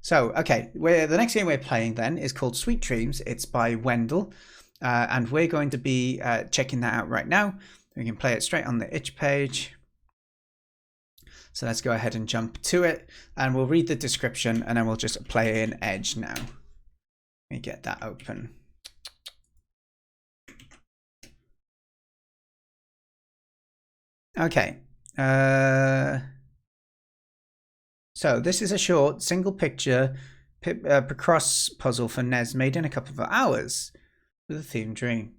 So, okay, the next game we're playing then is called Sweet Dreams. It's by Wendel, and we're going to be checking that out right now. We can play it straight on the itch page. So let's go ahead and jump to it, and we'll read the description, and then we'll just play in Edge now. Let me get that open. Okay. So this is a short single picture Picross puzzle for NES made in a couple of hours with a themed dream.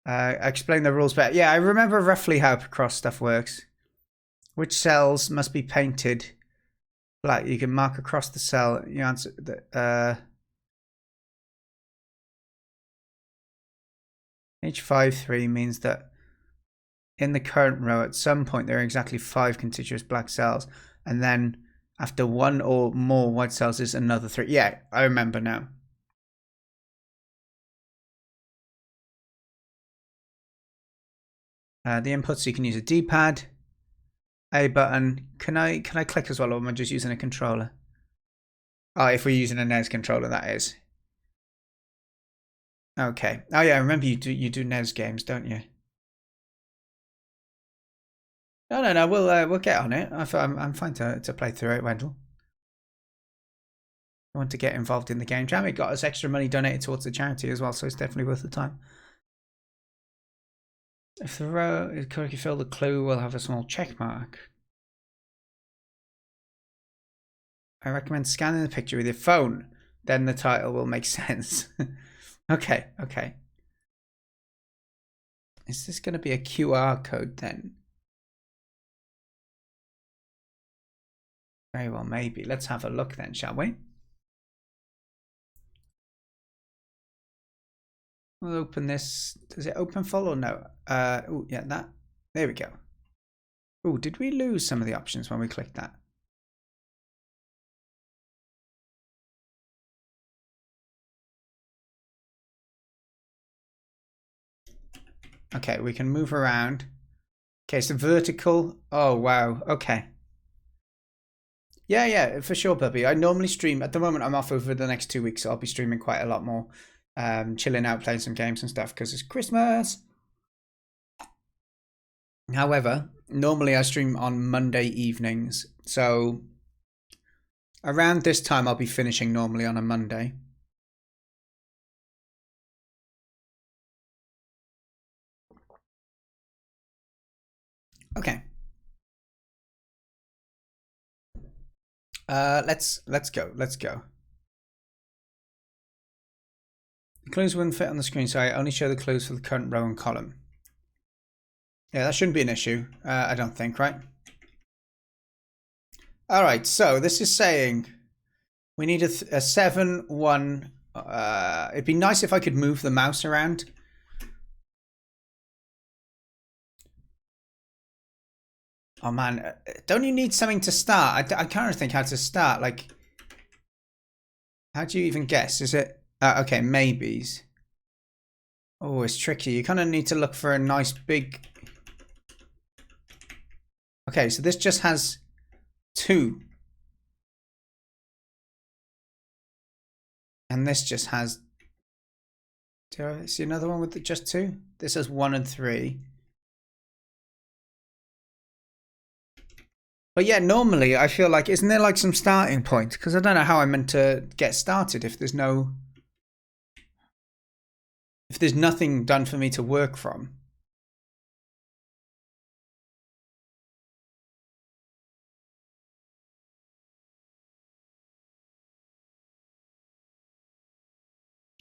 I explain the rules better. Yeah, I remember roughly how Picross stuff works. Which cells must be painted black? You can mark across the cell. You answer the H53 means that in the current row at some point there are exactly 5 contiguous black cells, and then after 1 or more white cells is another 3. Yeah, I remember now. The inputs, you can use a D-pad, A button. Can I click as well, or am I just using a controller? Oh, if we're using a NES controller, that is. Okay. Oh yeah, I remember you do NES games, don't you? No. We'll get on it. I'm fine to play through it, Wendell. I want to get involved in the game jam. It got us extra money donated towards the charity as well, so it's definitely worth the time. If the row is correctly filled, the clue will have a small check mark. I recommend scanning the picture with your phone. Then the title will make sense. Okay. Is this going to be a QR code then? Very well, maybe. Let's have a look then, shall we? We'll open this. Does it open full or no? Oh, yeah, that. There we go. Oh, did we lose some of the options when we clicked that? Okay, we can move around. Okay, so vertical. Oh, wow. Okay. Yeah, for sure, Bubby. I normally stream. At the moment, I'm off over the next 2 weeks, so I'll be streaming quite a lot more. Chilling out, playing some games and stuff because it's Christmas. However, normally I stream on Monday evenings. So around this time, I'll be finishing normally on a Monday. Okay. Let's go. The clues wouldn't fit on the screen, so I only show the clues for the current row and column. Yeah, that shouldn't be an issue. I don't think, right? All right, so this is saying we need a 7-1. It'd be nice if I could move the mouse around. Oh man, don't you need something to start? I can't think how to start. Like, how do you even guess? Is it okay? Maybes. Oh, it's tricky. You kind of need to look for a nice big. Okay, so this just has 2, and this just has. Do I see another one with just 2? This has 1 and 3. But yeah, normally I feel like, isn't there like some starting point? Because I don't know how I'm meant to get started if there's nothing done for me to work from.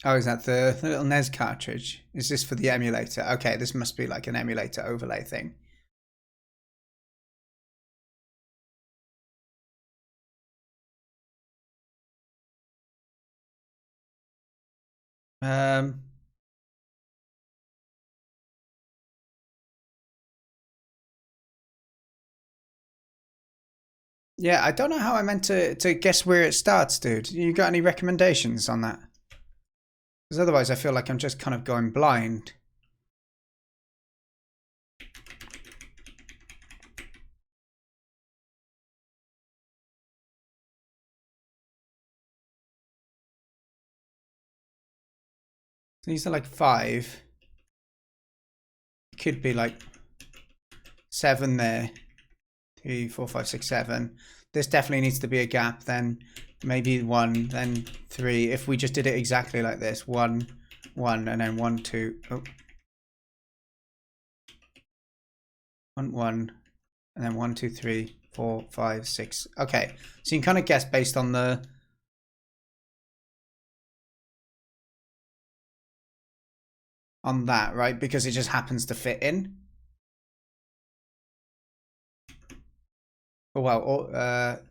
Oh, is that the little NES cartridge? Is this for the emulator? Okay, this must be like an emulator overlay thing. Yeah, I don't know how I meant to guess where it starts, dude. You got any recommendations on that? Because otherwise I feel like I'm just kind of going blind. These are like 5. Could be like 7 there. 3, 4, 5, 6, 7. This definitely needs to be a gap. Then maybe 1, then 3. If we just did it exactly like this, 1, 1, and then 1, 2. Oh. 1, 1, and then 1, 2, 3, 4, 5, 6. Okay, so you can kind of guess based on the that, right? Because it just happens to fit in. Oh well.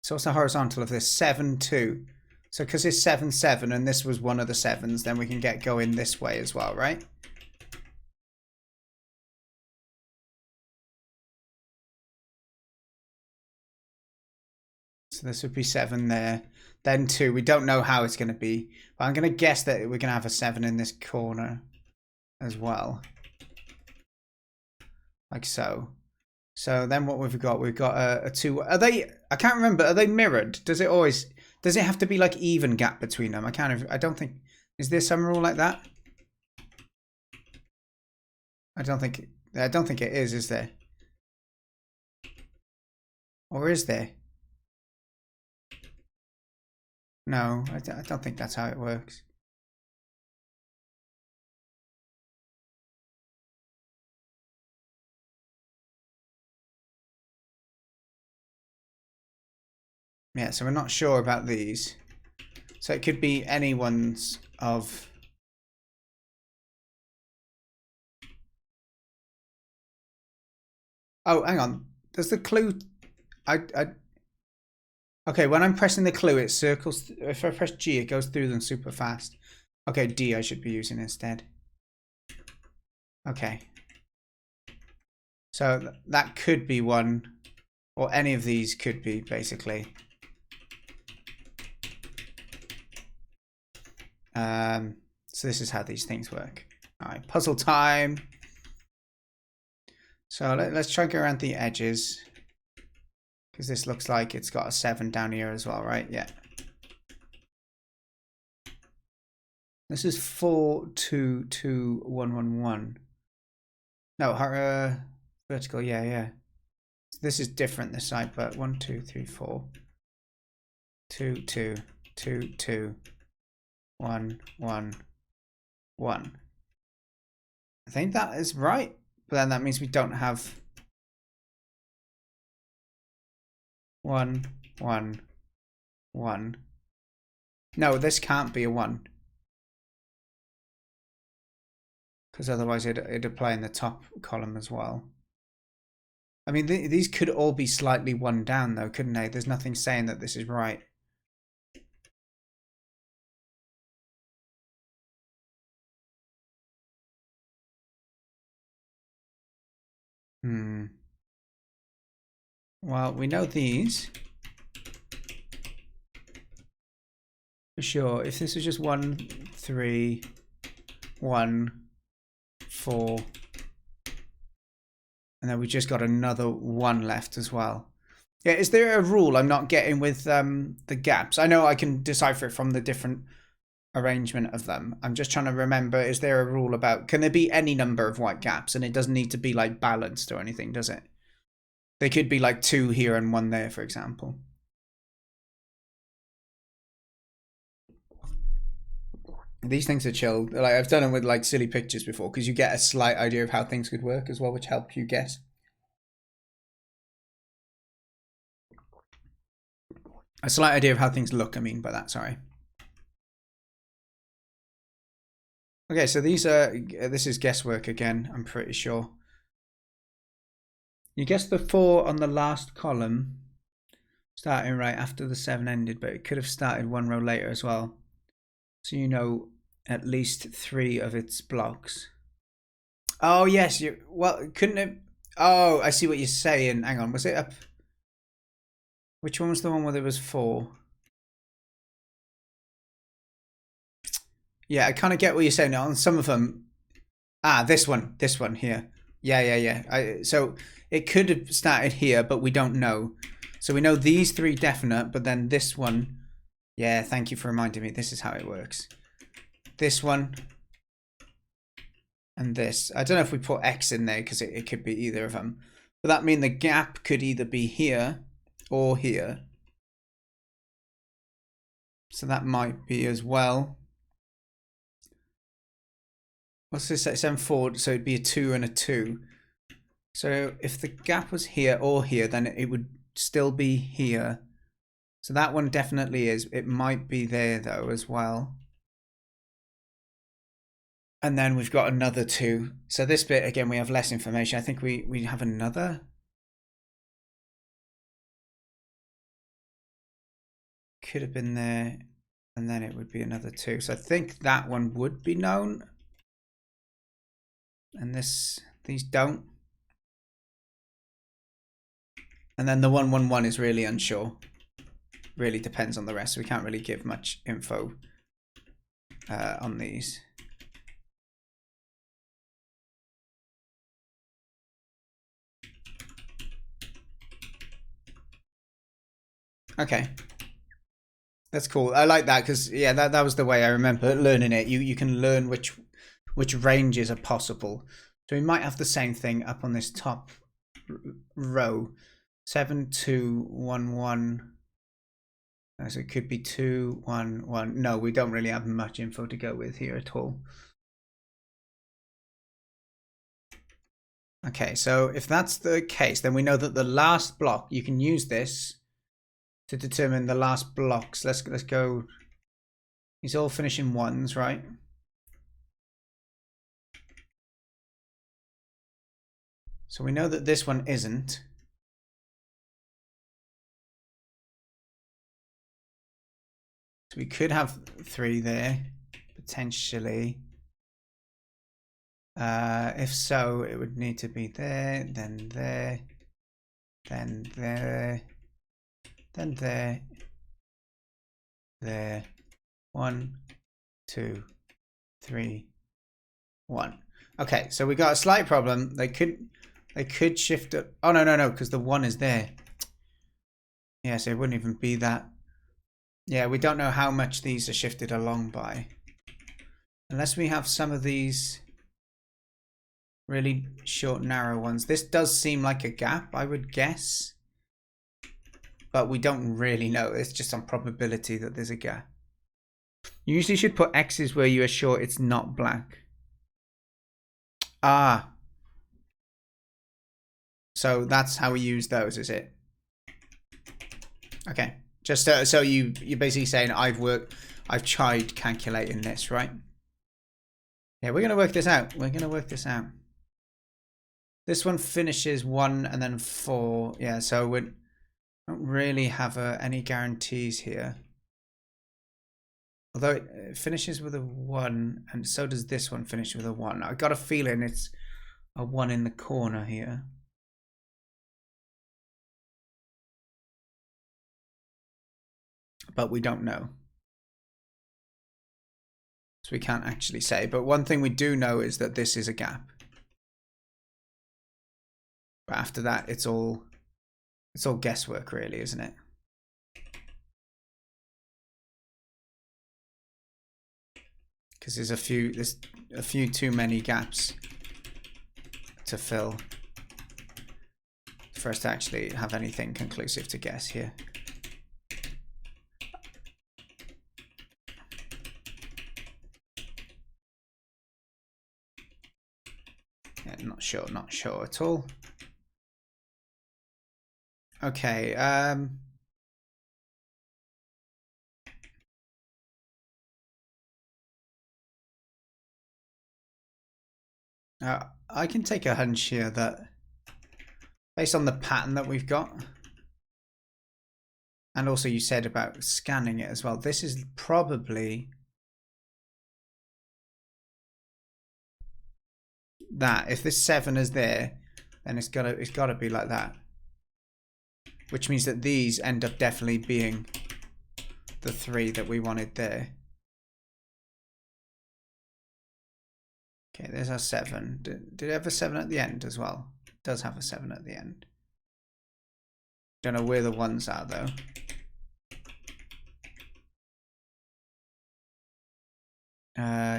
So what's the horizontal of this? 7, 2. So because it's 7, 7, and this was one of the 7s, then we can get going this way as well, right? So this would be 7 there. Then 2. We don't know how it's going to be. But I'm going to guess that we're going to have a 7 in this corner as well. Like so. So then what we've got a 2. Are they, I can't remember, are they mirrored? Does it have to be like even gap between them? I don't think, is there some rule like that? I don't think it is there? Or is there? No, I don't think that's how it works. Yeah, so we're not sure about these. So it could be any ones of... Oh, hang on. Does the clue... Okay, when I'm pressing the clue, it circles... If I press G, it goes through them super fast. Okay, D I should be using instead. Okay. So that could be one, or any of these could be, basically. So this is how these things work. All right, puzzle time. So let's try and go around the edges, because this looks like it's got a 7 down here as well, right? Yeah. This is 4, 2, 2, 1, 1, 1. No, vertical. Yeah, yeah. So this is different this side, but 1, 2, 3, 4. 2, 2, 2, 2. 1, 1, 1. I think that is right, but then that means we don't have 1, 1, 1. No, this can't be a 1. Because otherwise it'd apply in the top column as well. I mean, these could all be slightly 1 down though, couldn't they? There's nothing saying that this is right. Well, we know these for sure. If this was just 1, 3, 1, 4, and then we just got another 1 left as well. Yeah, is there a rule I'm not getting with the gaps? I know I can decipher it from the different arrangement of them. I'm just trying to remember, is there a rule about, can there be any number of white gaps and it doesn't need to be like balanced or anything, does it? They could be like 2 here and 1 there, for example. These things are chill. Like, I've done them with like silly pictures before, because you get a slight idea of how things could work as well, which help you guess. A slight idea of how things look, I mean by that, sorry. Okay, so these are, this is guesswork again, I'm pretty sure. You guessed the 4 on the last column, starting right after the 7 ended, but it could have started 1 row later as well. So you know at least 3 of its blocks. Oh yes, well, couldn't it? Oh, I see what you're saying. Hang on, was it up? Which one was the one where there was 4? Yeah, I kind of get what you're saying. On some of them, this one here. Yeah. So it could have started here, but we don't know. So we know these three definite, but then this one. Yeah, thank you for reminding me. This is how it works. This one. And this. I don't know if we put X in there because it could be either of them. But that means the gap could either be here or here. So that might be as well. What's this? It's M4, so it'd be a 2 and a 2. So if the gap was here or here, then it would still be here. So that one definitely is. It might be there though as well. And then we've got another 2. So this bit, again, we have less information. I think we have another. Could have been there. And then it would be another 2. So I think that one would be known. And these don't. And then the 111 is really unsure. Really depends on the rest. We can't really give much info on these. Okay. That's cool. I like that because, yeah, that was the way I remember learning it. You can learn which ranges are possible. So we might have the same thing up on this top row. 7, 2, 1, 1. So it could be 2, 1, 1. No, we don't really have much info to go with here at all. Okay, so if that's the case, then we know that the last block, you can use this to determine the last blocks. Let's go. These all finish in 1s, right? So we know that this one isn't. So we could have 3 there, potentially. If so, it would need to be there, then there, then there, then there. 1, 2, 3, 1. Okay, so we got a slight problem. They could shift it. Oh no, because the 1 is there. Yeah, so it wouldn't even be that. Yeah, we don't know how much these are shifted along by. Unless we have some of these really short, narrow ones. This does seem like a gap, I would guess. But we don't really know. It's just on probability that there's a gap. You usually should put X's where you are sure it's not black. Ah. So that's how we use those, is it? Okay. Just so you're basically saying I've tried calculating this, right? Yeah, we're gonna work this out. This one finishes 1 and then 4. Yeah, so we don't really have any guarantees here. Although it finishes with a 1, and so does this one finish with a 1. I got a feeling it's a 1 in the corner here. But we don't know. So we can't actually say. But one thing we do know is that this is a gap. But after that, it's all guesswork, really, isn't it? Because there's a few too many gaps to fill for us to actually have anything conclusive to guess here. Yeah, not sure at all. Okay, I can take a hunch here that based on the pattern that we've got, and also you said about scanning it as well, this is probably that. If this 7 is there, then it's gotta be like that. Which means that these end up definitely being the 3 that we wanted there. Okay, there's our 7. Did it have a 7 at the end as well? It does have a 7 at the end. Don't know where the 1s are though.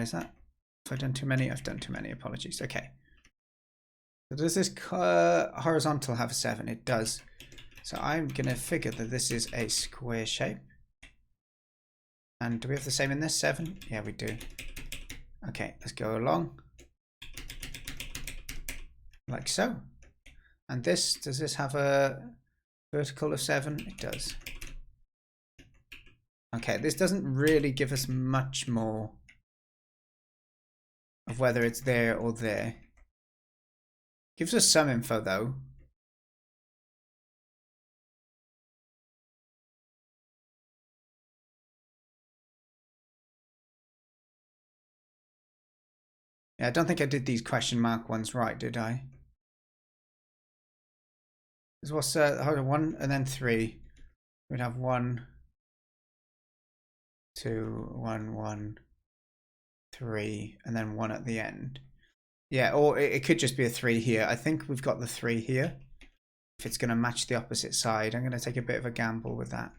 Is that? Have I done too many? I've done too many. Apologies. Okay. So does this horizontal have a 7? It does. So I'm going to figure that this is a square shape. And do we have the same in this? 7? Yeah, we do. Okay, let's go along. Like so. And this, does this have a vertical of 7? It does. Okay, this doesn't really give us much more of whether it's there or there. Gives us some info though. Yeah, I don't think I did these question mark ones right, did I? This was 1 and then 3. We'd have 1, 2, 1, 1, 3, and then 1 at the end. Yeah, or it could just be a 3 here. I think we've got the 3 here. If it's going to match the opposite side, I'm going to take a bit of a gamble with that.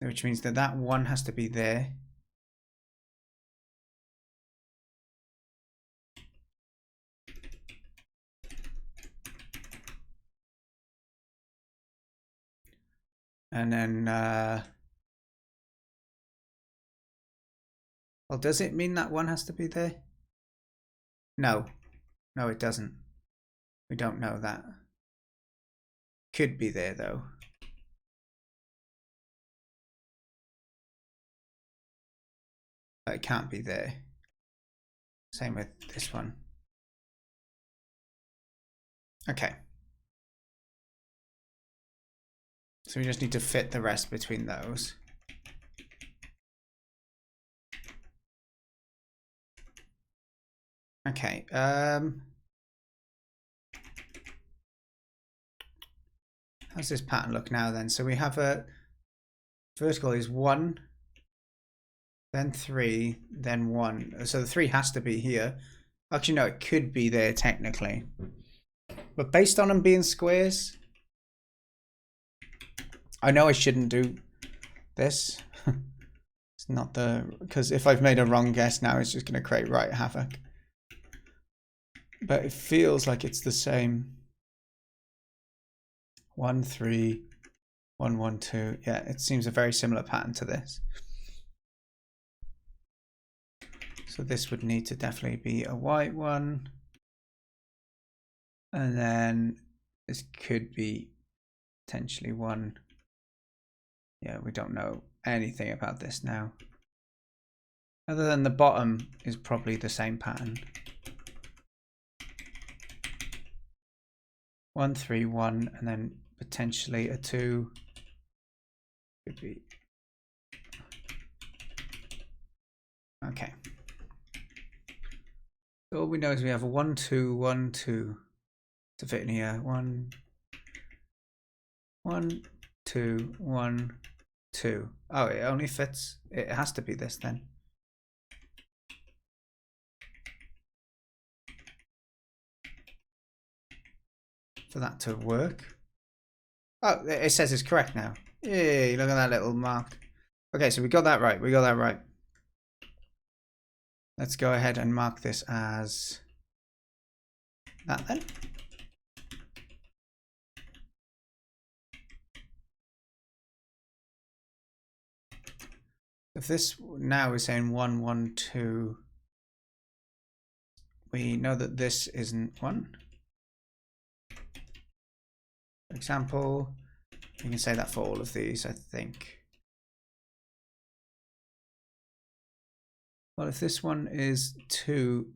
Which means that that 1 has to be there. And then, well, does it mean that 1 has to be there? No. No, it doesn't. We don't know that. Could be there, though. But it can't be there. Same with this one. Okay. So we just need to fit the rest between those. Okay. How's this pattern look now then? So we have a vertical is 1, then 3, then 1. So the 3 has to be here. Actually, no, it could be there technically. But based on them being squares, I know I shouldn't do this. It's not because if I've made a wrong guess now, it's just going to create right havoc. But it feels like it's the same. 1, 3, 1, 1, 2. Yeah, it seems a very similar pattern to this. So this would need to definitely be a white one. And then this could be potentially 1. Yeah, we don't know anything about this now. Other than the bottom is probably the same pattern. 1, 3, 1, and then potentially a 2. Could be. Okay. So all we know is we have a 1, 2, 1, 2 to fit in here. 1, 1, 2, 1, 2. Oh, it only fits. It has to be this then. For that to work. Oh, it says it's correct now. Yay, look at that little mark. Okay, so we got that right. We got that right. Let's go ahead and mark this as that then. If this now is saying 1, 1, 2, we know that this isn't 1. For example, you can say that for all of these, I think. Well, if this one is 2,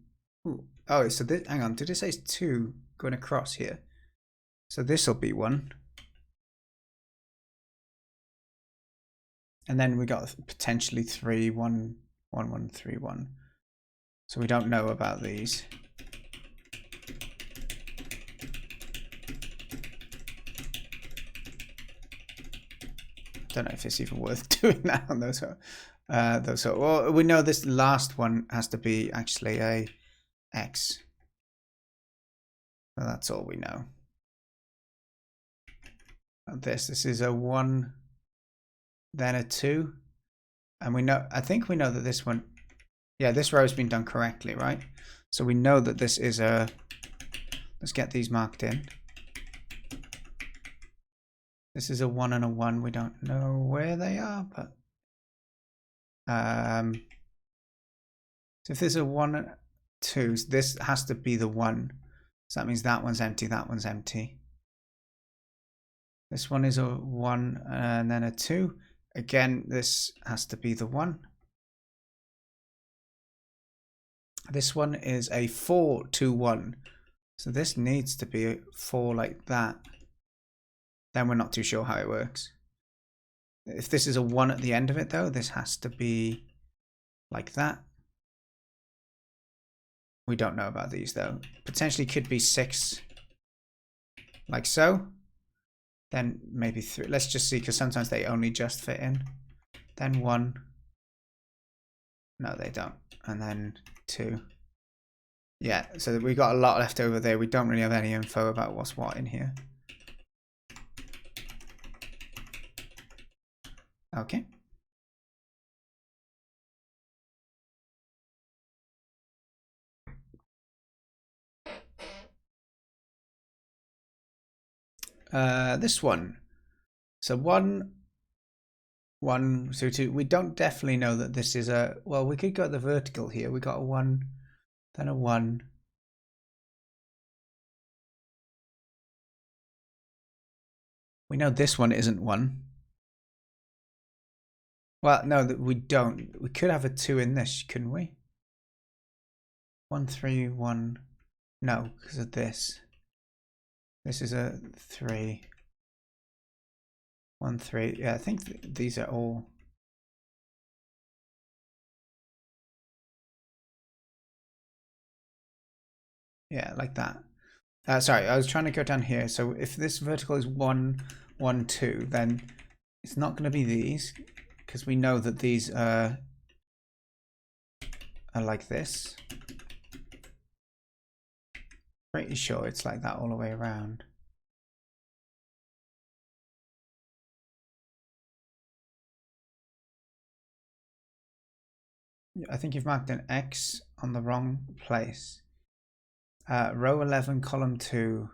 ooh, oh, so this, hang on, did it say 2 going across here? So this will be 1. And then we got potentially 3, 1, 1, 1, 3, 1. So we don't know about these. Don't know if it's even worth doing that on those. So well, we know this last one has to be actually a X. So that's all we know. And this is a 1, then a 2. And we know, I think we know that this one, yeah, this row has been done correctly, right? So we know that this is a, let's get these marked in. This is a 1 and a 1. We don't know where they are, but so if there's a 1, 2, this has to be the 1. So that means that one's empty, that one's empty. This one is a 1 and then a 2. Again, this has to be the 1. This one is a 4, 2, 1. So this needs to be a 4 like that. Then we're not too sure how it works. If this is a 1 at the end of it though, this has to be like that. We don't know about these though. Potentially could be 6 like so. Then maybe 3. Let's just see, because sometimes they only just fit in. Then 1. No, they don't. And then 2. Yeah, so we got a lot left over there. We don't really have any info about what's what in here. Okay. This one. So 1, 1, 2, 2. We don't definitely know that this is a, well, we could go the vertical here. We got a 1, then a 1. We know this one isn't 1. Well, no, that we don't. We could have a 2 in this, couldn't we? 1, 3, 1. No, because of this. This is a 3. 1, 3. Yeah, I think these are all. Yeah, like that. Sorry, I was trying to go down here. So if this vertical is 1, 1, 2, then it's not going to be these, because we know that these are like this. Pretty sure it's like that all the way around. I think you've marked an X on the wrong place. Row 11, column 2.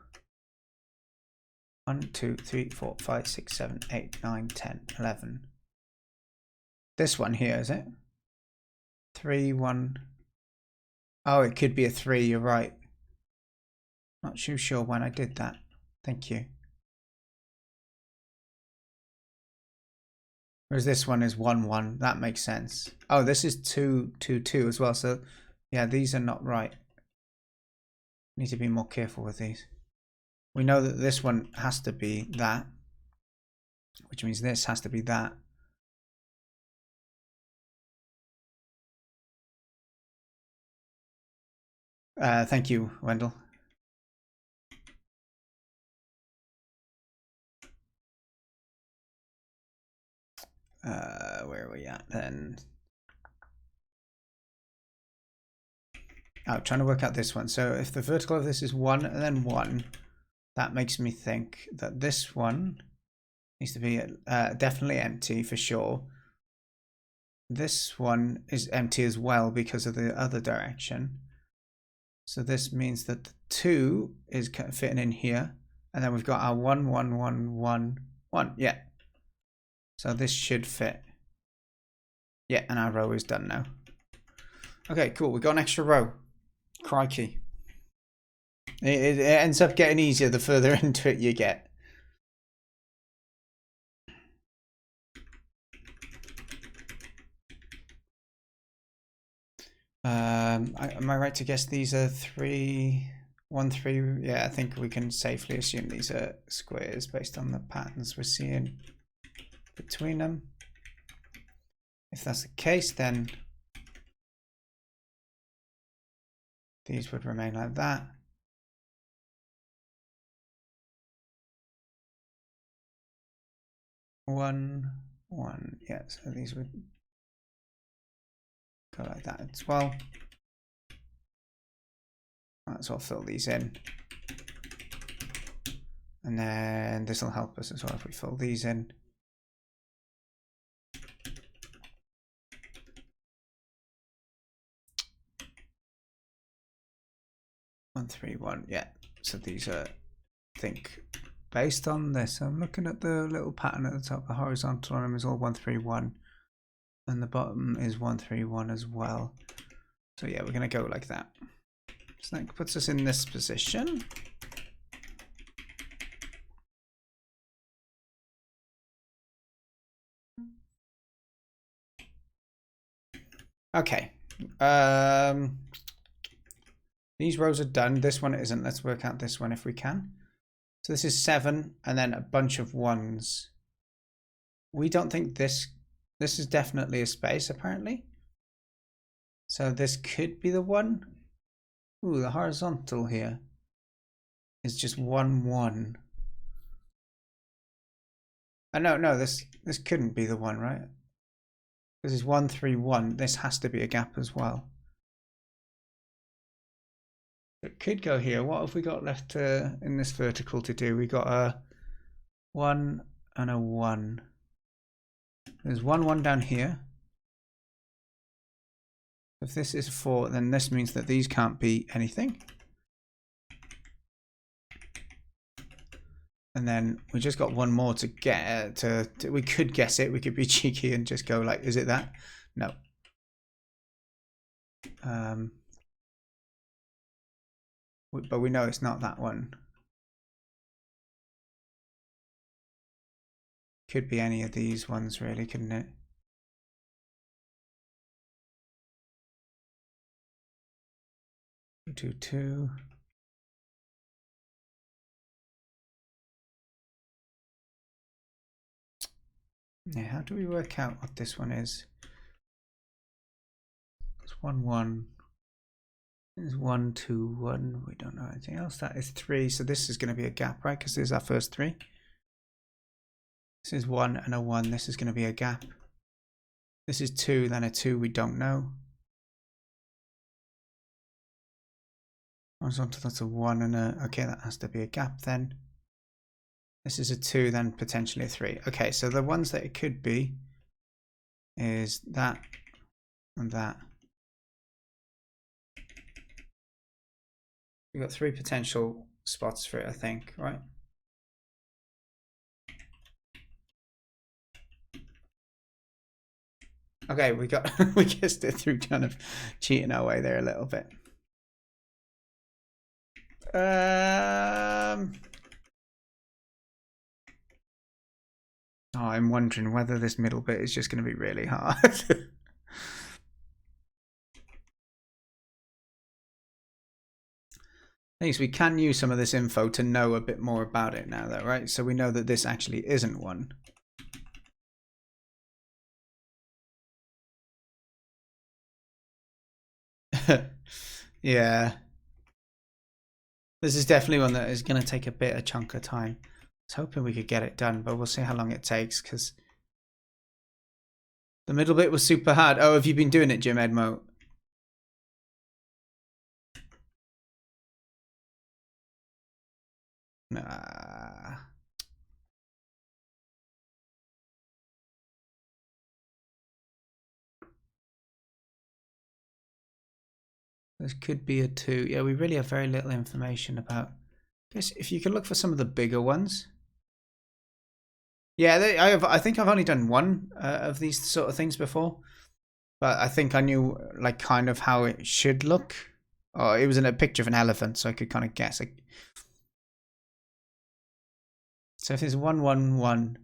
1, 2, 3, 4, 5, 6, 7, 8, 9, 10, 11. This one here, is it? 3, 1. Oh, it could be a 3, you're right. Not too sure when I did that. Thank you. Whereas this one is 1, 1. That makes sense. Oh, this is 2, 2, 2 as well. So, yeah, these are not right. Need to be more careful with these. We know that this one has to be that, which means this has to be that. Thank you, Wendell. Where are we at then? Oh, trying to work out this one. So if the vertical of this is 1 and then 1, that makes me think that this one needs to be definitely empty for sure. This one is empty as well because of the other direction. So this means that the 2 is fitting in here. And then we've got our 1, 1, 1, 1, 1. Yeah. So this should fit. Yeah, and our row is done now. Okay, cool. We've got an extra row. Crikey. It ends up getting easier the further into it you get. Am I right to guess these are 3, 1, 3? Yeah, I think we can safely assume these are squares based on the patterns we're seeing between them. If that's the case, then these would remain like that. One, 1, yeah, so these would go like that as well. So I'll fill these in. And then this will help us as well if we fill these in. One, 3, 1, yeah. So these are, I think, based on this. I'm looking at the little pattern at the top. The horizontal on them is all 1, 3, 1. And the bottom is 1, 3, 1 as well. So yeah, we're going to go like that. So that puts us in this position. Okay. These rows are done. This one isn't. Let's work out this one if we can. So this is 7 and then a bunch of 1s. We don't think this is definitely a space apparently. So this could be the 1. Ooh, the horizontal here is just 1, 1. No, this couldn't be the 1, right? This is 1, 3, 1. This has to be a gap as well. It could go here. What have we got left in this vertical to do? We got a 1 and a 1. There's 1, 1 down here. If this is 4, then this means that these can't be anything. And then we just got one more to get we could guess it. We could be cheeky and just go like, is it that? No. But we know it's not that one. Could be any of these ones really, couldn't it? Two, 2. Yeah, how do we work out what this one is? It's 1, 1. There's 1, 2, 1. We don't know anything else. That is 3. So this is going to be a gap, right? Because this is our first 3. This is 1 and a 1. This is going to be a gap. This is 2, then a 2. We don't know. Horizontal, that's a 1 and a. Okay, that has to be a gap then. This is a 2, then potentially a 3. Okay, so the ones that it could be is that and that. We've got 3 potential spots for it, I think, right? Okay, we guessed it through kind of cheating our way there a little bit. Oh, I'm wondering whether this middle bit is just going to be really hard. At least we can use some of this info to know a bit more about it now, though, right? So we know that this actually isn't one. Yeah. This is definitely one that is going to take a bit of chunk of time. I was hoping we could get it done, but we'll see how long it takes, because the middle bit was super hard. Oh, have you been doing it, Jim Edmo? Nah. This could be a 2. Yeah, we really have very little information about. I guess if you could look for some of the bigger ones. Yeah, I think I've only done one of these sort of things before, but I think I knew like kind of how it should look. Oh, it was in a picture of an elephant, so I could kind of guess. So if there's 1, 1, 1,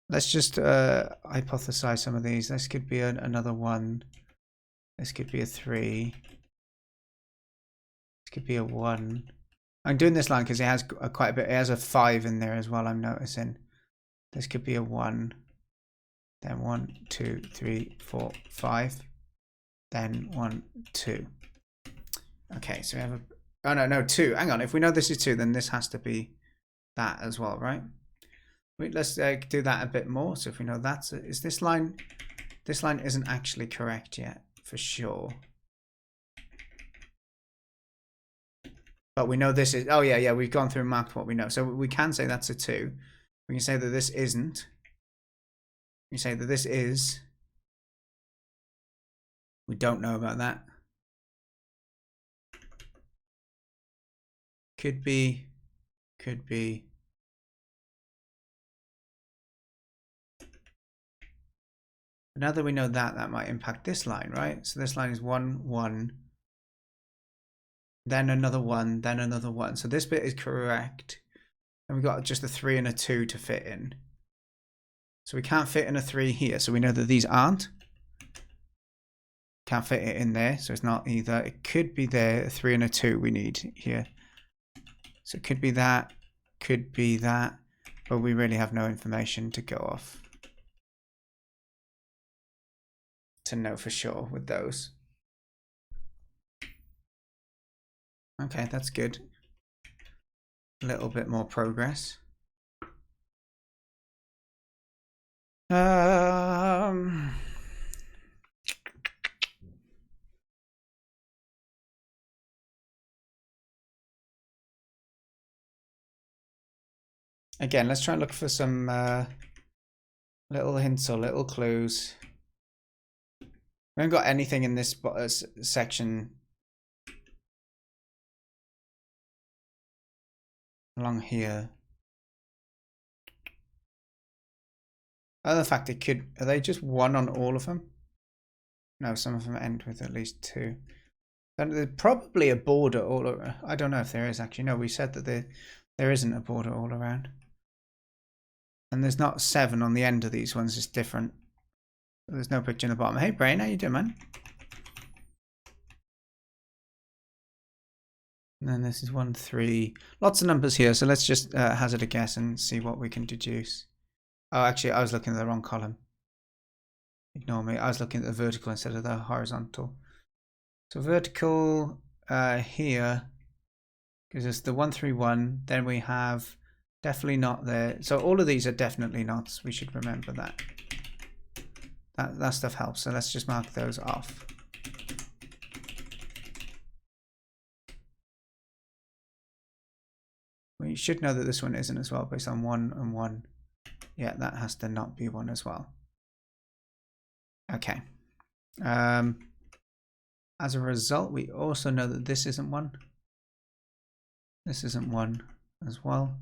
let's just hypothesize some of these. This could be another 1. This could be a 3. This could be a 1. I'm doing this line because it has quite a bit. It has a 5 in there as well, I'm noticing. This could be a 1. Then 1, 2, 3, 4, 5. Then 1, 2. Okay, so we have a. Oh no, 2. Hang on. If we know this is 2, then this has to be that as well, right? Wait, let's do that a bit more. So if we know is this line isn't actually correct yet. for sure. But we know this is, oh yeah, we've gone through and marked what we know. So we can say that's a 2. We can say that this isn't. We say that this is. We don't know about that. Could be. Could be. Now that we know that, that might impact this line, right? So this line is 1, 1. Then another 1, then another 1. So this bit is correct. And we've got just a 3 and a 2 to fit in. So we can't fit in a 3 here. So we know that these aren't. Can't fit it in there. So it's not either. It could be there. A 3 and a 2 we need here. So it could be that. Could be that. But we really have no information to go off to know for sure with those. Okay, that's good. A little bit more progress. Again, let's try and look for some little hints or little clues. We haven't got anything in this section along here. Other fact, it could, are they just 1 on all of them? No, some of them end with at least 2. Then there's probably a border all around. I don't know if there is actually. No, we said that there isn't a border all around. And there's not 7 on the end of these ones, it's different. There's no picture in the bottom. Hey Brain, how you doing, man? And then this is 1, 3. Lots of numbers here, so let's just hazard a guess and see what we can deduce. Oh, actually, I was looking at the wrong column. Ignore me. I was looking at the vertical instead of the horizontal. So vertical here gives us the 1, 3, 1. Then we have definitely not there. So all of these are definitely not. We should remember that. That stuff helps. So let's just mark those off. We should know that this one isn't as well based on 1 and 1. Yeah, that has to not be 1 as well. Okay. As a result, we also know that this isn't 1. This isn't 1 as well.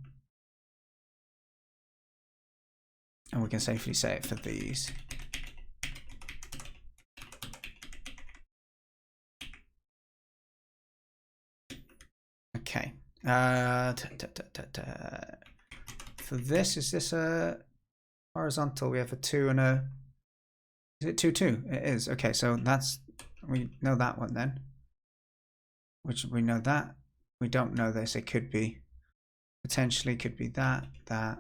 And we can safely say it for these. Okay. For this, is this a horizontal? We have a 2 and a... Is it 2, 2? It is. Okay, so that's... We know that one then. Which we know that. We don't know this. It could be... Potentially could be that, that.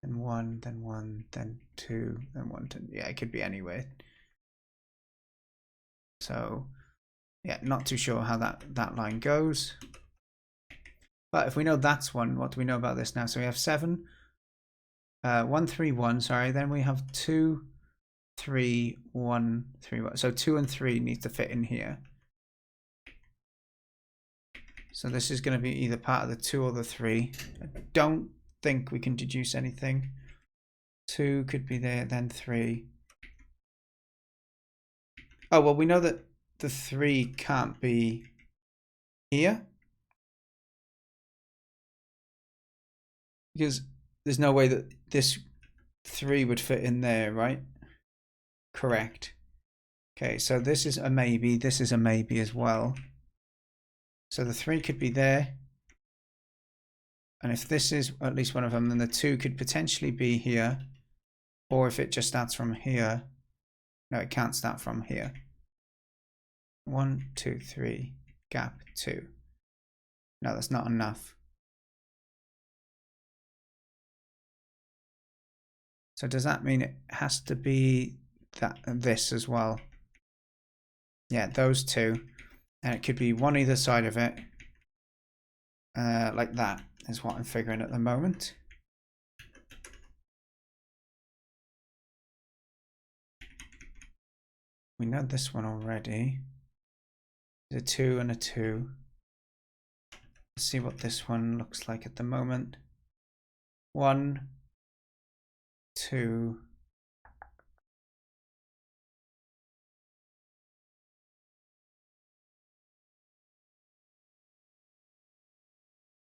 Then 1, then 1, then 2, then 1, 2. Yeah, it could be anywhere. So... Yeah, not too sure how that line goes. But if we know that's 1, what do we know about this now? So we have 7, 1, 3, 1, sorry. Then we have 2, 3, 1, 3, 1. So 2 and 3 need to fit in here. So this is going to be either part of the 2 or the 3. I don't think we can deduce anything. 2 could be there, then 3. Oh, well, we know that the 3 can't be here. Because there's no way that this 3 would fit in there, right? Correct. Okay, so this is a maybe. This is a maybe as well. So the 3 could be there. And if this is at least one of them, then the 2 could potentially be here. Or if it just starts from here. No, it can't start from here. 1, 2, 3, gap 2. No, that's not enough. So does that mean it has to be this as well? Yeah, those 2. And it could be one either side of it. Like that is what I'm figuring at the moment. We know this one already. There's a 2 and a 2. Let's see what this one looks like at the moment. 1, 2.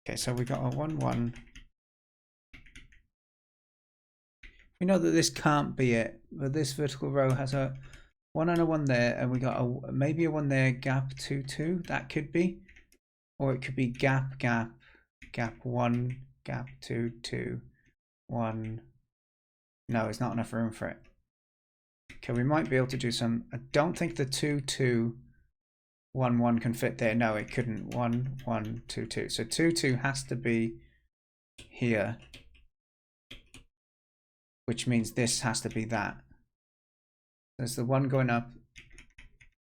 Okay, so we got a 1, 1. We know that this can't be it, but this vertical row has a 1 and a 1 there, and we got a maybe a 1 there, gap 2, 2. That could be. Or it could be gap, gap, gap 1, gap 2, 2, 1. No, it's not enough room for it. Okay, we might be able to do some. I don't think the 2, 2, 1, 1 can fit there. No, it couldn't. 1, 1, 2, 2. So 2, 2 has to be here, which means this has to be that. There's the 1 going up,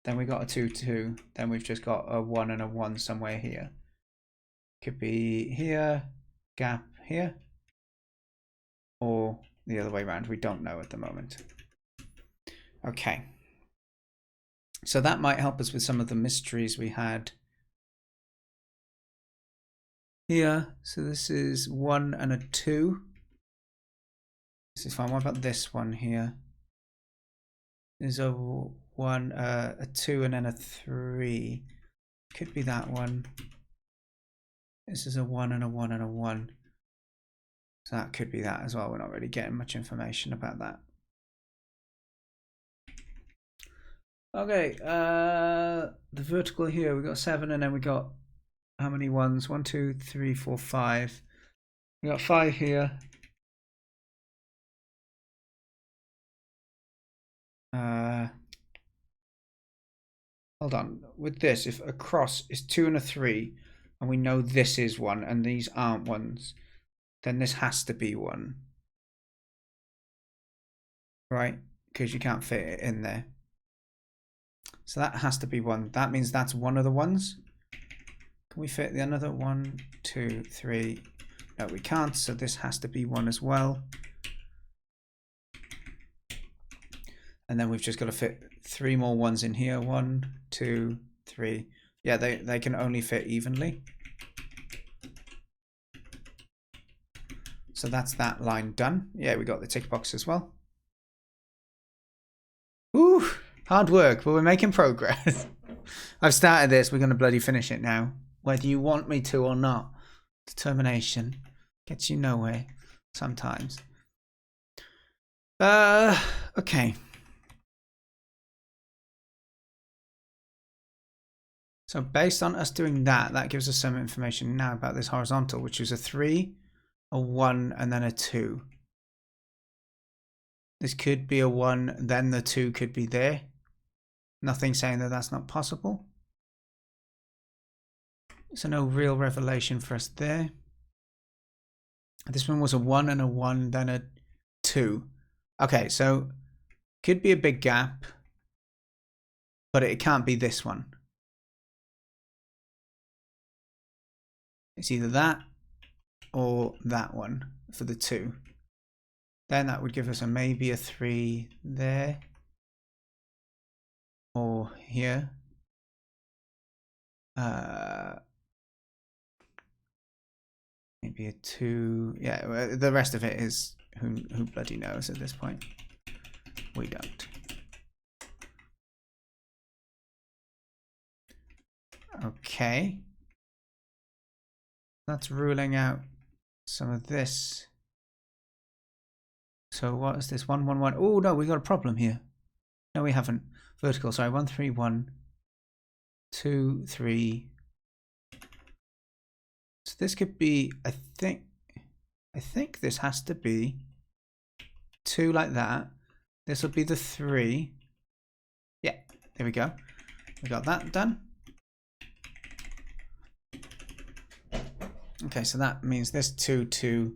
then we got a 2, 2, then we've just got a 1 and a 1 somewhere here. Could be here, gap here, or the other way around. We don't know at the moment. Okay. So that might help us with some of the mysteries we had here. So this is 1 and a 2. This is fine. What about this one here? There's a 1, a 2, and then a 3. Could be that one. This is a 1 and a 1 and a 1. So that could be that as well. We're not really getting much information about that. Okay, the vertical here, we got 7, and then we got how many ones? 1, 2, 3, 4, 5. We got 5 here. Hold on. With this, if a cross is 2 and a 3, and we know this is 1, and these aren't ones, then this has to be 1. Right? Because you can't fit it in there. So that has to be 1. That means that's one of the ones. Can we fit the another 1, 2, 3? No, we can't. So this has to be 1 as well. And then we've just got to fit 3 more ones in here. 1, 2, 3. Yeah, they can only fit evenly. So that's that line done. Yeah, we got the tick box as well. Ooh, hard work, but we're making progress. I've started this. We're going to bloody finish it now. Whether you want me to or not. Determination gets you nowhere sometimes. Okay. So based on us doing that, that gives us some information now about this horizontal, which is a 3, a 1, and then a 2. This could be a 1, then the 2 could be there. Nothing saying that that's not possible. So no real revelation for us there. This one was a 1 and a 1, then a 2. Okay, so could be a big gap, but it can't be this one. It's either that or that one for the 2. Then that would give us a maybe a 3 there or here. Maybe a 2. Yeah, the rest of it is who bloody knows at this point. We don't. Okay. That's ruling out some of this. So what is this? 1, 1, 1. Oh no, we got a problem here. No, we haven't. Vertical, sorry. 1, 3, 1, 2, 3. So this could be, I think this has to be 2 like that. This will be the 3. Yeah, there we go. We got that done. Okay, so that means this 2, 2.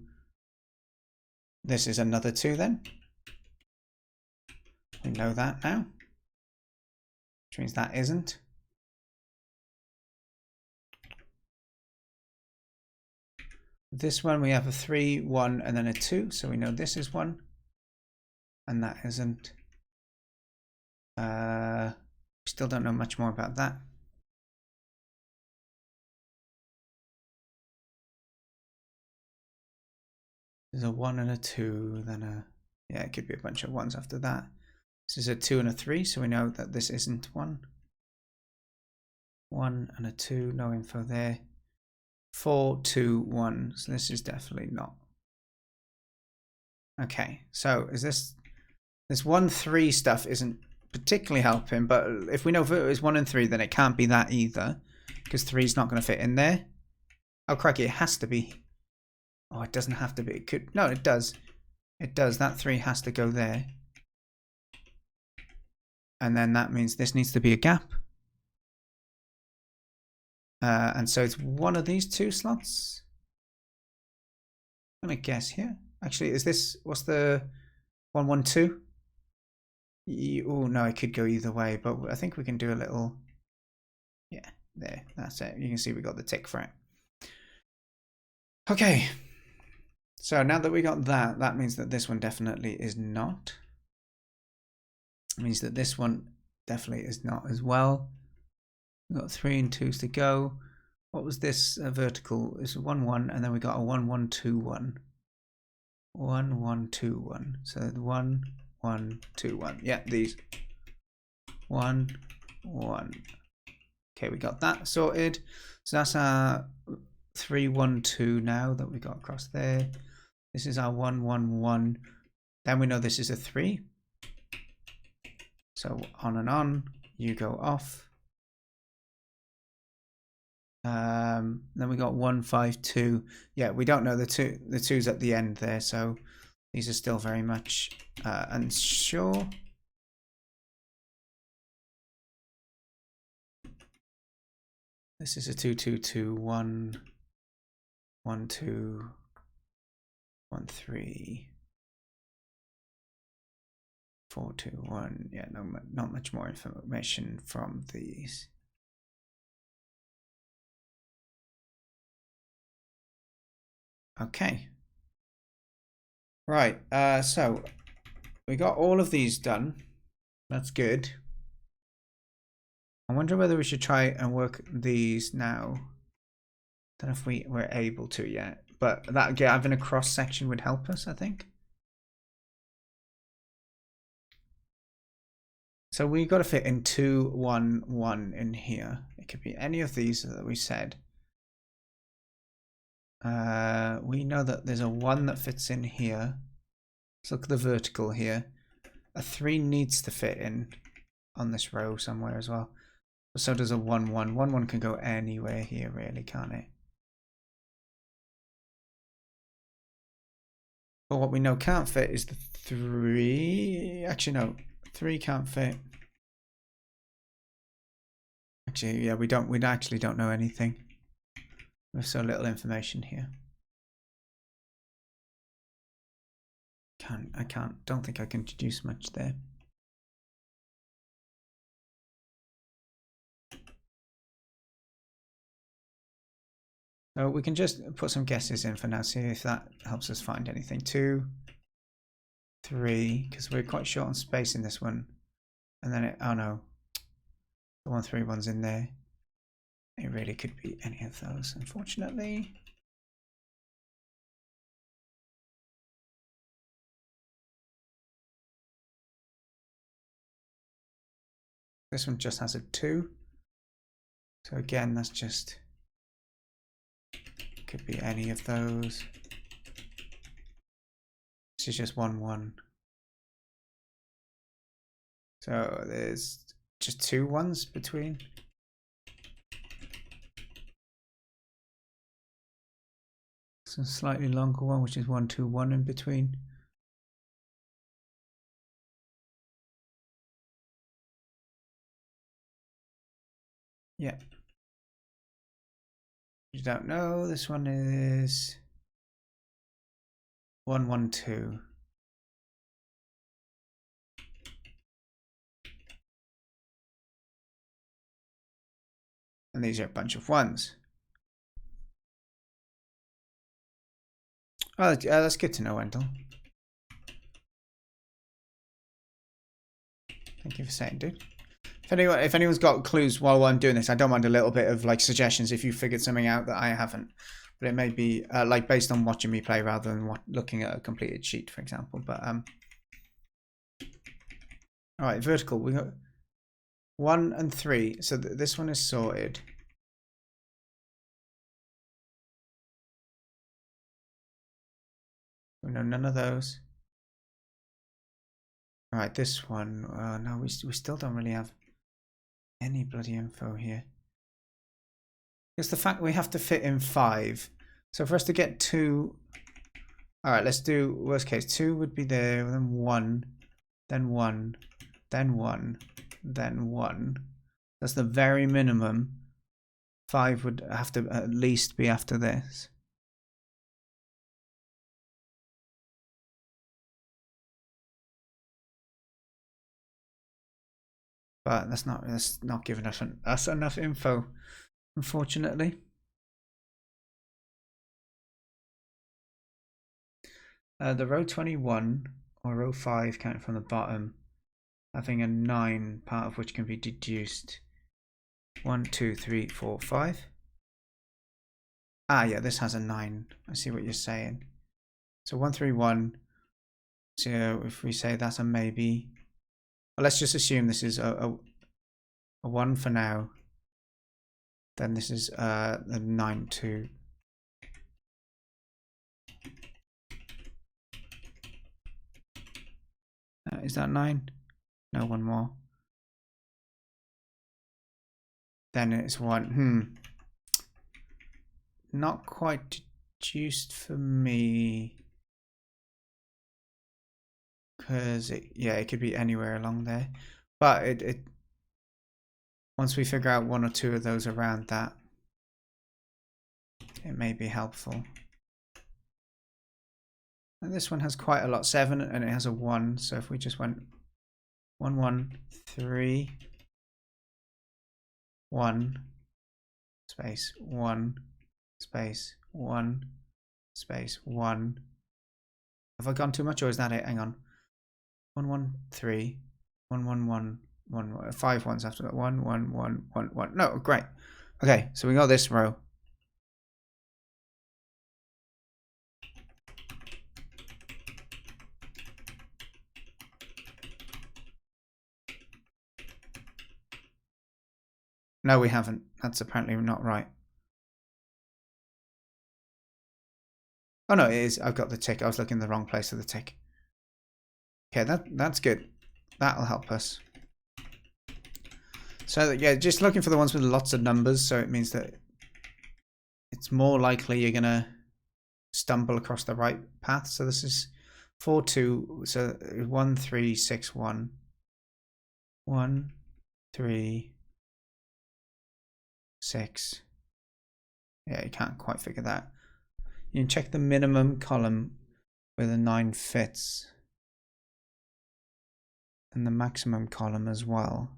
This is another 2 then. We know that now. Which means that isn't. This one we have a 3, 1, and then a 2. So we know this is 1. And that isn't. Still don't know much more about that. There's a 1 and a 2, then a... Yeah, it could be a bunch of 1s after that. This is a 2 and a 3, so we know that this isn't 1. 1 and a 2, no info there. 4, 2, 1, so this is definitely not. Okay, so is this 1, 3 stuff isn't particularly helping, but if we know if it was 1 and 3, then it can't be that either, because 3 is not going to fit in there. Oh, crikey, it has to be. Oh, it doesn't have to be. It could. No, it does. It does. That 3 has to go there. And then that means this needs to be a gap. And so it's one of these 2 slots. I'm going to guess here. Actually, is this... What's the 1, 1, 2? Oh, no, it could go either way. But I think we can do a little... Yeah, there. That's it. You can see we got the tick for it. Okay. So now that we got that, that means that this one definitely is not. It means that this one definitely is not as well. We've got 3 and 2s to go. What was this vertical? It's a 1, 1, and then we got a 1, 1, 2, 1. 1, 1, 2, 1. So 1, 1, 2, 1. Yeah, these. 1, 1. Okay, we got that sorted. So that's our 3, 1, 2 now that we got across there. This is our 1, 1, 1. Then we know this is a 3. So on and on, you go off. Then we got 1, 5, 2. Yeah, we don't know the 2's at the end there, so these are still very much unsure. This is a 2, 2, 2, 1, 1, 2, 1, 3, 4, 2, 1. Yeah, no, not much more information from these. Okay. Right, so we got all of these done. That's good. I wonder whether we should try and work these now. Don't know if we were able to yet, but that having a cross section would help us, I think. So we got to fit in 2, 1, 1 in here. It could be any of these that we said. We know that there's a 1 that fits in here. Let's look at the vertical here. A 3 needs to fit in on this row somewhere as well. So does a 1, 1. 1, 1 can go anywhere here, really, can't it? But what we know can't fit is the 3. Actually, no. 3 can't fit. Actually, yeah, we actually don't know anything. There's so little information here. Don't think I can deduce much there. So we can just put some guesses in for now, see if that helps us find anything. 2, 3, because we're quite short on space in this one. And then oh no, the 1, 3 one's in there. It really could be any of those, unfortunately. This one just has a 2. So again, that's just, could be any of those. This is just 1, 1. So there's just 2 1s between. Some slightly longer one, which is 1, 2, 1 in between. Yeah. You don't know. This one is 1, 1, 2. And these are a bunch of 1s. Oh, that's good to know, Wendel. Thank you for saying, dude. If anyone's got clues while I'm doing this, I don't mind a little bit of like suggestions if you figured something out that I haven't. But it may be like based on watching me play rather than looking at a completed sheet, for example. But all right, vertical. We got 1 and 3. So this one is sorted. No, none of those. All right, this one. No, we still don't really have any bloody info here. It's the fact we have to fit in 5. So for us to get 2, all right, let's do worst case. 2 would be there, then 1, then 1, then 1, then 1. That's the very minimum. 5 would have to at least be after this. But that's not giving us enough info, unfortunately. The row 21 or row 5 counting from the bottom, having a 9, part of which can be deduced. 1, 2, 3, 4, 5. Ah, yeah, this has a 9. I see what you're saying. So 1, 3, 1. So if we say that's a maybe, well, let's just assume this is a 1 for now. Then this is a 9, 2. Is that 9? No, one more. Then it's 1. Not quite deduced for me. Because it could be anywhere along there. But it once we figure out 1 or 2 of those around that, it may be helpful. And this one has quite a lot, 7, and it has a 1. So if we just went 1, 1, 3, 1, space, 1, space, 1, space, 1. Have I gone too much, or is that it? Hang on. 1, 1, 3, 1, 1, 1, 1, 5 ones after that. 1, 1, 1, 1, 1. No, great. Okay, so we got this row. No, we haven't. That's apparently not right. Oh no, it is. I've got the tick. I was looking in the wrong place for the tick. Okay, that's good. That'll help us. So yeah, just looking for the ones with lots of numbers. So it means that it's more likely you're gonna stumble across the right path. So this is 4, 2. So 1, 3, 6, 1. 1, 3, 6. Yeah, you can't quite figure that. You can check the minimum column where the 9 fits. And the maximum column as well.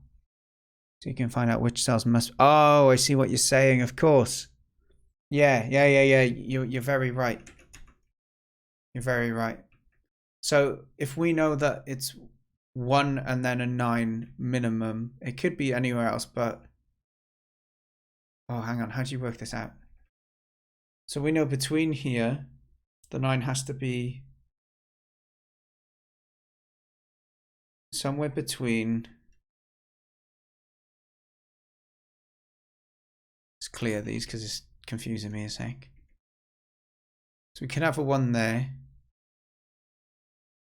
So you can find out which cells must... Oh, I see what you're saying, of course. Yeah. You're very right. You're very right. So if we know that it's 1 and then a 9 minimum, it could be anywhere else, but... Oh, hang on. How do you work this out? So we know between here, the 9 has to be somewhere between... Let's clear these because it's confusing me a sec. So we could have a 1 there.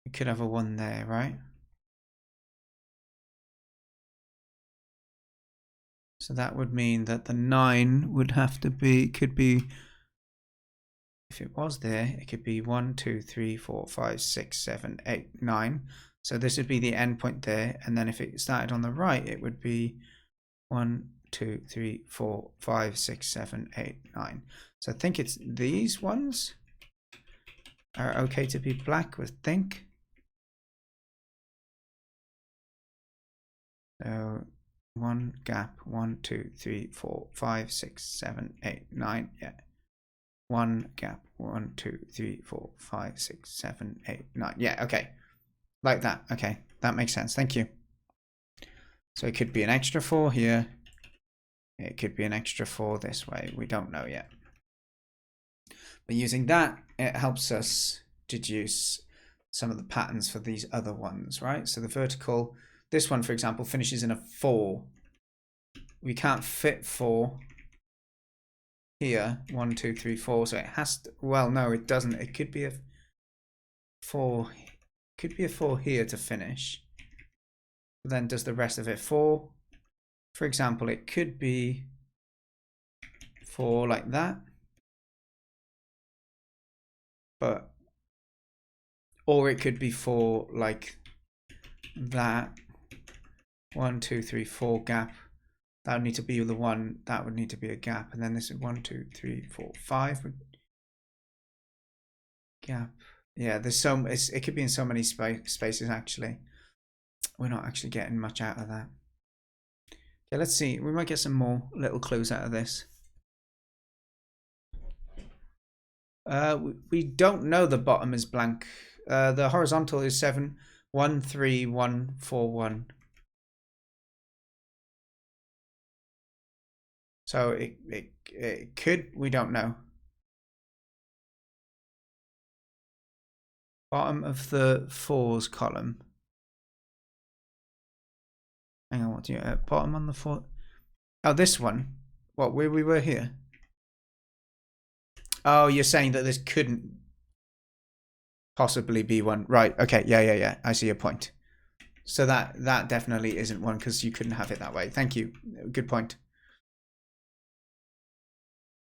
We could have a 1 there, right? So that would mean that the 9 would have to be, could be, if it was there, it could be 1, 2, 3, 4, 5, 6, 7, 8, 9. So this would be the end point there. And then if it started on the right, it would be 1, 2, 3, 4, 5, 6, 7, 8, 9. So I think it's these ones are okay to be black with think. So 1 gap, 1, 2, 3, 4, 5, 6, 7, 8, 9. Yeah. 1 gap, 1, 2, 3, 4, 5, 6, 7, 8, 9. Yeah, okay. Like that. Okay, that makes sense. Thank you. So it could be an extra 4 here. It could be an extra 4 this way. We don't know yet. But using that, it helps us deduce some of the patterns for these other ones, right? So the vertical, this one, for example, finishes in a 4. We can't fit 4 here. 1, 2, 3, 4. So it has to, well, no, it doesn't. It could be a 4. Could be a 4 here to finish. Then does the rest of it 4? For example, it could be 4 like that. But, or it could be 4 like that. 1, 2, 3, 4 gap. That would need to be the one. That would need to be a gap, and then this is 1, 2, 3, 4, 5 gap. Yeah, there's so it could be in so many spaces actually. We're not actually getting much out of that. Okay, let's see. We might get some more little clues out of this. We don't know the bottom is blank. The horizontal is 7, 1, 3, 1, 4, 1. So it could, we don't know. Bottom of the 4s column. Hang on, what do you bottom on the 4? Oh, this one. What, where we were here? Oh, you're saying that this couldn't possibly be one. Right, okay, yeah. I see your point. So that definitely isn't one because you couldn't have it that way. Thank you. Good point.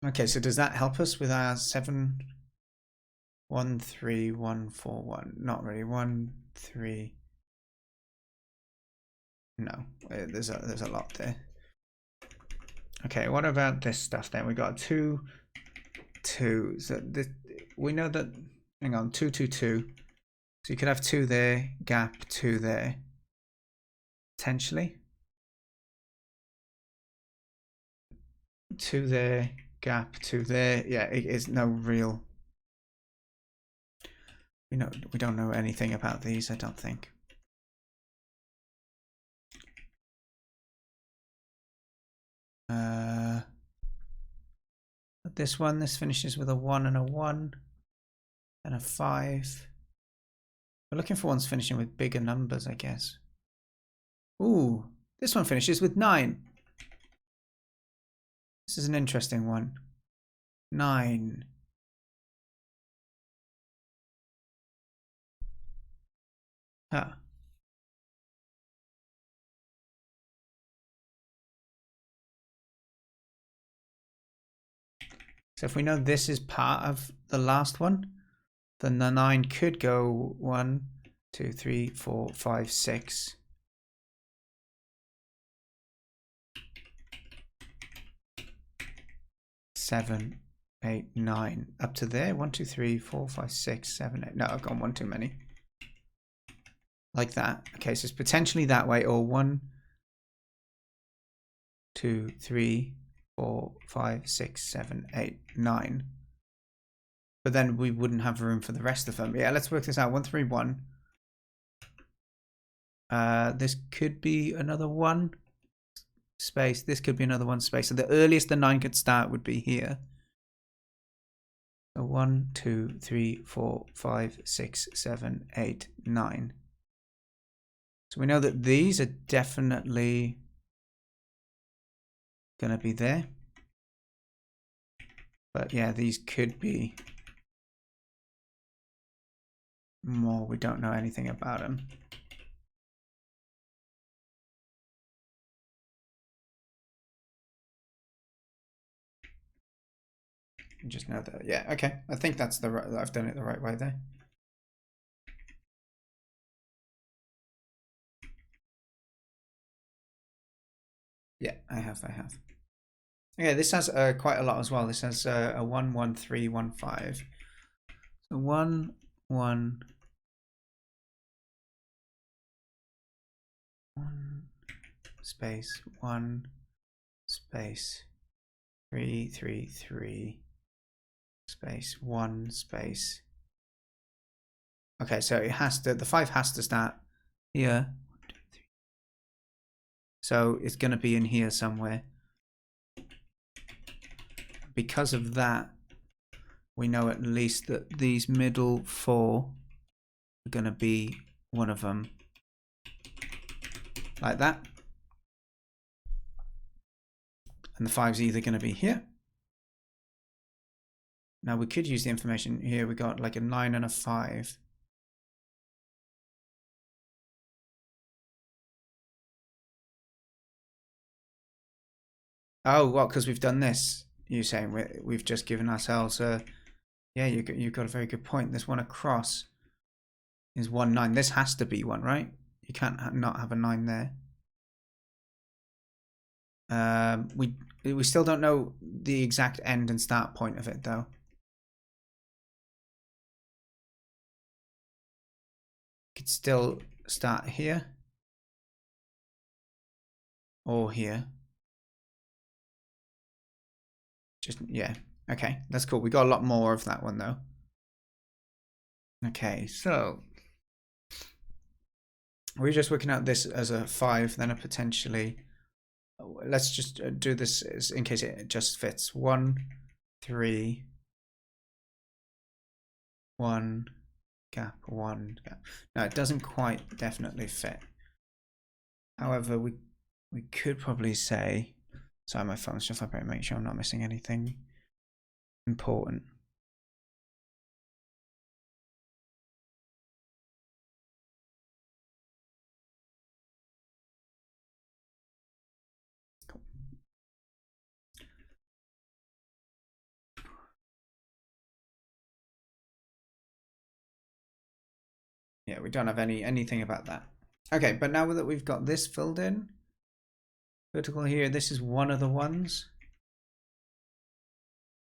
Okay, so does that help us with our 7, 1, 3, 1, 4, 1? Not really. 1, 3. No, there's a lot there. Okay, what about this stuff then? We got 2, 2. So this, we know that. Hang on, 2, 2, 2. So you could have 2 there, gap 2 there, potentially. 2 there, gap 2 there. Yeah, it is no real. We don't know anything about these, I don't think. This one, this finishes with a 1 and a 1 and a 5. We're looking for ones finishing with bigger numbers, I guess. Ooh, this one finishes with 9. This is an interesting one. 9. Huh. So if we know this is part of the last one, then the 9 could go 1, 2, 3, 4, 5, 6. 7, 8, 9. Up to there. 1, 2, 3, 4, 5, 6, 7, 8. No, I've gone one too many. Like that. Okay, so it's potentially that way, or 1, 2, 3, 4, 5, 6, 7, 8, 9. But then we wouldn't have room for the rest of them. Yeah, let's work this out. 1, 3, 1. This could be another 1 space. This could be another 1 space. So the earliest the 9 could start would be here. So 1, 2, 3, 4, 5, 6, 7, 8, 9. So we know that these are definitely going to be there. But yeah, these could be more. We don't know anything about them. You just know that. Yeah, okay. I think that's the right, I've done it the right way there. Yeah, I have. Okay, this has quite a lot as well. This has a 1, 1, 3, 1, 5. So 1, 1, 1 space 1 space 3, 3, 3 space 1 space. Okay, so it has to. The 5 has to start here. So it's going to be in here somewhere. Because of that, we know at least that these middle 4 are going to be one of them. Like that. And the 5's either going to be here. Now we could use the information here. We got like a 9 and a 5. Oh, what? Because we've done this. You're saying we've just given ourselves a... Yeah, you've got a very good point. This one across is 1, 9. This has to be 1, right? You can't not have a 9 there. We still don't know the exact end and start point of it, though. Could still start here or here. Just, yeah. Okay, that's cool. We got a lot more of that one, though. Okay, so we're just working out this as a 5, then a potentially... Let's just do this in case it just fits. 1, 3, 1, gap, 1, gap. No, it doesn't quite definitely fit. However, we could probably say... Sorry, my phone's just vibrating. Make sure I'm not missing anything important. Cool. Yeah, we don't have anything about that. Okay, but now that we've got this filled in, vertical here, this is one of the ones.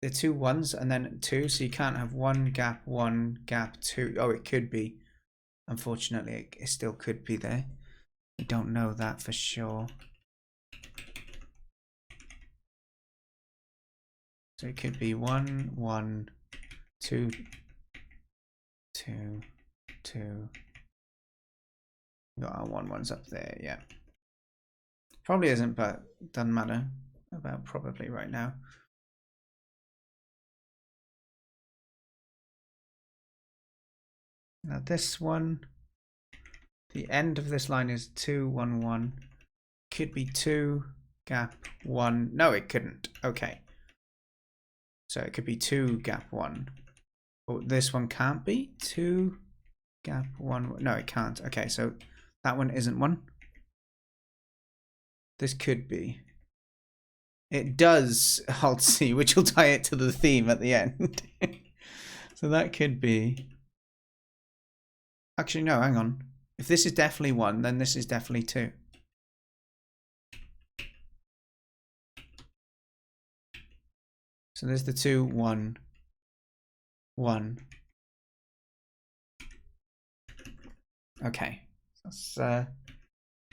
The 2 1s and then 2, so you can't have 1 gap 2. Oh, it could be. Unfortunately, it still could be there. We don't know that for sure. So it could be 1 1 2 2 2. Got our 1 1s up there, yeah. Probably isn't, but doesn't matter about probably right now. Now this one, the end of this line is 2 1 1. Could be 2 gap 1. No, it couldn't. Okay. So it could be 2 gap 1. Oh, this one can't be 2 gap 1. No, it can't. Okay, so that one isn't 1. This could be. It does Alt C, which will tie it to the theme at the end. So that could be. Actually, no, hang on. If this is definitely 1, then this is definitely 2. So there's the 2 1 1. Okay, that's a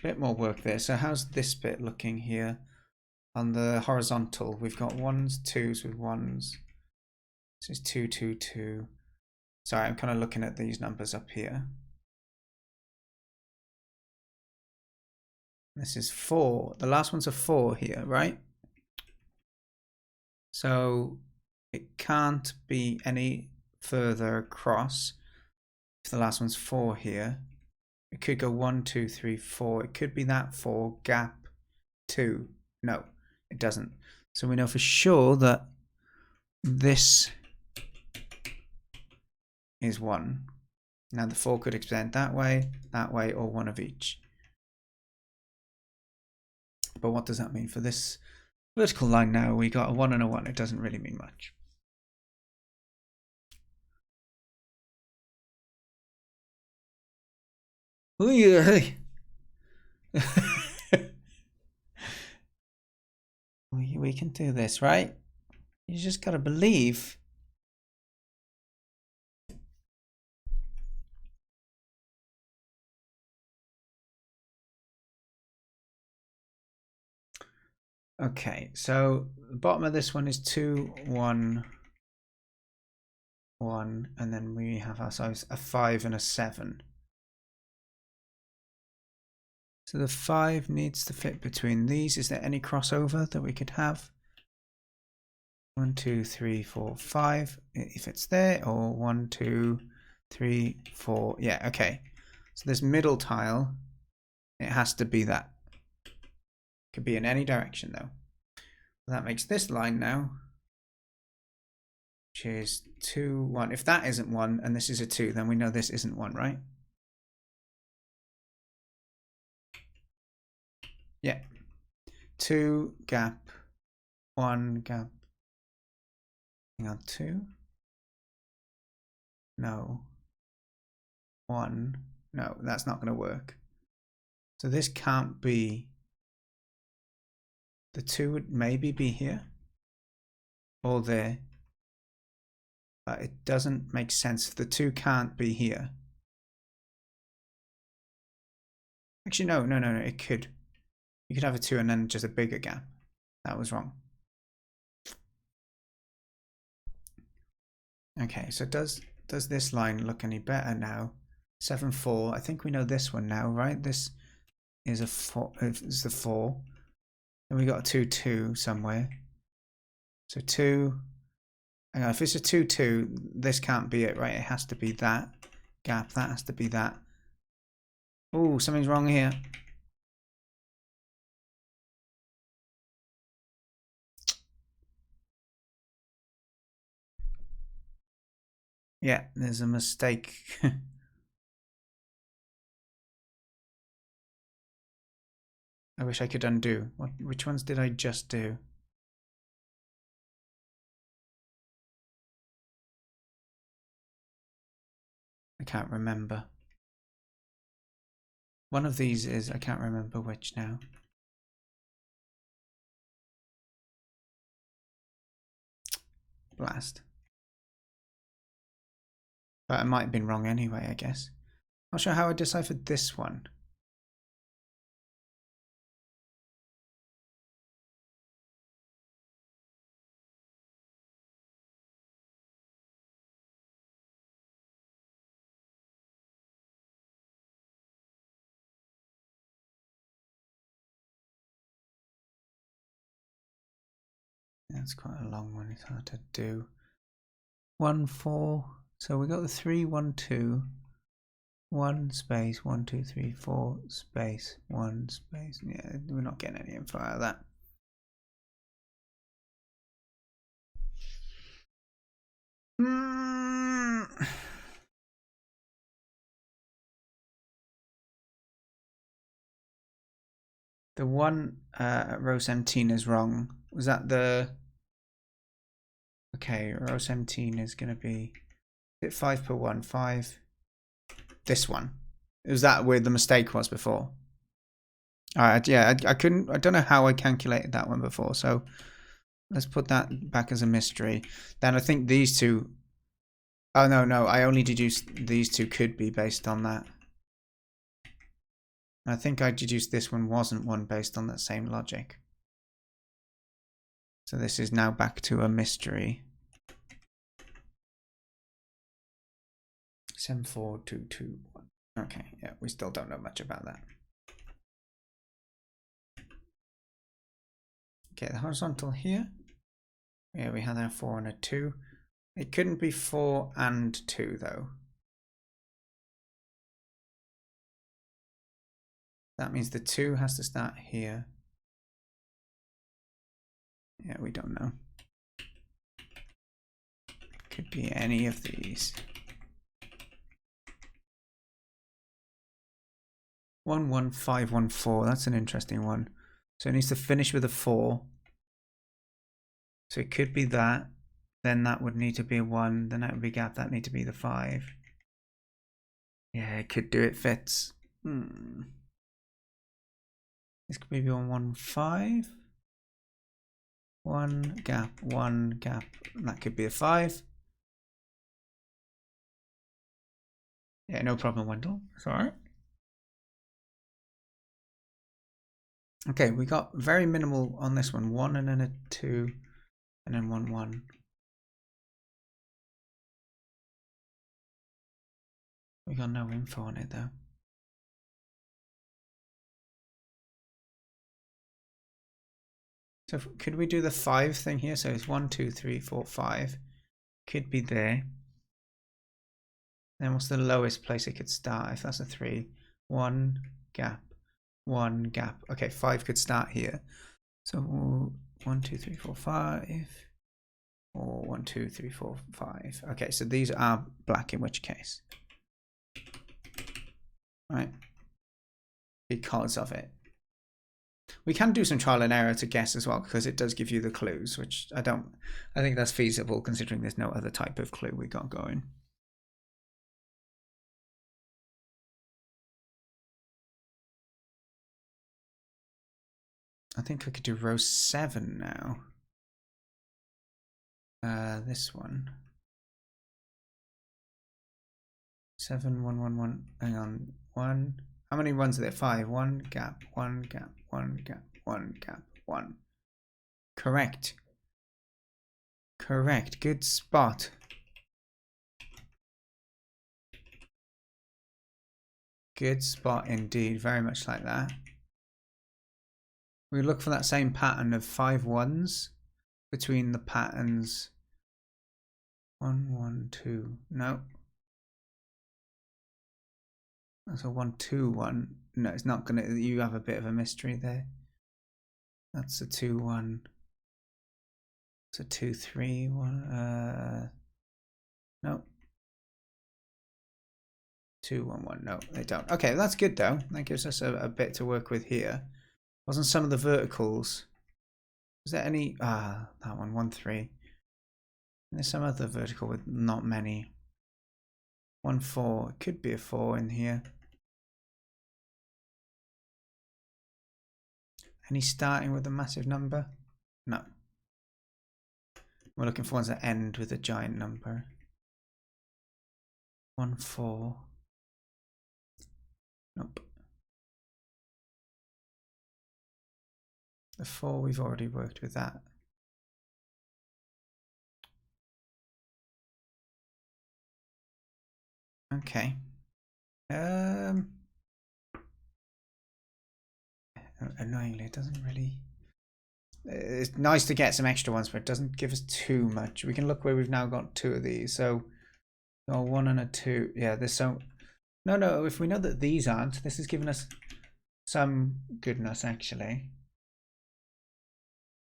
bit more work there. So how's this bit looking here? On the horizontal, we've got 1s, 2s with 1s. This is 2 2 2. Sorry, I'm kind of looking at these numbers up here. This is 4. The last one's a 4 here, right? So it can't be any further across if the last one's 4 here. It could go 1 2 3 4. It could be that 4 gap 2. No, it doesn't. So we know for sure that this is 1. Now the 4 could extend that way, or one of each. But what does that mean for this vertical line now? We got a 1 and a 1. It doesn't really mean much. Oh yeah. We can do this, right? You just gotta believe. Okay, so the bottom of this one is 2 1 1, and then we have ourselves a 5 and a 7. So So the 5 needs to fit between these. Is there any crossover that we could have? 1, 2, 3, 4, 5. If it's there, or 1, 2, 3, 4. Yeah, okay. So this middle tile, it has to be that. Could be in any direction though. That makes this line now, which is 2, 1. If that isn't 1 and this is a 2, then we know this isn't 1, right? Yeah. 2 gap, 1 gap. Hang on, 2. No. 1. No, that's not going to work. So this can't be. The 2 would maybe be here or there. But it doesn't make sense. The 2 can't be here. Actually, no. It could. You could have a 2 and then just a bigger gap. That was wrong. Okay, so does this line look any better now? 7, 4. I think we know this one now, right? This is a 4. It's the 4. Then we got a 2, 2 somewhere. So 2. Hang on, if it's a 2, 2, this can't be it, right? It has to be that gap. That has to be that. Oh, something's wrong here. Yeah, there's a mistake. I wish I could undo. Which ones did I just do? I can't remember. One of these is, I can't remember which now. Blast. But I might have been wrong anyway, I guess. Not sure how I deciphered this one. That's quite a long one, it's hard to do. 1, 4. So we got the 3, 1, 2. 1 space, 1, 2, 3, 4 space, 1 space. Yeah, we're not getting any info out of that. The one row 17 is wrong. Was that the... Okay, row 17 is going to be 5 per 1, 5. This one. Was that where the mistake was before? Alright, yeah, I couldn't... I don't know how I calculated that one before, so let's put that back as a mystery. Then I think these two... Oh, no, I only deduced these two could be based on that. I think I deduced this one wasn't one based on that same logic. So this is now back to a mystery. 7, 4, 2, 2, 1. Okay, yeah, we still don't know much about that. Okay, the horizontal here. Yeah, we had a 4 and a 2. It couldn't be 4 and 2 though. That means the 2 has to start here. Yeah, we don't know. Could be any of these. 1, 1, 5, 1, 4. That's an interesting one. So it needs to finish with a 4. So it could be that. Then that would need to be a 1. Then that would be gap. That need to be the 5. Yeah, it could do it. Fits. This could be on 1, 5. 1 gap, 1 gap. And that could be a 5. Yeah, no problem, Wendell. It's alright. Okay, we got very minimal on this one. 1 and then a 2 and then 1, 1. We got no info on it though. So could we do the 5 thing here? So it's 1, 2, 3, 4, 5. Could be there. Then what's the lowest place it could start? If that's a 3, 1 gap, 1 gap. Okay, 5 could start here. So 1, 2, 3, 4, 5. Or 1, 2, 3, 4, 5. Okay, so these are black in which case. Right? Because of it. We can do some trial and error to guess as well, because it does give you the clues, which I think that's feasible considering there's no other type of clue we got going. I think I could do row 7 now. This one. 7, 1, 1, 1. Hang on. 1. How many ones are there? 5. 1 gap, 1 gap, 1 gap, 1 gap, 1. Correct. Correct. Good spot. Good spot indeed. Very much like that. We look for that same pattern of 5 1s between the patterns. 1, 1, 2. No. That's a 1, 2, 1. No, it's not gonna. You have a bit of a mystery there. That's a 2, 1. It's a 2, 3, 1. No. 2, 1, 1. No, they don't. Okay, that's good though. That gives us a bit to work with here. Wasn't some of the verticals? Was there any? That one, 1, 3. There's some other vertical with not many. 1, 4. It could be a 4 in here. Any starting with a massive number? No. We're looking for ones that end with a giant number. 1, 4. Nope. The 4, we've already worked with that. Okay. Annoyingly, it doesn't really. It's nice to get some extra ones, but it doesn't give us too much. We can look where we've now got 2 of these. So, 1 and a 2. Yeah, there's so. No. If we know that these aren't, this has given us some goodness actually.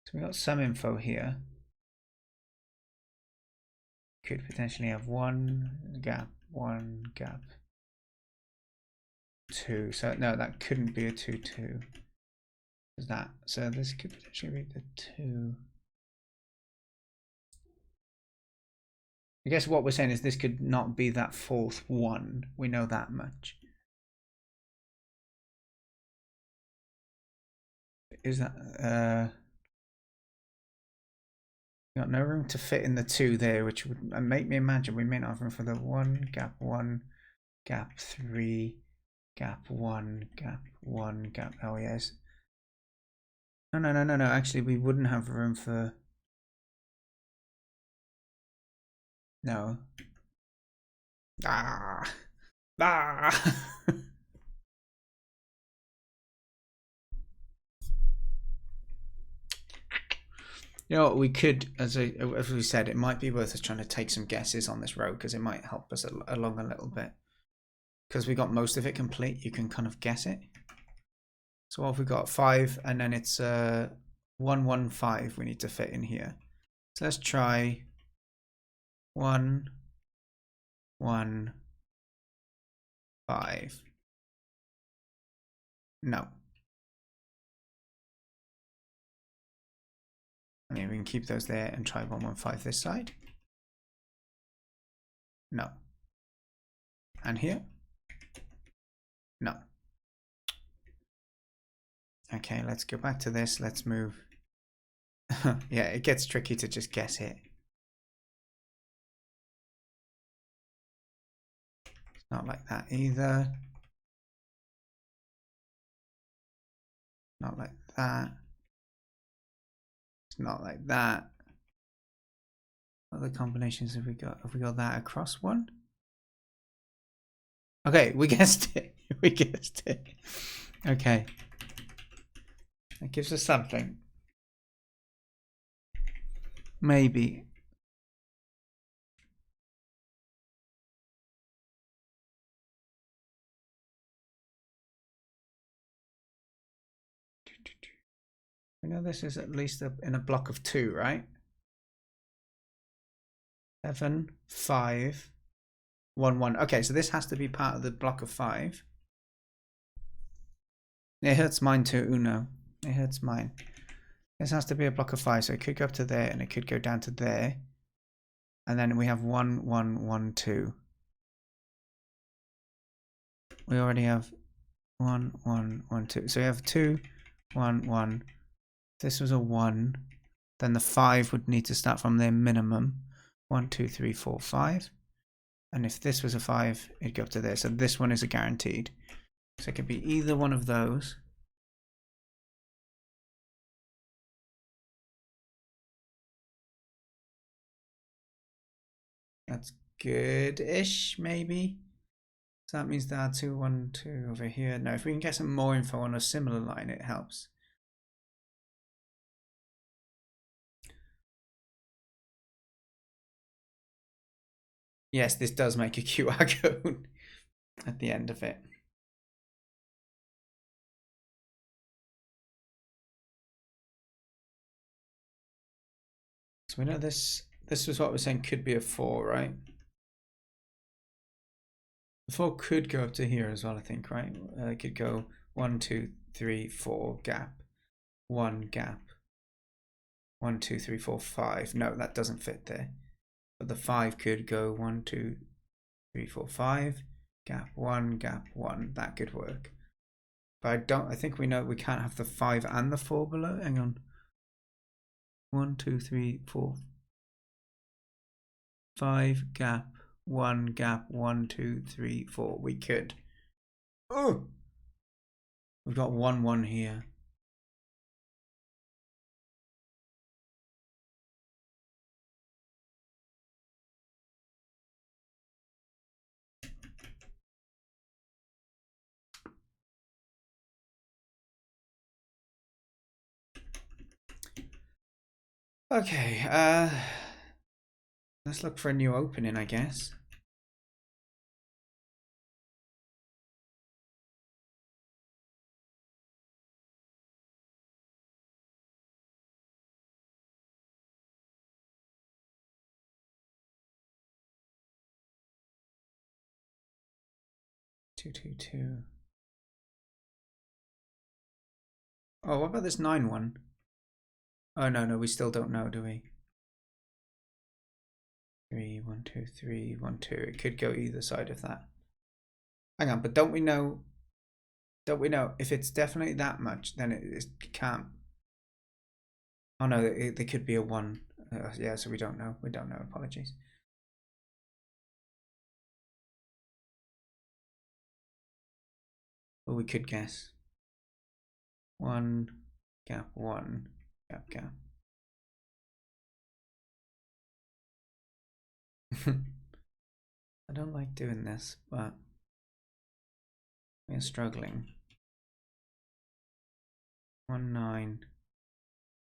So we got some info here. Could potentially have 1 gap, 1 gap, 2. So no, that couldn't be a 2, 2. Is that? So this could potentially be the 2. I guess what we're saying is this could not be that 4th 1. We know that much. Is that got no room to fit in the 2 there, which would make me imagine we may not have room for the 1 gap, 1 gap, 3 gap, 1 gap, 1 gap. Oh yes. No. Actually, we wouldn't have room for. No. Ah. You know what, we could, as we said, it might be worth us trying to take some guesses on this row because it might help us along a little bit. Because we got most of it complete, you can kind of guess it. So what have we got? 5, and then it's 1, 1, 5 we need to fit in here. So let's try 1, 1, 5. No. I mean, we can keep those there and try 1, 1, 5 this side. No. And here? No. Okay, let's go back to this. Let's move. Yeah, it gets tricky to just guess it. It's not like that either. Not like that. It's not like that. What other combinations have we got? Have we got that across one? Okay, we guessed it. We guessed it. Okay. That gives us something. Maybe. We know this is at least in a block of 2, right? 7, 5, 1, 1. Okay, so this has to be part of the block of 5. It hurts mine too, Uno. It hurts mine. This has to be a block of 5, so it could go up to there and it could go down to there. And then we have 1, 1, 1, 2. We already have 1, 1, 1, 2. So we have 2, 1, 1. This was a 1. Then the 5 would need to start from their minimum. 1, 2, 3, 4, 5. And if this was a 5, it'd go up to there. So this one is a guaranteed. So it could be either one of those. That's good-ish, maybe. So that means there are 2, 1, 2 over here. Now, if we can get some more info on a similar line, it helps. Yes, this does make a QR code at the end of it. So we know this was what we're saying could be a 4, right? The 4 could go up to here as well, I think, right? It could go 1, 2, 3, 4, gap, 1, gap, 1, 2, 3, 4, 5. No, that doesn't fit there. But the 5 could go 1, 2, 3, 4, 5, gap 1, gap 1. That could work. But I think we know we can't have the 5 and the 4 below. Hang on. 1, 2, 3, 4, 5, gap 1, gap 1, 2, 3, 4. We could. Oh! We've got 1, 1 here. Okay, let's look for a new opening, I guess. Two, two, two. Oh, what about this 9 1? Oh, no, we still don't know, do we? 3, 1, 2, 3, 1, 2. It could go either side of that. Hang on, but don't we know if it's definitely that much, then it can't. Oh no, there could be a 1. Yeah, so we don't know. We don't know. Apologies. But we could guess. 1, gap 1, gap, gap. I don't like doing this, but we're struggling. 1, 9,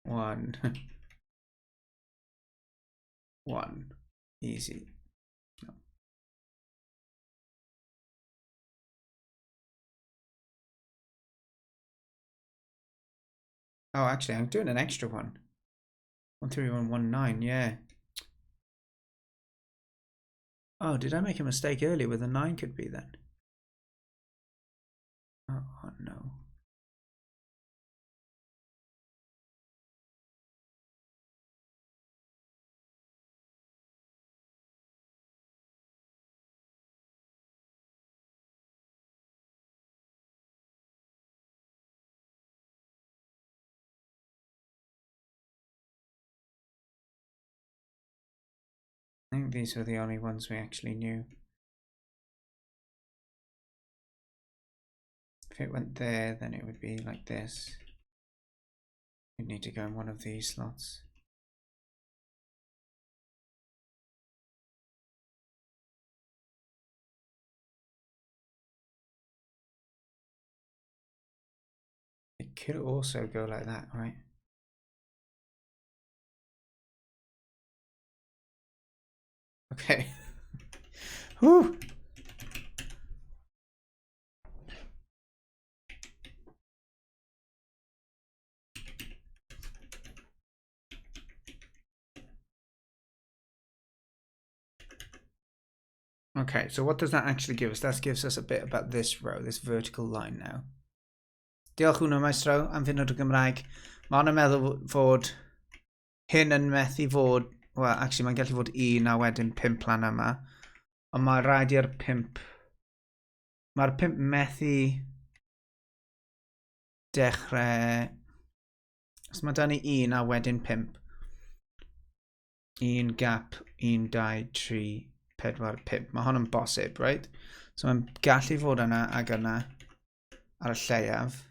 1, 1. Easy. No. Oh, actually, I'm doing an extra one. 1, 3, 1, 1, 9. Yeah. Oh, did I make a mistake earlier with a 9 could be then? Oh no. I think these were the only ones we actually knew. If it went there, then it would be like this. You'd need to go in one of these slots. It could also go like that, right? Okay. Whew. Okay, so what does that actually give us? That gives us a bit about this row, this vertical line now. Diolch hwnnw, maestro, am fynd o'r Gymraeg. Mae hwn yn meddwl fod hyn yn methu fod... Wel, actually, mae'n gallu fod 1 a wedyn 5 plan yma. Ond mae rhaid i'r 5... Mae'r 5 methu dechrau... Os mae da ni 1 a wedyn 5. 1 gap, 1, 2, 3, 4, 5. Mae hwn yn bosib, right? So mae'n gallu fod yna ag yna ar y lleiaf.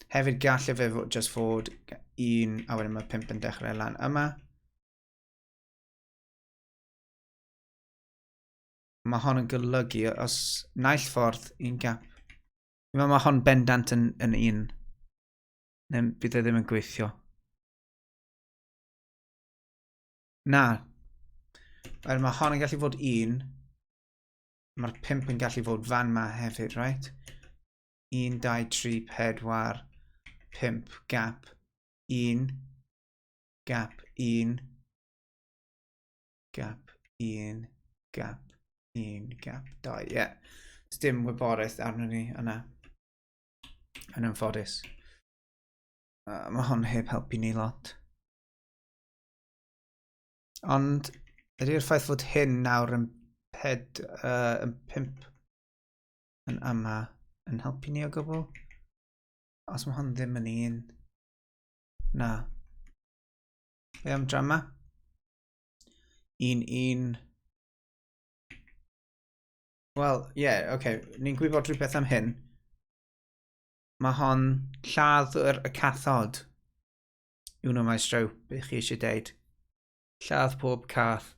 Hefyd gallu fe fod just fod 1 a wedyn mae 5 yn dechrau lan yma. Mae hon yn golygu os naill ffordd 1 gap. Mae hon bendant yn 1. Bydd e ddim yn gweithio. Na. Mae hon yn gallu fod 1. Mae'r 5 yn gallu fod fan ma hefyd, right? 1, 2, 3, 4, 5, gap, 1, gap, 1, gap, 1, gap, 1, gap, 2, yeah. Dim wybodaeth arno ni yna. Yn anffodus. Mae hon heb helpu ni lot. Ond, ydy'r ffaith fod hyn nawr yn 5 yn yma yn helpu ni o gwbl? Os mae hwn ddim yn 1. Na. Be am drama? 1, 1. Wel, yeah, okay. Ni'n gwybod rhywbeth am hyn. Mae hon lladd y cathod. Uno maestro, beth chi eisiau deud? Lladd pob cath.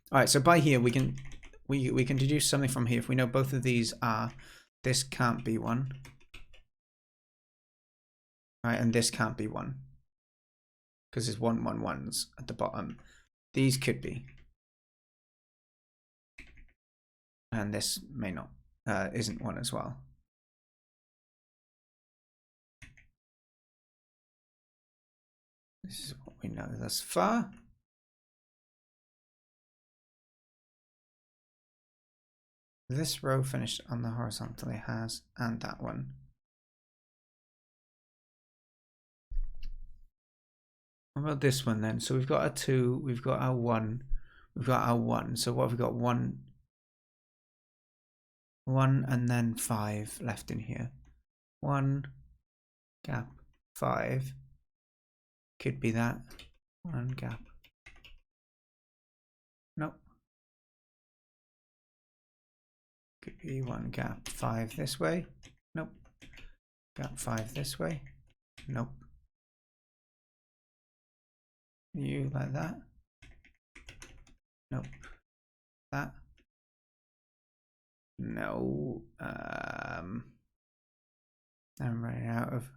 Alright, so by here we can deduce something from here. If we know both of these are, this can't be 1. Right, and this can't be 1. Because there's 1, 1, 1s at the bottom. These could be. And this may not. Isn't 1 as well. This is what we know thus far. This row finished on the horizontal it has, and that one. What about this one then? So we've got a 2, we've got our 1, we've got our 1. So what have we got? 1 and then 5 left in here. 1 gap 5 could be that. 1 gap. Nope. Could be 1 gap 5 this way. Nope. Gap 5 this way. Nope. You like that. Nope. That. No. I'm running out of.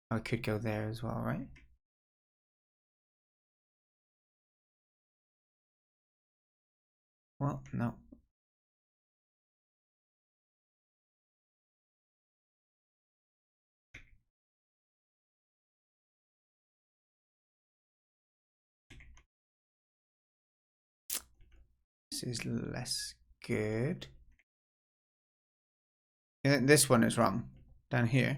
I could go there as well, right? Well, no. This is less good. This one is wrong down here.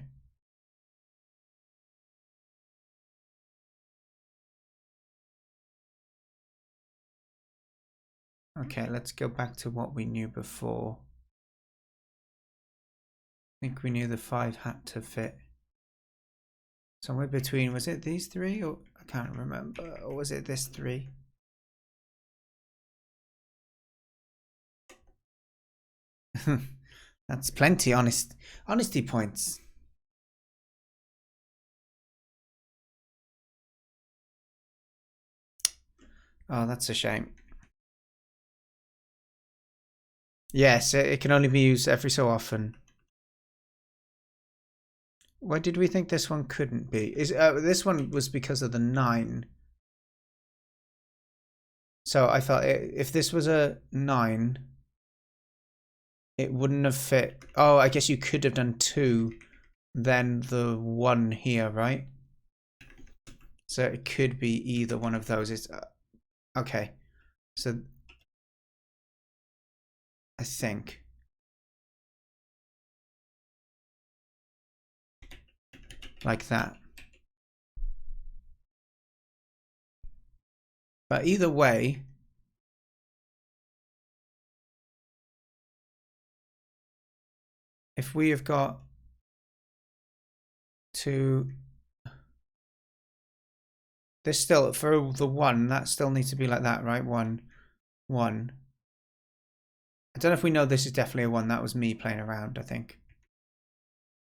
Okay, let's go back to what we knew before. I think we knew the 5 had to fit somewhere between, was it these 3 or I can't remember, or was it this 3? That's plenty honesty points. Oh, that's a shame. Yes, it can only be used every so often. Why did we think this one couldn't be? Is this one was because of the 9. So I thought if this was a 9, it wouldn't have fit. Oh, I guess you could have done 2, then the 1 here, right? So it could be either one of those. It's okay. So I think like that. But either way, if we have got 2, this still for the 1, that still needs to be like that, right? 1, 1. I don't know if we know this is definitely a 1. That was me playing around, I think.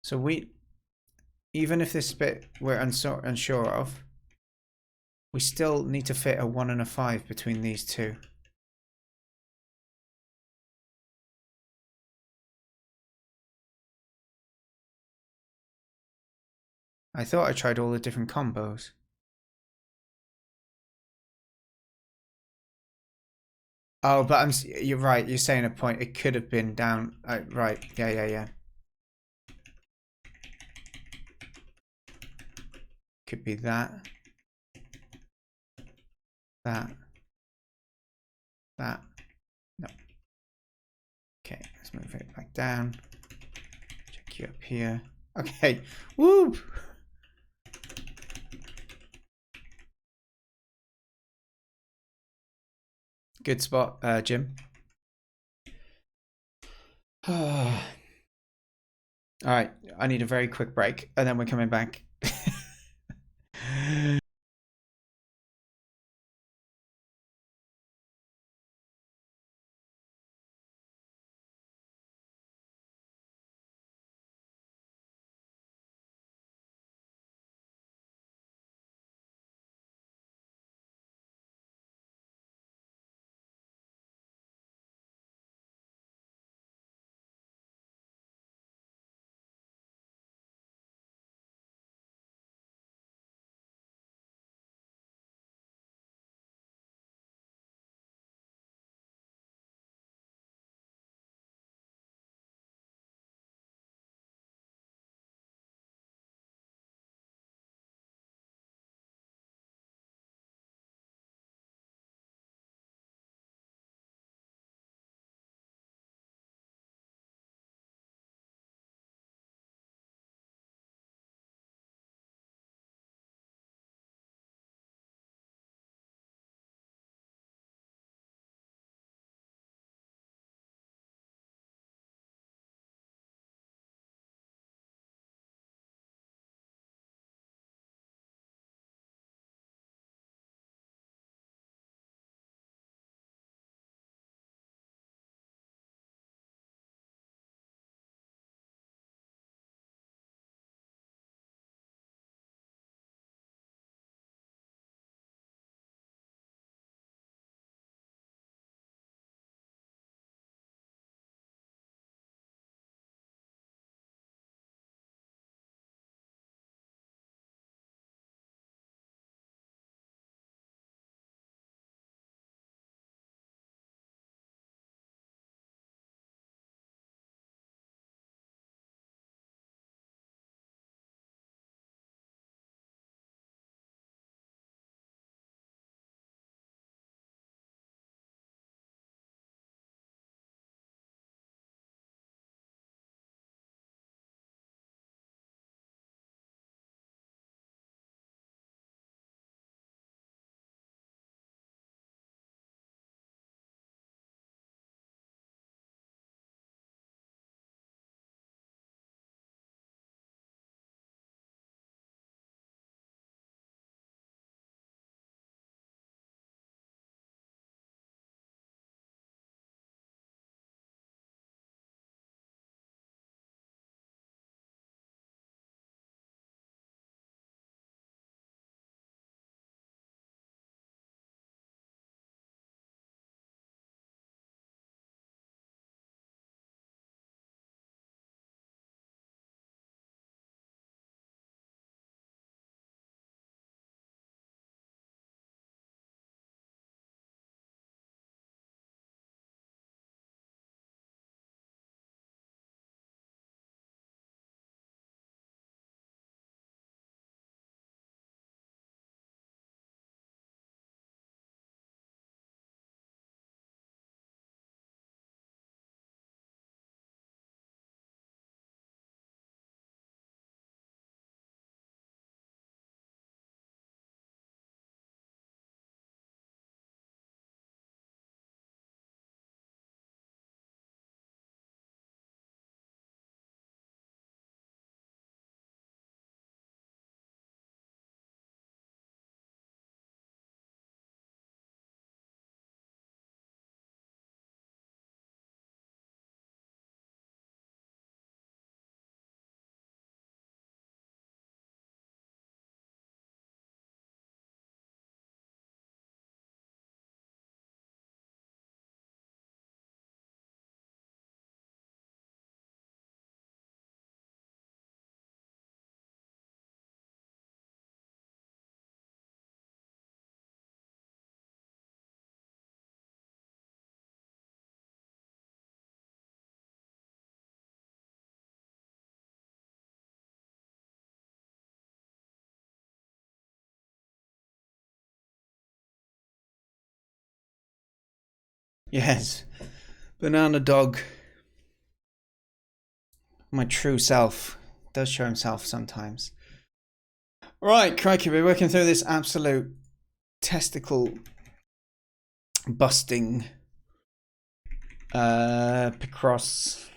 So we, even if this bit we're unsure of, we still need to fit a 1 and a 5 between these two. I thought I tried all the different combos. Oh, but you're right. You're saying a point. It could have been down. Right. Yeah. Could be that. That. No. Okay, let's move it back down. Check you up here. Okay. Woo! Good spot, Jim. All right, I need a very quick break, and then we're coming back. Yes. Banana dog. My true self. Does show himself sometimes. Right, crikey, we're working through this absolute testicle busting Picross.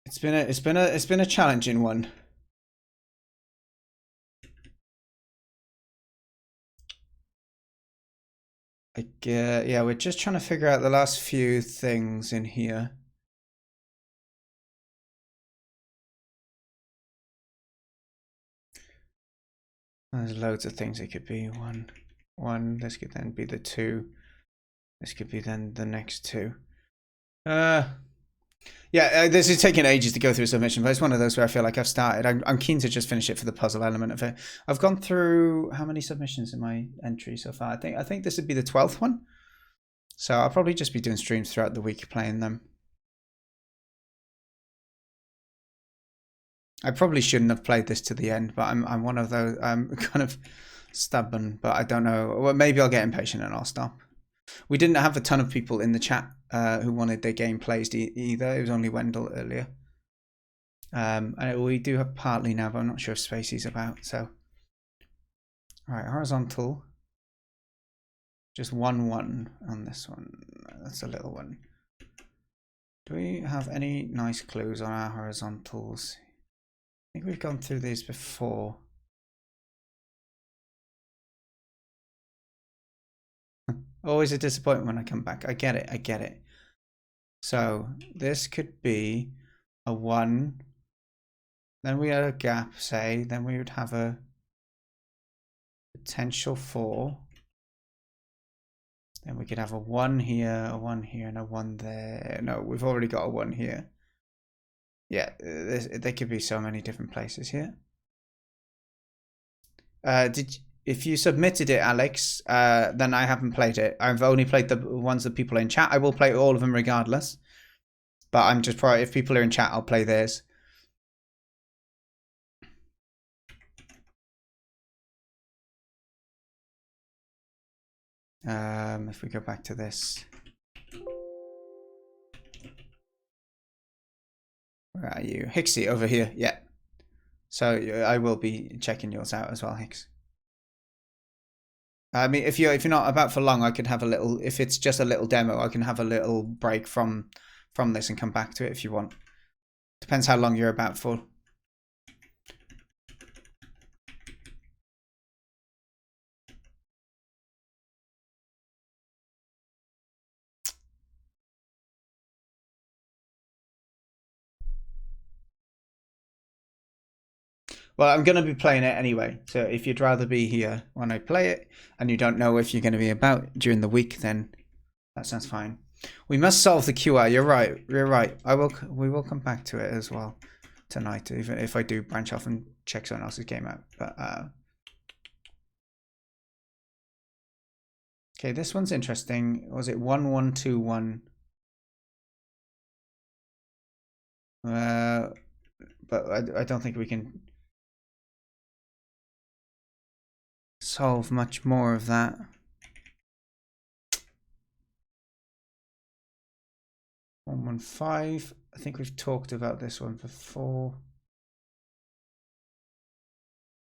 It's been a challenging one. Like yeah, we're just trying to figure out the last few things in here. There's loads of things it could be. One. This could then be the two. This could be then the next two. Yeah, this is taking ages to go through a submission, but it's one of those where I feel like I've started. I'm keen to just finish it for the puzzle element of it. I've gone through how many submissions in my entry so far? I think this would be the 12th one. So I'll probably just be doing streams throughout the week playing them. I probably shouldn't have played this to the end, but I'm one of those. I'm kind of stubborn, but I don't know. Well, maybe I'll get impatient and I'll stop. We didn't have a ton of people in the chat who wanted their game plays either. It was only Wendel earlier. And we do have partly now, but I'm not sure if Spacey's about. So, all right, horizontal. Just 1-1 on this one. That's a little one. Do we have any nice clues on our horizontals? I think we've gone through these before. Always a disappointment when I come back. I get it. So this could be a 1. Then we had a gap, say. Then we would have a potential 4. Then we could have a 1 here, a 1 here, and a 1 there. No, we've already got a 1 here. Yeah, there could be so many different places here. If you submitted it, Alex, then I haven't played it. I've only played the ones that people are in chat. I will play all of them regardless. But I'm just probably, if people are in chat, I'll play theirs. If we go back to this. Where are you? Hixie, over here. Yeah. So I will be checking yours out as well, Hicks. I mean, if you're not about for long, I could have a little. If it's just a little demo, I can have a little break from this and come back to it if you want. Depends how long you're about for. Well, I'm going to be playing it anyway. So if you'd rather be here when I play it and you don't know if you're going to be about during the week, then that sounds fine. We must solve the QR. You're right. You're right. We will come back to it as well tonight, even if I do branch off and check someone else's game out. But okay, this one's interesting. Was it 1-1-2-1? But I don't think we can solve much more of that. 1-1-5. I think we've talked about this one before.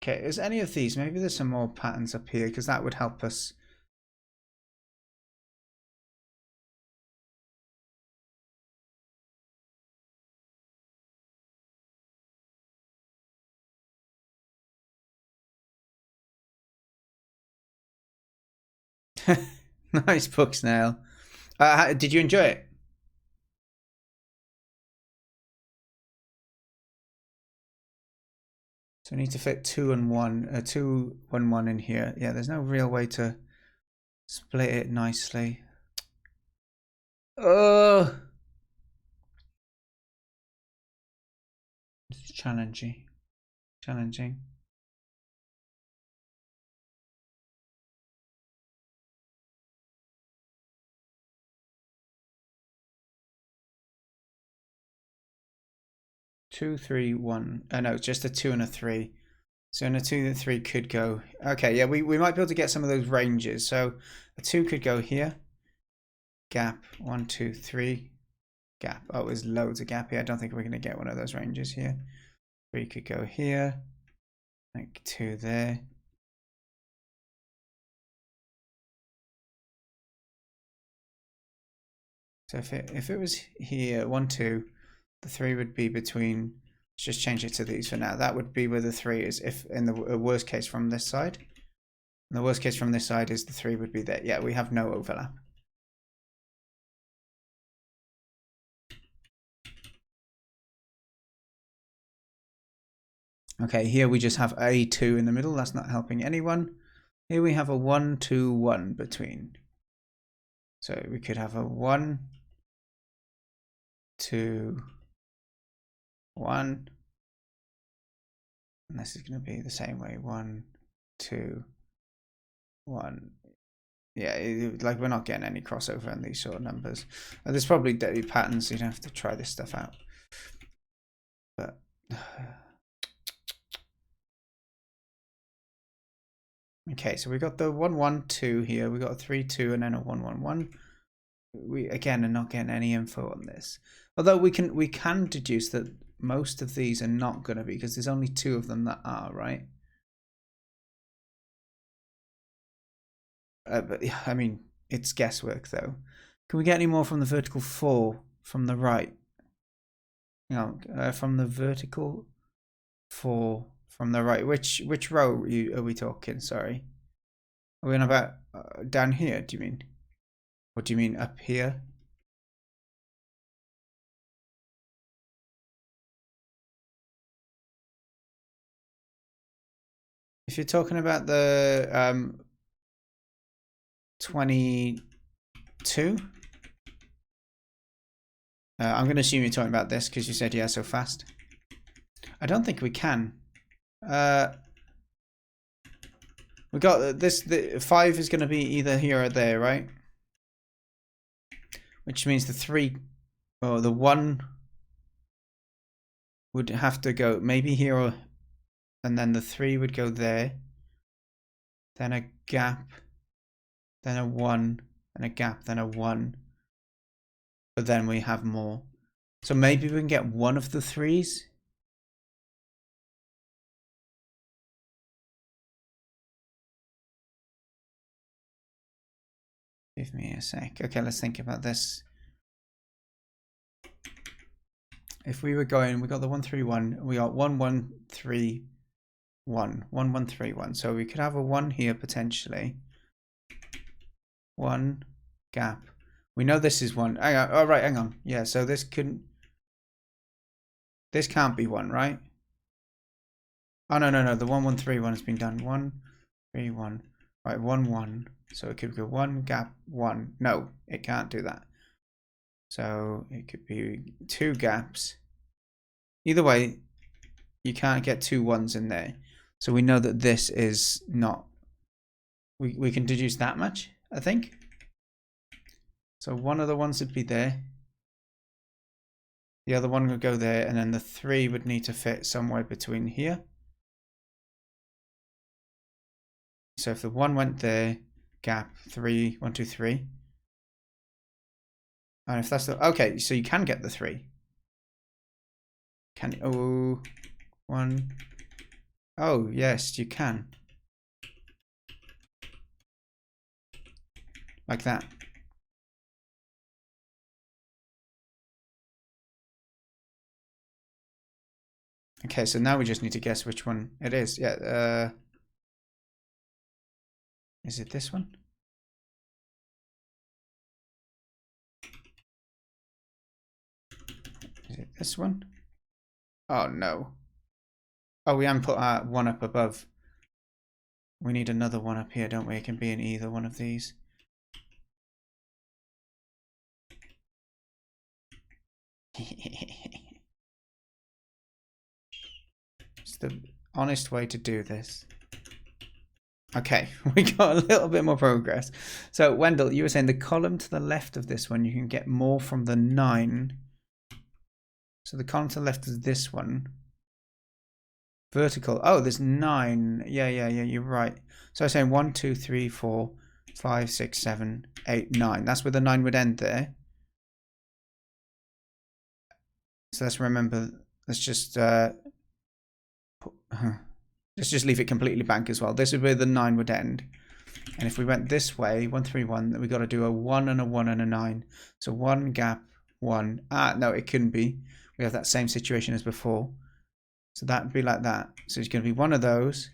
Okay, is any of these? Maybe there's some more patterns up here because that would help us. Nice book, Snail. Did you enjoy it? So we need to fit 2 and 1, 2, 1, 1 in here. Yeah, there's no real way to split it nicely. Oh, it's challenging. 2, 3, 1. No, it's just a 2 and a 3. So in a 2, the 3 could go. Okay, yeah, we might be able to get some of those ranges. So a 2 could go here. Gap, 1, 2, 3. Gap. Oh, there's loads of gap here. I don't think we're going to get one of those ranges here. 3 could go here. Like 2 there. So if it was here, 1, 2, the 3 would be between. Let's just change it to these for now. That would be where the 3 is. If in the worst case from this side. And the worst case from this side is the 3 would be there. Yeah, we have no overlap. Okay, here we just have a 2 in the middle. That's not helping anyone. Here we have a 1, 2, 1 between. So we could have a 1, 2, 1. And this is going to be the same way. 1, 2, 1. Yeah, like we're not getting any crossover in these sort of numbers. There's probably dirty patterns. You'd have to try this stuff out. But okay, so we got the 1, 1, 2 here. We got a 3, 2, and then a 1, 1, 1. We again are not getting any info on this. Although we can deduce that most of these are not going to be, because there's only 2 of them that are, right? But I mean, it's guesswork though. Can we get any more from the vertical 4 from the right? You know, from the vertical 4 from the right. Which row are we talking? Sorry, are we on about down here? Do you mean? What do you mean up here? If you're talking about the 22, I'm going to assume you're talking about this because you said yeah so fast. I don't think we can. We got this. The 5 is going to be either here or there, right? Which means the 3 or the 1 would have to go maybe here, or and then the 3 would go there. Then a gap, then a 1, and a gap, then a 1. But then we have more. So maybe we can get one of the 3s. Give me a sec. Okay, let's think about this. If we were going, we got the 1, 3, 1. We got 1, 1, 3, 1. 1, 1, 3, 1. So we could have a 1 here potentially. 1 gap. We know this is 1. Hang on. Oh, right, hang on. Yeah, so this couldn't. This can't be 1, right? Oh, no, no, no. The 1, 1, 3, 1 has been done. 1, 3, 1. Right, 1, 1. So it could go 1 gap 1. No, it can't do that. So it could be 2 gaps. Either way, you can't get 2 1s in there. So we know that this is not. We can deduce that much, I think. So one of the 1s would be there. The other one would go there, and then the 3 would need to fit somewhere between here. So if the 1 went there, gap 3, 1, 2, 3. And if that's the, okay, so you can get the 3. Can, oh, 1. Oh, yes, you can. Like that. Okay, so now we just need to guess which one it is. Yeah, is it this one? Is it this one? Oh, no. Oh, we haven't put our 1 up above. We need another 1 up here, don't we? It can be in either one of these. It's the honest way to do this. Okay, we got a little bit more progress. So, Wendell, you were saying the column to the left of this one, you can get more from the 9. So the column to the left is this one. vertical. Oh, there's 9. Yeah, you're right. So I'm saying 1, 2, 3, 4, 5, 6, 7, 8, 9. That's where the 9 would end there. So let's remember, let's just leave it completely blank as well. This is where the 9 would end. And if we went this way, 1, 3, 1, then we got to do a 1 and a 1 and a 9. So 1 gap 1. Ah, no, it couldn't be. We have that same situation as before. So that would be like that. So it's going to be one of those,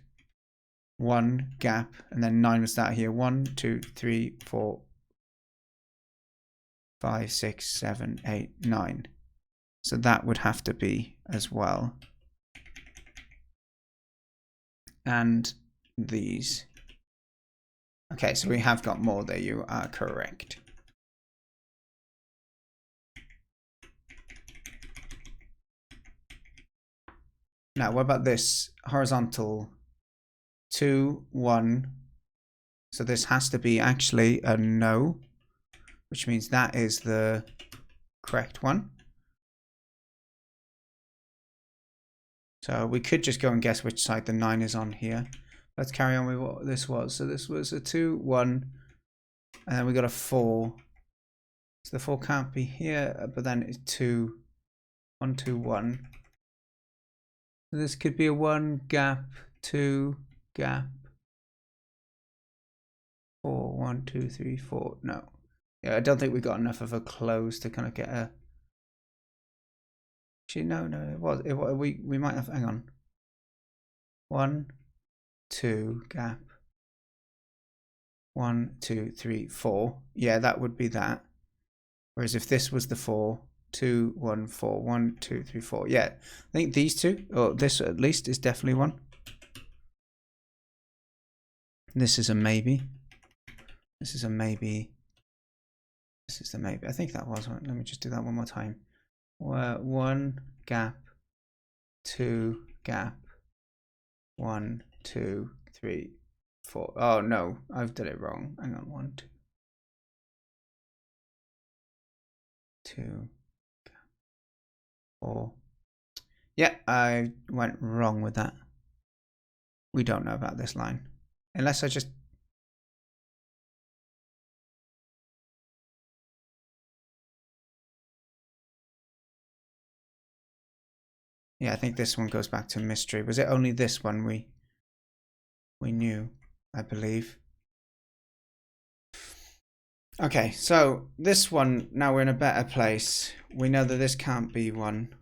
1 gap, and then 9 would start here. 1, 2, 3, 4, 5, 6, 7, 8, 9. So that would have to be as well. And these. Okay, so we have got more there. You are correct. Now, what about this? Horizontal 2, 1. So this has to be actually a no, which means that is the correct one. So we could just go and guess which side the 9 is on here. Let's carry on with what this was. So this was a 2, 1, and then we got a 4. So the 4 can't be here, but then it's 2, 1, 2, 1. So this could be a 1 gap, 2 gap, 4, 1, 2, 3, 4. No. Yeah, I don't think we got enough of a close to kind of get a. Actually, no, it was. We might have. Hang on. 1, 2 gap. 1, 2, 3, 4. Yeah, that would be that. Whereas if this was the 4, 2, 1, 4, 1, 2, 3, 4. Yeah, I think these two, or this at least, is definitely one. This is a maybe. This is a maybe. This is the maybe. I think that was one. Let me just do that one more time. 1 gap, 2 gap, 1, 2, 3, 4. Oh no, I've done it wrong. Hang on, 1, 2, 2, 4. Yeah, I went wrong with that. We don't know about this line. Unless I just. Yeah, I think this one goes back to mystery. Was it only this one we knew, I believe. Okay, so this one, now we're in a better place. We know that this can't be one.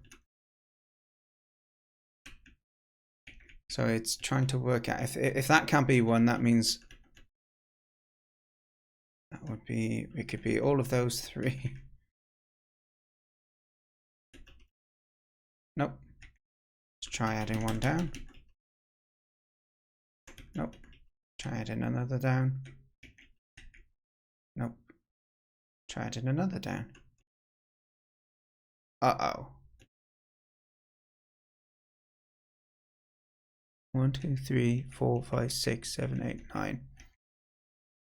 So it's trying to work out, if that can't be one, that means that would be, it could be all of those 3. Nope. Let's try adding 1 down. Nope. Try adding another down. Nope. Try adding another down. Uh-oh. 1, 2, 3, 4, 5, 6, 7, 8, 9.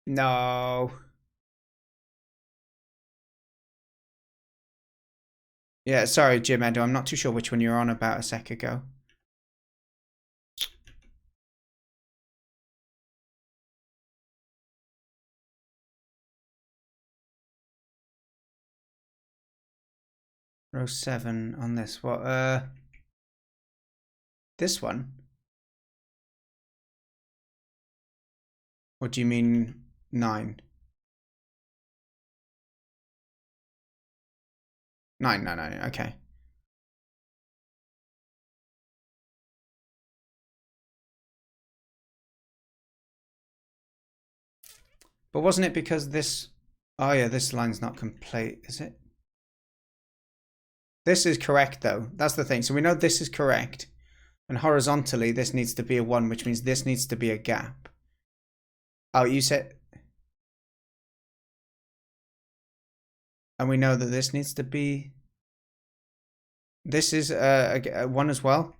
No. Yeah, sorry, Jim Endo. I'm not too sure which one you were on about a sec ago. Row 7 on this. What? This one? What do you mean 9? 9, no, okay. But wasn't it because this... Oh yeah, this line's not complete, is it? This is correct though. That's the thing. So we know this is correct. And horizontally, this needs to be a 1, which means this needs to be a gap. Oh, you said... And we know that this needs to be... This is a 1 as well.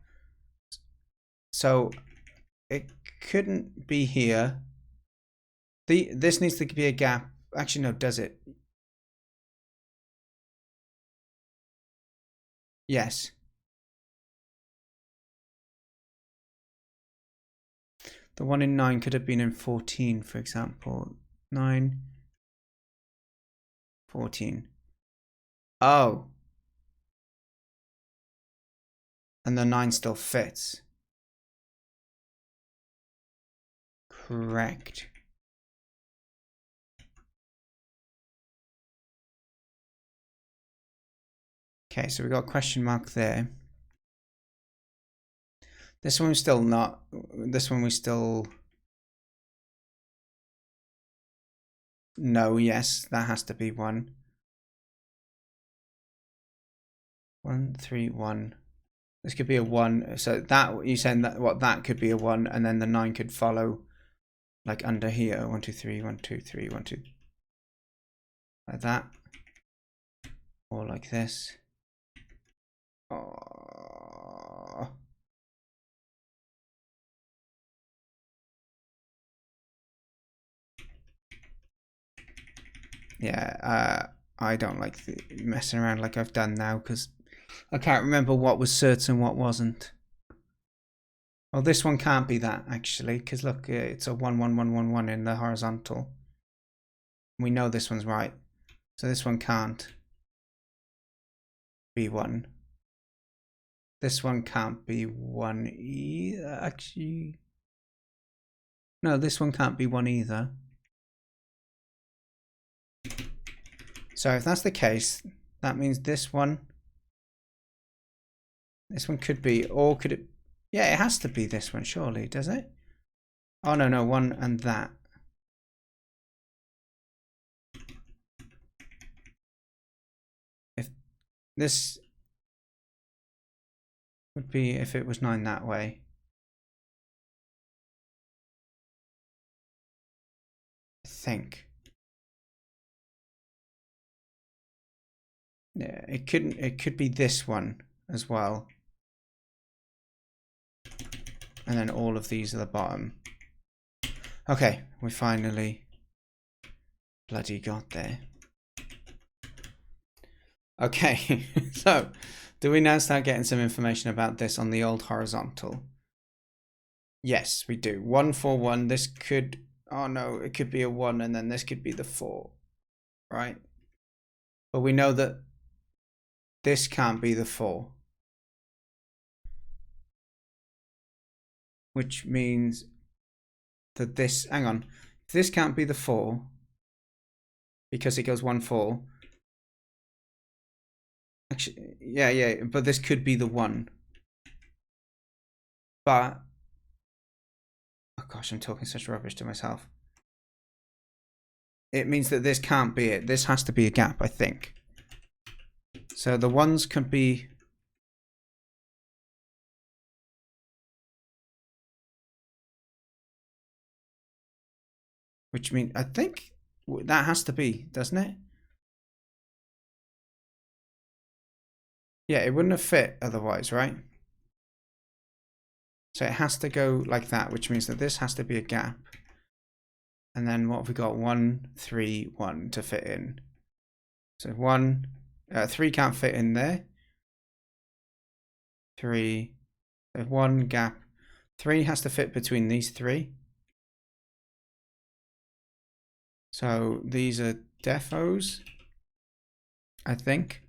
So it couldn't be here. This needs to be a gap. Actually, no, does it? Yes. The one in 9 could have been in 14, for example. 9, 14. Oh. And the 9 still fits. Correct. Okay, so we got a question mark there. This one we're still not. This one we still. No, yes, that has to be 1. 1, 3, 1. This could be a 1. So that you saying that what that could be a 1, and then the 9 could follow, like under here. 1, 2, 3, 1, 2, 3, 1, 2. Like that, or like this. Oh. Yeah, I don't like messing around like I've done now because I can't remember what was certain, what wasn't. Well, this one can't be that actually, because look, it's a 1, 1, 1, 1, 1 in the horizontal. We know this one's right, so this one can't be 1. This one can't be 1 either, actually. No, this one can't be 1 either. So if that's the case, that means this one could be, or could it? Yeah, it has to be this one, surely, does it? Oh, no, no, 1 and that. If this would be if it was 9 that way. I think. Yeah, it could be this one as well. And then all of these are the bottom. Okay, we finally bloody got there. Okay, so do we now start getting some information about this on the old horizontal? Yes, we do. 1, 4, 1. This could, oh no, it could be a 1 and then this could be the 4, right? But we know that this can't be the 4. Which means that this, hang on, if this can't be the 4, because it goes 1, 4. Actually, yeah, but this could be the 1. But, oh gosh, I'm talking such rubbish to myself. It means that this can't be it. This has to be a gap, I think. So the 1s could be... Which means, I think that has to be, doesn't it? Yeah, it wouldn't have fit otherwise, right? So it has to go like that, which means that this has to be a gap. And then what have we got? 1, 3, 1 to fit in. So 3 can't fit in there. 3, so 1 gap. 3 has to fit between these 3. So these are defos, I think.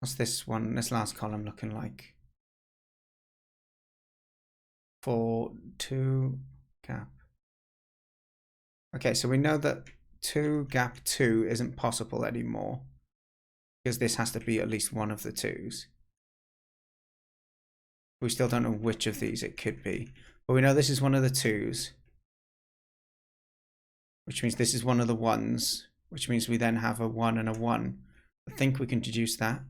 What's this one? This last column looking like? 4, 2 gap. Okay, so we know that 2 gap 2 isn't possible anymore because this has to be at least one of the 2s. We still don't know which of these it could be, but we know this is one of the 2s, which means this is one of the 1s, which means we then have a 1 and a 1. I think we can deduce that.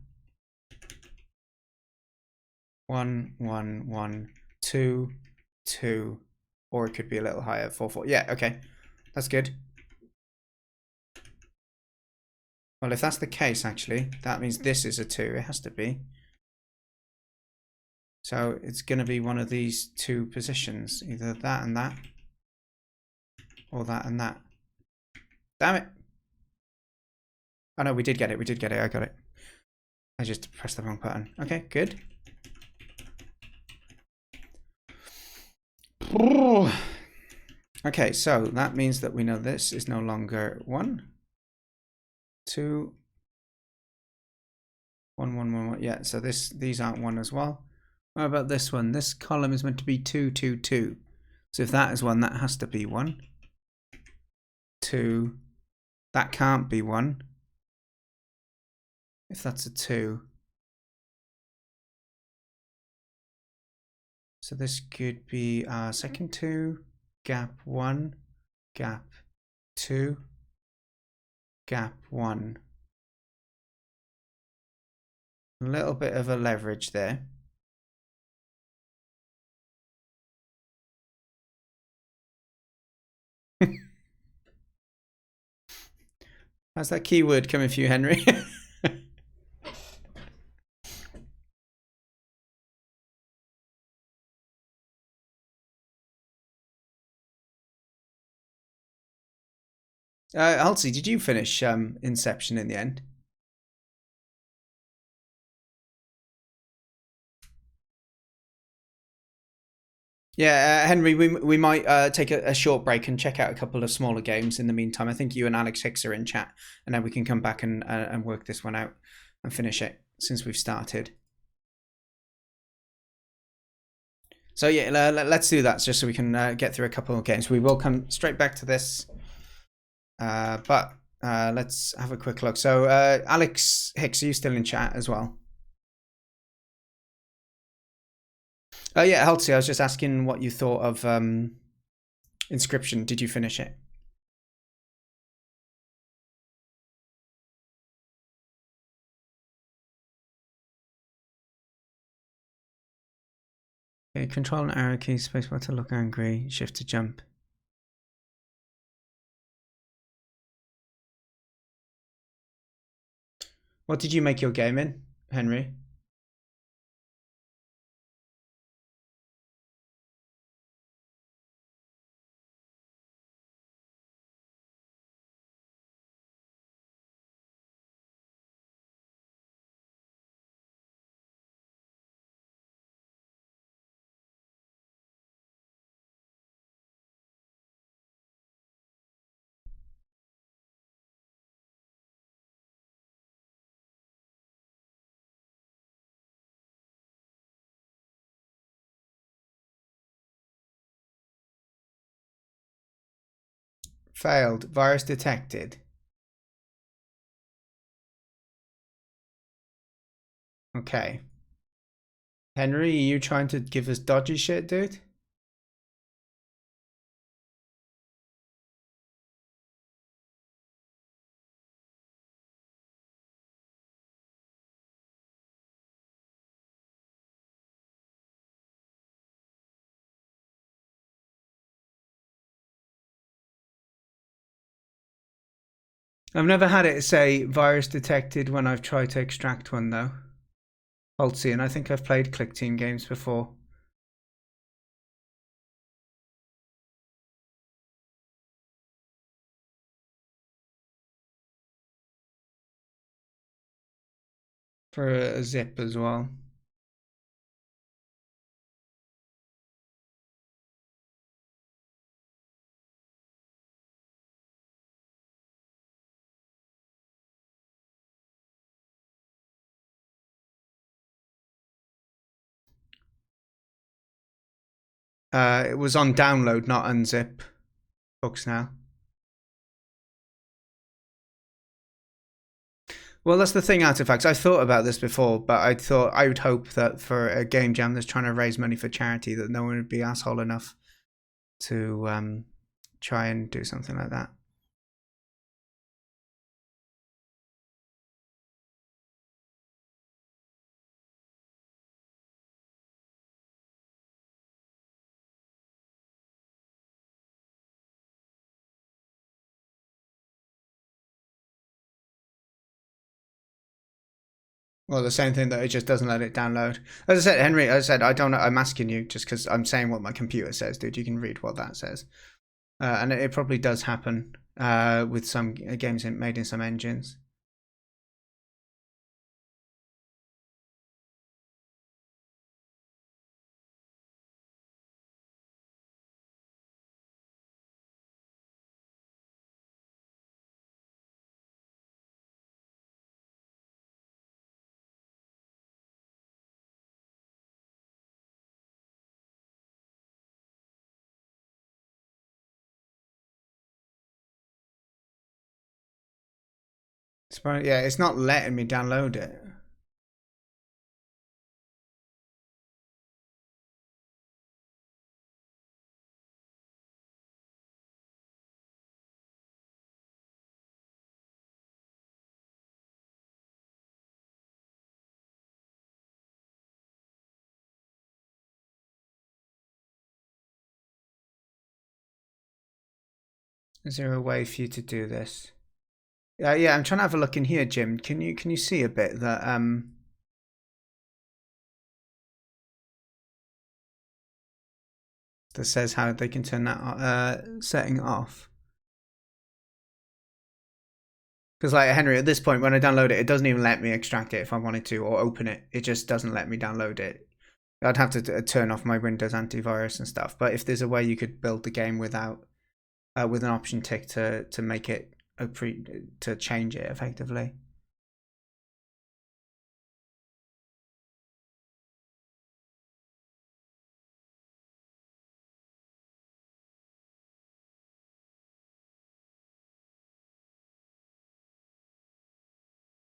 1, 1, 1, 2, 2, or it could be a little higher, 4, 4. Yeah, okay, that's good. Well, if that's the case, actually, that means this is a 2. It has to be. So it's going to be one of these 2 positions, either that and that, or that and that. Damn it. Oh no, we did get it. We did get it. I got it. I just pressed the wrong button. Okay, good. Okay, so that means that we know this is no longer 1, 2, 1, 1, 1, 1. Yeah, so these aren't 1 as well. What about this one? This column is meant to be 2, 2, 2. So if that is 1, that has to be 1. 2. That can't be 1. If that's a 2. So this could be second 2, gap 1, gap 2, gap 1. A little bit of a leverage there. How's that keyword coming for you, Henry? Halsey, did you finish Inception in the end? Yeah, Henry, we might take a short break and check out a couple of smaller games in the meantime. I think you and Alex Hicks are in chat, and then we can come back and work this one out and finish it since we've started. So yeah, let's do that just so we can get through a couple of games. We will come straight back to this, but let's have a quick look. So Alex Hicks, are you still in chat as well? Yeah, Halsey, I was just asking what you thought of Inscription. Did you finish it? Okay, control and arrow key, spacebar to look angry, shift to jump. What did you make your game in, Henry? Failed. Virus detected. Okay. Henry, are you trying to give us dodgy shit, dude? I've never had it say virus detected when I've tried to extract one though. Halsey, and I think I've played Click Team games before. For a zip as well. It was on download, not unzip books now. Well, that's the thing, Artifacts. I thought about this before, but I thought I would hope that for a game jam that's trying to raise money for charity, that no one would be asshole enough to try and do something like that. Well, the same thing that it just doesn't let it download. As I said, Henry, as I said, I don't know. I'm asking you just because I'm saying what my computer says, dude. You can read what that says. And it probably does happen with some games made in some engines. Yeah, it's not letting me download it. Is there a way for you to do this? Yeah, I'm trying to have a look in here, Jim. Can you see a bit that that says how they can turn that setting off? Because like Henry, at this point, when I download it, it doesn't even let me extract it if I wanted to or open it. It just doesn't let me download it. I'd have to turn off my Windows antivirus and stuff. But if there's a way you could build the game without with an option tick to make it to change it effectively.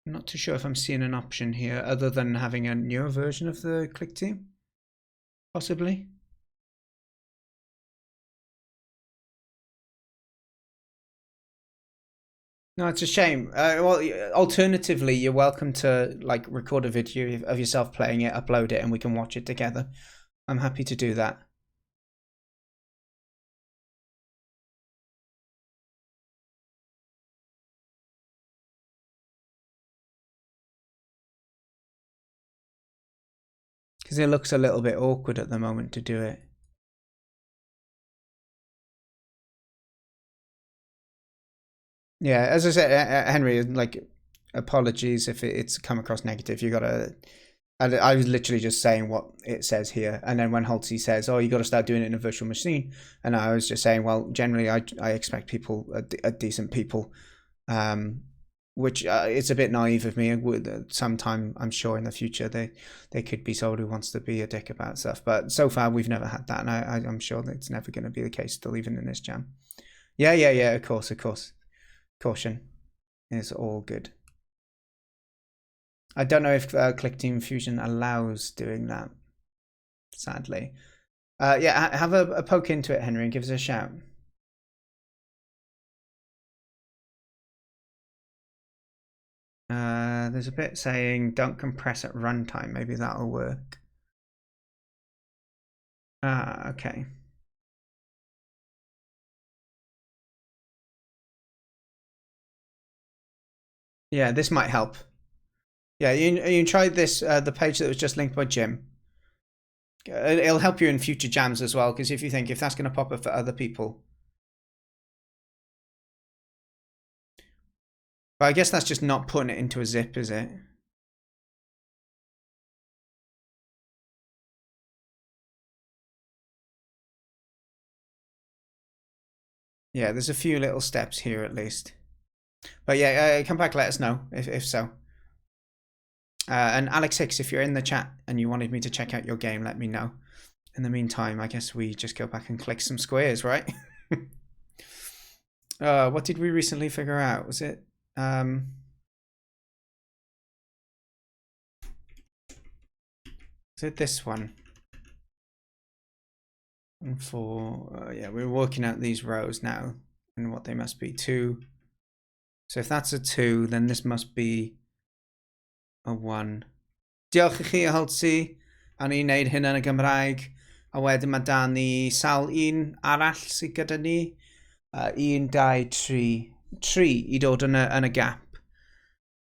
I'm not too sure if I'm seeing an option here other than having a newer version of the click team, possibly. No, it's a shame. Well, alternatively, you're welcome to like record a video of yourself playing it, upload it, and we can watch it together. I'm happy to do that. Because it looks a little bit awkward at the moment to do it. Yeah, as I said, Henry, like, apologies if it's come across negative. You gotta. I was literally just saying what it says here, and then when Halsey says, "Oh, you got to start doing it in a virtual machine," and I was just saying, well, generally, I expect people, decent people, which it's a bit naive of me. Sometime I'm sure in the future they could be someone who wants to be a dick about stuff, but so far we've never had that, and I'm sure that it's never going to be the case still, even in this jam. Yeah, of course. Caution is all good. I don't know if Click Team Fusion allows doing that, sadly. Yeah, have a poke into it, Henry, and give us a shout. There's a bit saying don't compress at runtime. Maybe that'll work. Okay. Yeah, this might help. Yeah, you tried this, the page that was just linked by Jim. It'll help you in future jams as well, because if you think if that's going to pop up for other people. But I guess that's just not putting it into a zip, is it? Yeah, there's a few little steps here at least. But yeah, come back, let us know if so. And Alex Hicks, if you're in the chat and you wanted me to check out your game, let me know. In the meantime, I guess we just go back and click some squares, right? What did we recently figure out? Was it this one? And for yeah, we're working out these rows now and what they must be. 2. So if that's a 2, then this must be a 1. Diolch I chi o Halsey. A ni'n neud hynna yn y Gymraeg. A wedyn mae da ni sawl un arall sydd gyda ni. 1, 2, 3. 3 i dod yn y gap.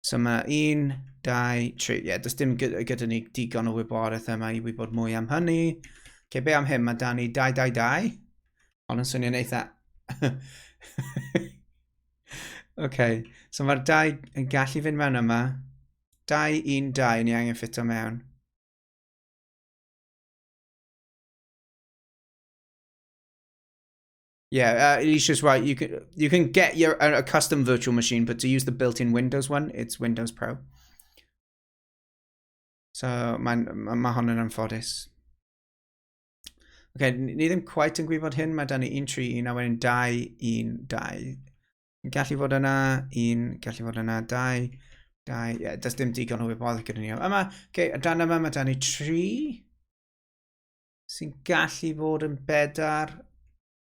So mae 1, 2, 3. Ie, does dim gyda ni digon o wybodaeth yma i wybod mwy am hynny. Okay, be am hyn? Mae da ni 2, 2, 2. Ond yn swnio'n eitha... Okay, so mae'r dau yn gallu fynd mewn yma. 2, 1, 2 ni angen ffito mewn. Yeah, Alicia's right. You can get a custom virtual machine, but to use the built-in Windows one, it's Windows Pro. So mae hon yn anffodus. Okay, ni ddim quite yn gwybod hyn. Mae 'da ni 1, 3, 1 a wedyn 2, 1, 2. Gallu fod yna 1, gallu fod yna 2, 2. Ie, does dim digon o wybodaeth gyda ni. Yma, okay, a dan yma mae 'da ni 3 sy'n gallu fod yn 4.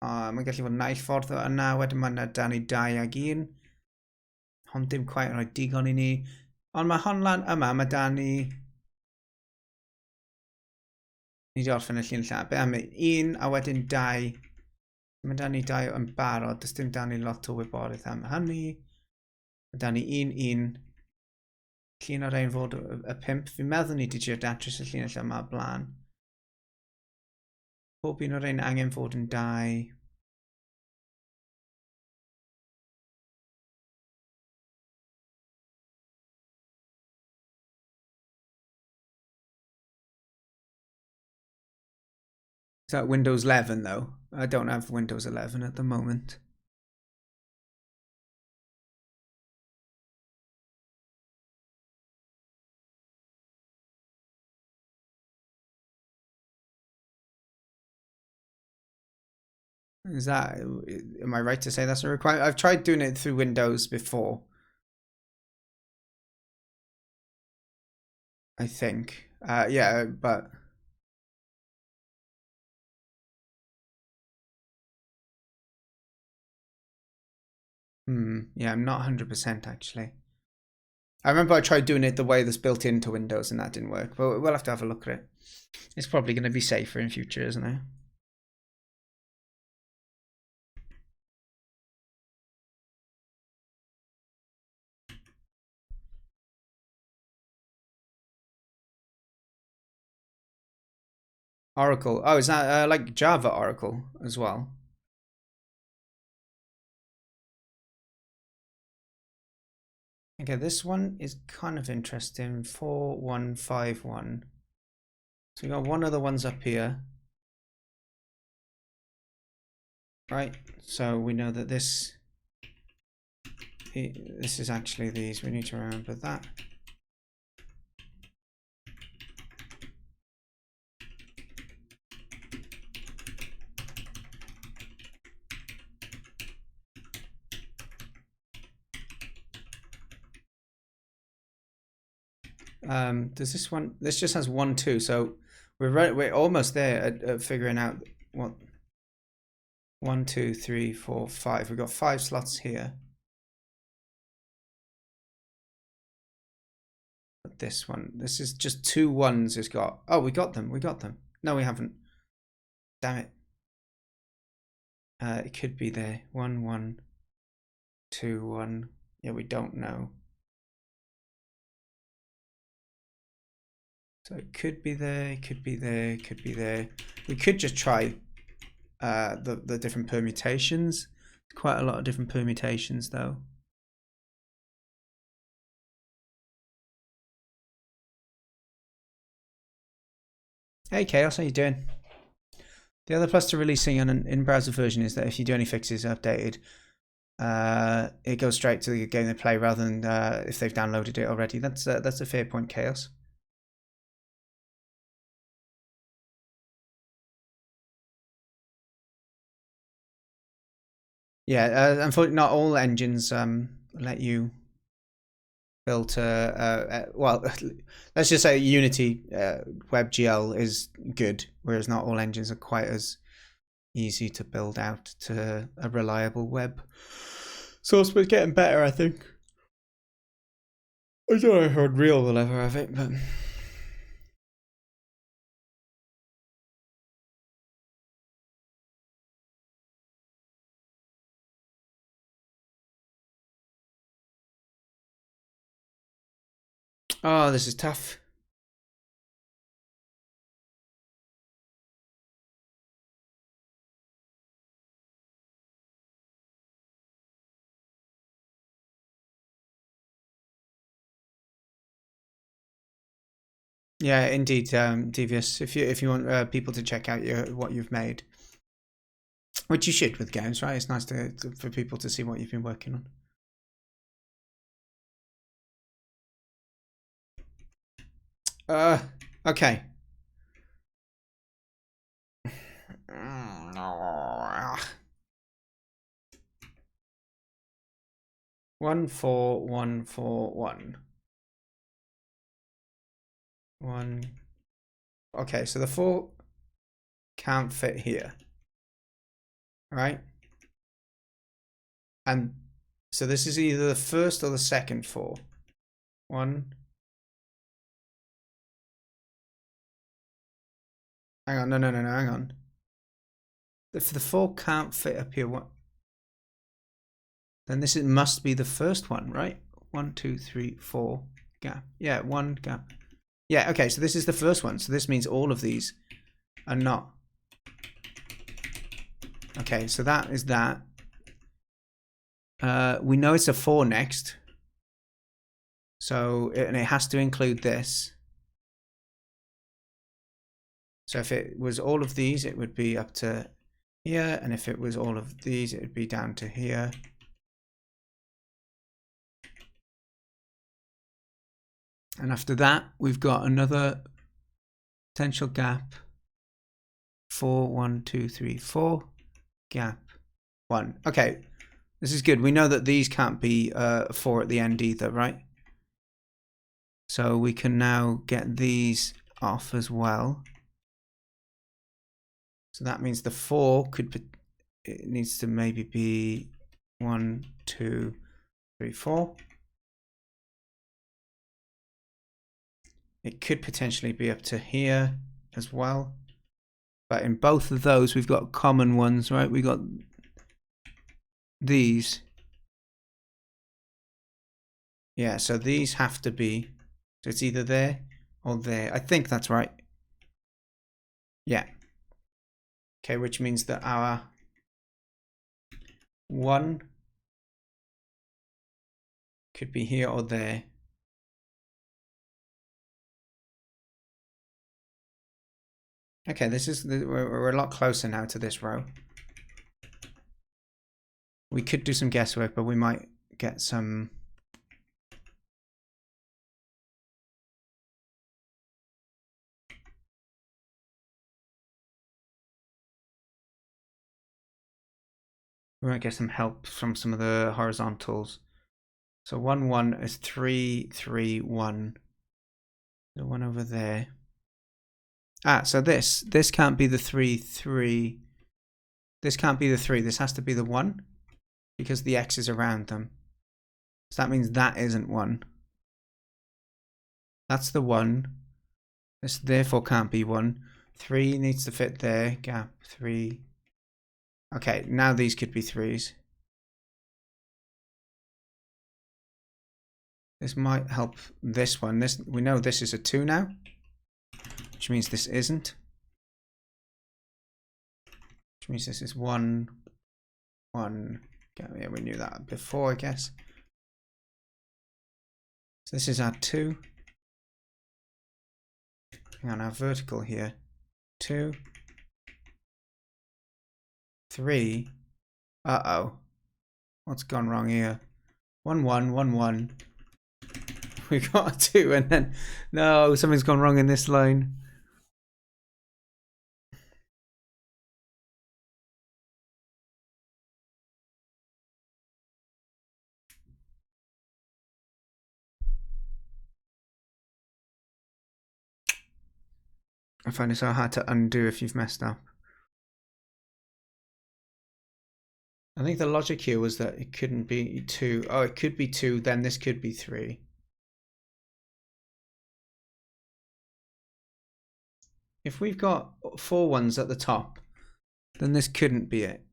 Mae'n gallu fod naill ffordd o yna. Wedyn mae 'da ni 2 ag 1. Hon dim quite yn rhoi digon i ni. Ond mae hon lan yma, mae 'da ni... Ni di orffen y llun llaw. Be am 1 a wedyn 2. Mae 'da ni 2 yn barod. Does dim 'da ni lot o wybodaeth am hynny. Mae 'da ni 1, 1. Llun o'r ein fod y 5. Fi'n meddwl ni di trio datrys y llun llaw yma blaen. Pob un o'r ein angen fod yn 2. Is that Windows 11 though? I don't have Windows 11 at the moment. Is that, am I right to say that's a requirement? I've tried doing it through Windows before. I think. Yeah, but... yeah, I'm not 100% actually. I remember I tried doing it the way that's built into Windows and that didn't work, but we'll have to have a look at it. It's probably going to be safer in future, isn't it? Oracle. Oh, is that like Java Oracle as well? Okay, this one is kind of interesting. 4151. So we got one of the ones up here. Right, so we know that this is actually these. We need to remember that. Does this one? This just has 1, 2. So we're almost there at figuring out what 1, 2, 3, 4, 5. We've got 5 slots here. But this one, this is just 2 1s. It's got. Oh, we got them. We got them. No, we haven't. Damn it. It could be there. 1, 1, 2, 1. Yeah, we don't know. So it could be there, it could be there, it could be there. We could just try the different permutations. Quite a lot of different permutations though. Hey Chaos, how you doing? The other plus to releasing an in-browser version is that if you do any fixes updated, it goes straight to the game they play rather than if they've downloaded it already. That's a fair point, Chaos. Yeah, unfortunately, not all engines let you build. Well, let's just say Unity WebGL is good, whereas not all engines are quite as easy to build out to a reliable web source. But getting better, I think. I don't know if Unreal will ever have it, but. Oh, this is tough. Yeah, indeed, Devious. If you want people to check out what you've made, which you should with games, right? It's nice for people to see what you've been working on. Okay. One, 4, 1, 4, 1. 1. Okay, so the 4 can't fit here, right? And so this is either the first or the second 4. 1. Hang on, no, hang on. If the 4 can't fit up here, what? Then this must be the first one, right? 1, 2, 3, 4 gap. Yeah, 1 gap. Yeah, okay, so this is the first one. So this means all of these are not. Okay, so that is that. We know it's a 4 next. So, and it has to include this. So if it was all of these, it would be up to here. And if it was all of these, it would be down to here. And after that, we've got another potential gap. 4, 1, 2, 3, 4. Gap 1. Okay, this is good. We know that these can't be 4 at the end either, right? So we can now get these off as well. So that means the 4 it needs to maybe be 1, 2, 3, 4. It could potentially be up to here as well. But in both of those, we've got common ones, right? We got these. Yeah, so these have to be, so it's either there or there. I think that's right. Yeah. Okay, which means that our 1 could be here or there. Okay, we're a lot closer now to this row. We could do some guesswork, but we might get some. We might get some help from some of the horizontals. So 1, 1 is 3, 3, 1. The one over there. Ah, so this can't be the 3, 3. This can't be the 3. This has to be the 1 because the X is around them. So that means that isn't 1. That's the 1. This therefore can't be 1. 3 needs to fit there. Gap 3. Okay, now these could be 3s. This might help this one. We know this is a 2 now, which means this isn't. Which means this is 1, 1. Yeah, we knew that before, I guess. So this is our 2. Hang on, our vertical here. 2. 3. Uh-oh. What's gone wrong here? 1, 1, 1, 1. We got a 2 and then... No, something's gone wrong in this line. I find it so hard to undo if you've messed up. I think the logic here was that it couldn't be 2. Oh, it could be 2, then this could be 3. If we've got 4 ones at the top, then this couldn't be it.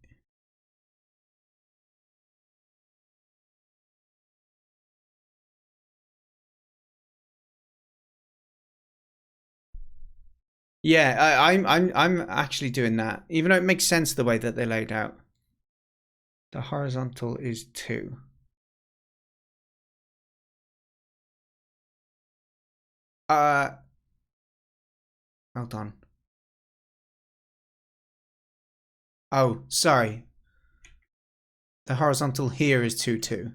Yeah, I'm actually doing that, even though it makes sense the way that they're laid out. The horizontal is 2. Hold on. Oh, sorry. The horizontal here is 2, 2.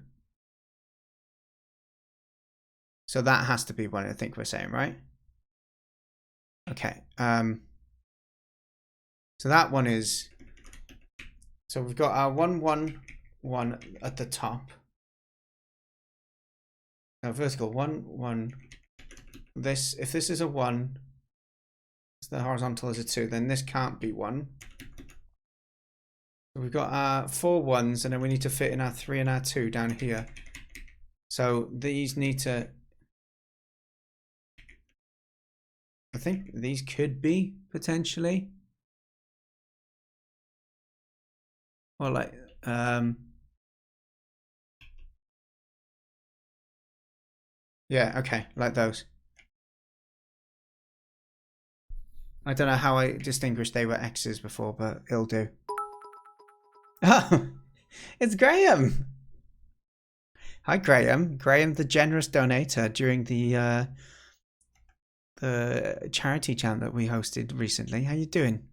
So that has to be what I think we're saying, right? Okay. So that one is... So we've got our 1, 1, 1 at the top. Now vertical 1, 1. This, if this is a 1, the horizontal is a 2, then this can't be 1. So we've got our 4 1s, and then we need to fit in our 3 and our 2 down here. So these need to... I think these could be potentially. Or like, yeah, okay, like those. I don't know how I distinguished they were X's before, but it'll do. Oh, it's Graham. Hi, Graham. Graham, the generous donator during the charity jam that we hosted recently. How you doing?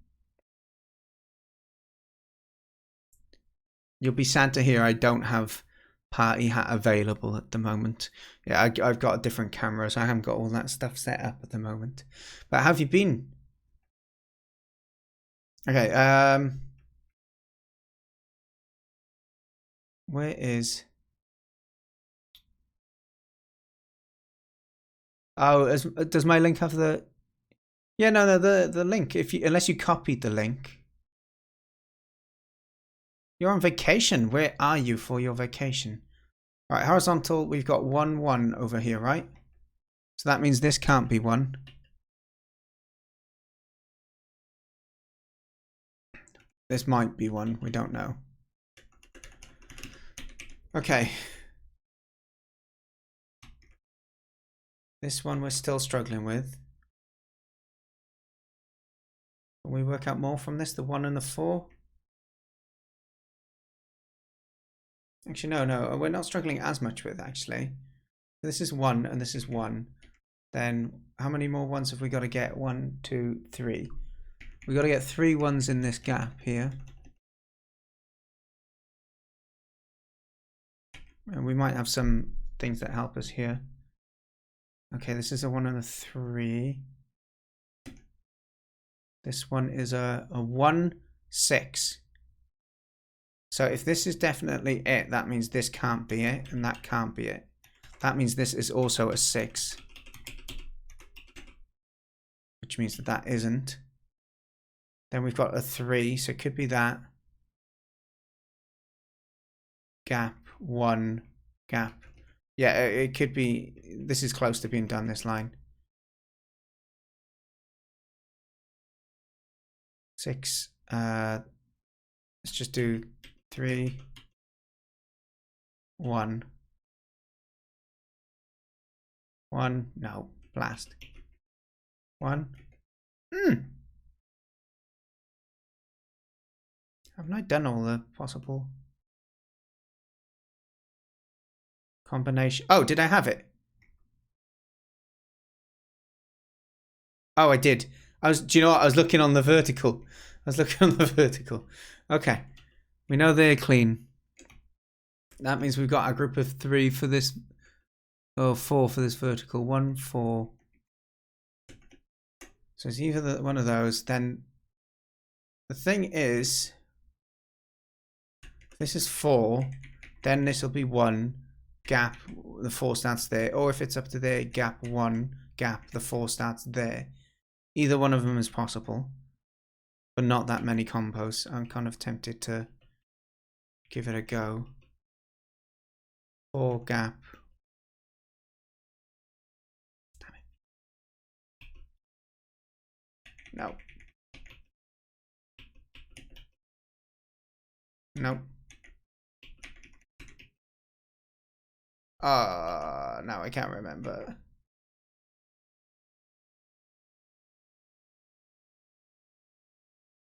You'll be sad to hear I don't have party hat available at the moment. Yeah, I've got a different camera, so I haven't got all that stuff set up at the moment. But how have you been? Okay, where is... Oh, does my link have the... Yeah, no, the link. If you, unless you copied the link. You're on vacation. Where are you for your vacation? All right, horizontal. We've got 1, 1 over here, right? So that means this can't be 1. This might be 1. We don't know. Okay. This one we're still struggling with. Can we work out more from this? The 1 and the 4? Actually, no, we're not struggling as much with, actually. This is 1 and this is 1. Then how many more 1s have we got to get? 1, 2, 3. We've got to get 3 1s in this gap here. And we might have some things that help us here. Okay, this is a 1 and a 3. This one is a 1, 6. So if this is definitely it, that means this can't be it, and that can't be it. That means this is also a 6. Which means that that isn't. Then we've got a 3, so it could be that. Gap, 1, gap. Yeah, it could be, this is close to being done, this line. 6, let's just do 3, 1. 1, no, blast. 1. Haven't I done all the possible combination? Oh, did I have it? Oh, I did. Do you know what? I was looking on the vertical. Okay. We know they're clean. That means we've got a group of 3 for this. Oh, 4 for this vertical. 1, 4. So it's either one of those. Then the thing is, if this is 4, then this will be 1. Gap, the 4 starts there. Or if it's up to there, gap 1, gap, the 4 starts there. Either one of them is possible, but not that many combos. I'm kind of tempted to give it a go. 4, gap. Damn it. No. No. No, I can't remember.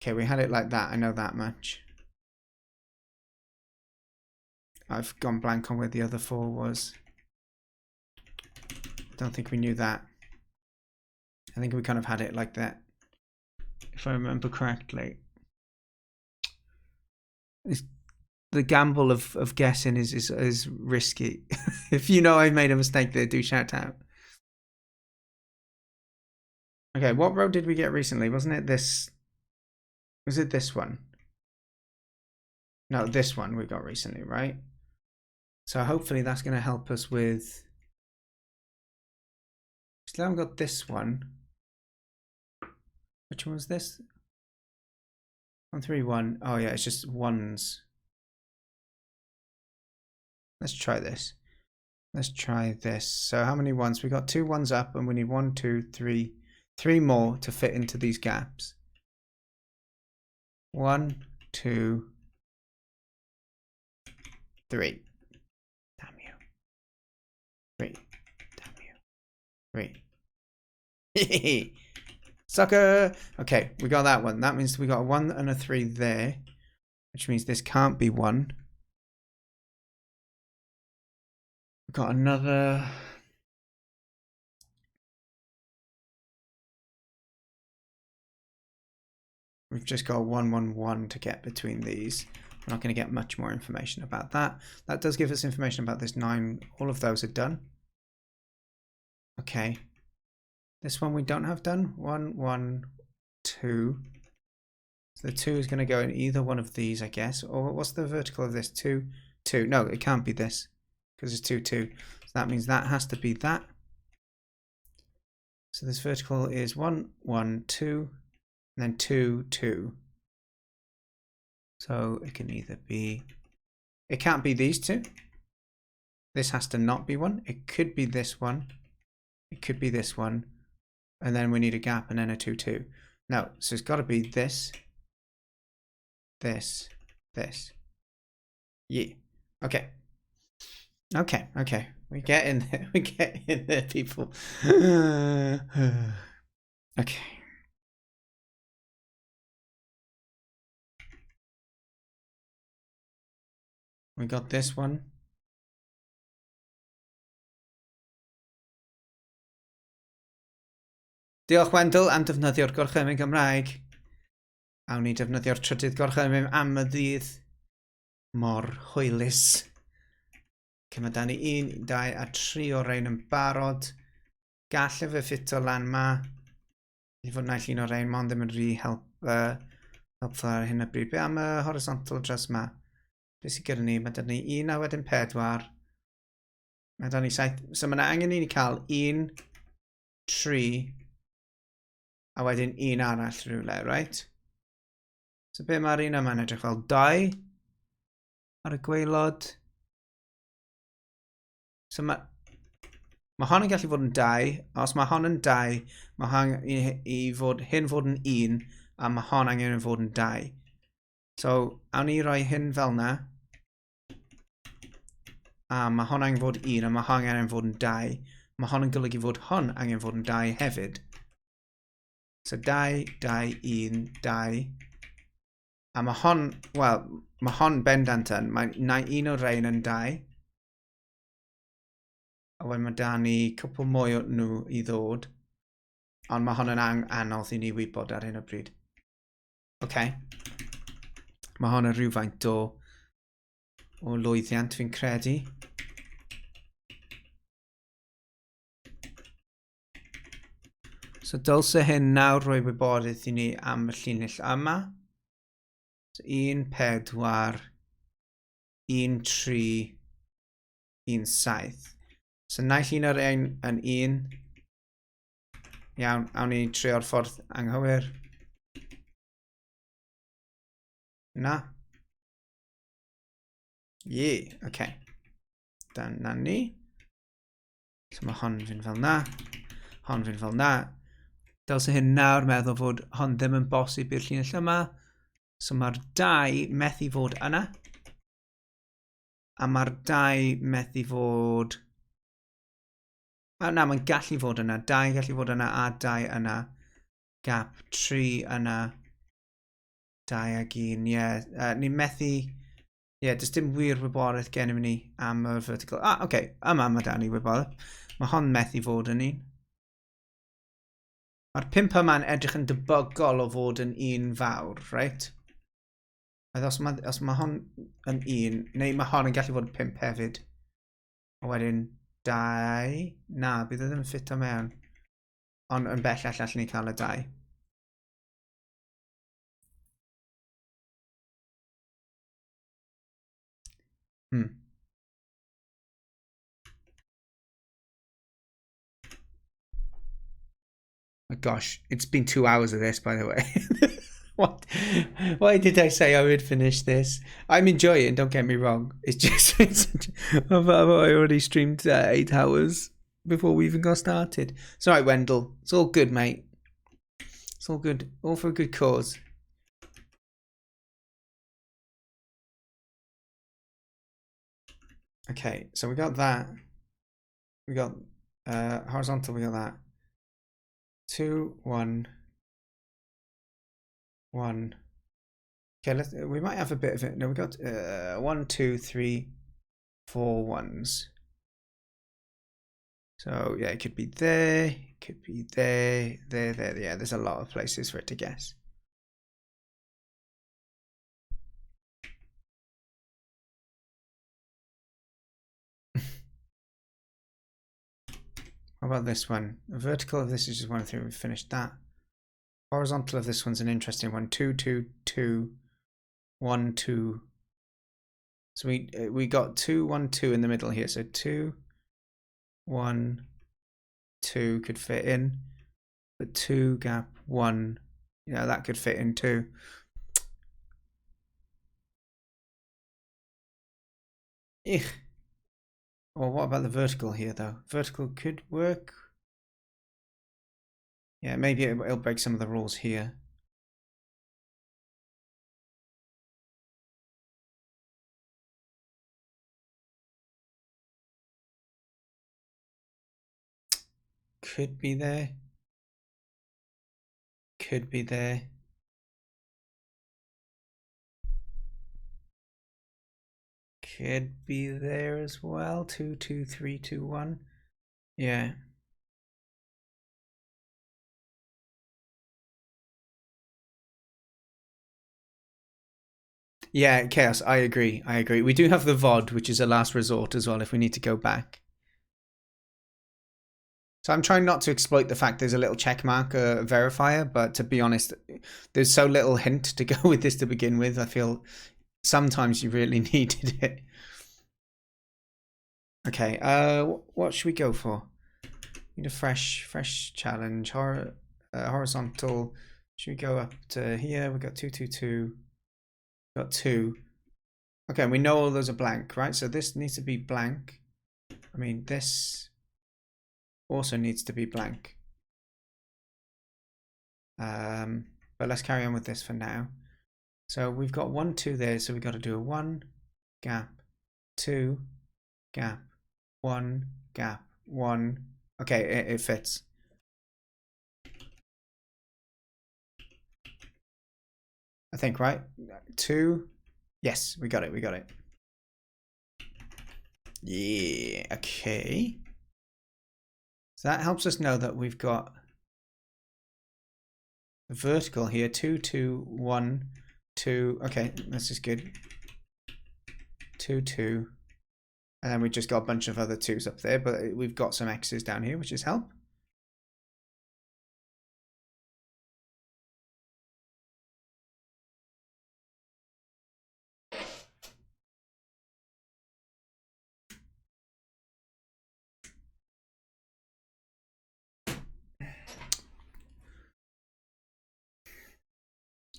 Okay, we had it like that. I know that much. I've gone blank on where the other 4 was. Don't think we knew that. I think we kind of had it like that. if I remember correctly. The gamble of guessing is risky. If you know I made a mistake there, do shout out. Okay, what road did we get recently? Wasn't it this? Was it this one? No, this one we got recently, right? So hopefully that's going to help us with... Still haven't got this one. Which one was this? 131. Oh yeah, it's just ones. Let's try this. Let's try this. So how many ones? We got 2 ones up and we need 1, 2, 3. 3 more to fit into these gaps. 1, 2, 3. Damn you. 3. Damn you. 3. Sucker! Okay, we got that one. That means we got a 1 and a 3 there. Which means this can't be 1. We've got another... We've just got 1, 1, 1 to get between these. We're not going to get much more information about that. That does give us information about this 9. All of those are done. Okay. This one we don't have done. 1, 1, 2. So the 2 is going to go in either one of these, I guess. Or what's the vertical of this? 2, 2. No, it can't be this because it's 2, 2. So that means that has to be that. So this vertical is 1, 1, 2. And then 2, 2. So it can either be... It can't be these 2. This has to not be 1. It could be this one. It could be this one. And then we need a gap and then a 2, 2. No, so it's got to be this. This. This. Yeah. Okay. Okay, okay. We get in there. We get in there, people. Okay. We got this one. Diolch Wendel am defnyddio'r gorchymyn Gymraeg. Awn ni defnyddio'r trydydd gorchymyn am y ddydd. Mor hwylus. Cyma da ni 1, 2 a 3 o rein yn barod. Galle fe ffito lan ma. I fod naill un o rein, ma ond ddim yn rhi helpful ar hyn o bryd. Be am y horizontal dros ma? Be sydd gyda ni? Mae da ni 1 a wedyn 4. Mae da ni 7. So mae angen i ni cael 1, 3 a wedyn 1 arall rhywle, right? So be mae'r un yma'n edrych fel 2 ar y gwaelod. So mae hon yn gallu fod yn 2. Os mae hon yn 2, mae hon hyn fod yn 1 a mae hon angen fod yn 2. So, awn ni roi hyn fel na. A mae hon angen fod 1 a mae hon angen fod yn 2. Mae hon yn golygu fod hon angen fod yn 2 hefyd. So 2, 2, 1, 2. A mae hon, wel, mae hon bendant yn. Mae un o'r rein yn 2. A wedyn mae da ni cwpl mwy o nhw i ddod. Ond mae hon yn anodd i ni wybod ar hyn o bryd. Okay. Mae hon yn rhywfaint o lwyddiant fi'n credu. So dylse hyn nawr rhoi wybodaeth i ni am y llinell yma. So 1, 4, 1, 3, 1, 7. So naill un o'r ein yn 1. Iawn, awn ni trio'r ffordd anghywir. Na. Ie, oce. Dyna ni. So mae hon fynd fel na. Hon fynd fel na. Dylse hyn nawr meddwl fod hon ddim yn bosib i'r llinell yma. So mae'r 2 methu fod yna. A mae'r 2 methu fod... Na, mae'n gallu fod yna. 2 gallu fod yna a 2 yna. Gap 3 yna. 2 ag 1, ie. Ni'n methu... Ie, does dim wir wybodaeth gennym ni am y vertical. Oce. Yma mae da ni wybodaeth. Mae hon methu fod yn un. Mae'r 5 yma'n edrych yn debygol o fod yn un fawr, reit? Os mae hon yn 1, neu mae hon yn gallu fod yn 5 hefyd. A wedyn 2. Na, bydd e ddim yn ffito mewn. Ond yn bellach allwn ni cael y 2. Oh gosh, it's been 2 hours of this, by the way. What? Why did I say I would finish this? I'm enjoying, don't get me wrong. It's just I've already streamed 8 hours before we even got started. It's alright, Wendell. It's all good, mate. It's all good. All for a good cause. Okay, so we got that. We got horizontal, we got that. 2, 1, 1. Okay, we might have a bit of it. No, we got 1, 2, 3, 4 ones. So yeah, it could be there, it could be there, there, there. Yeah, there's a lot of places for it to guess. How about this one? The vertical of this is just 1 through. We've finished that. Horizontal of this one's an interesting one. 2, 2, 2, 1, 2. So we got 2, 1, 2 in the middle here. So 2, 1, 2 could fit in. But 2 gap 1, you know, that could fit in too. Eugh. Well, what about the vertical here though? Vertical could work. Yeah, maybe it'll break some of the rules here. Could be there. Could be there. Could be there as well. 2, 2, 3, 2, 1. Yeah. Yeah, Chaos, I agree. I agree. We do have the VOD, which is a last resort as well if we need to go back. So I'm trying not to exploit the fact there's a little check mark verifier, but to be honest, there's so little hint to go with this to begin with. I feel sometimes you really needed it. Okay, what should we go for? Need a fresh challenge. Horizontal. Should we go up to here? We got 2, 2, 2. Got 2. Okay, we know all those are blank, right? So this needs to be blank. I mean, this also needs to be blank. But let's carry on with this for now. So we've got 1, 2 there, so we've got to do a 1 gap, 2 gap, 1 gap, 1. Okay, it fits. I think, right? 2. Yes, we got it, we got it. Yeah, okay. So that helps us know that we've got the vertical here, 2, 2, 1, 2. Okay, this is good. 2, 2. And then we just got a bunch of other 2s up there, but we've got some X's down here, which is help.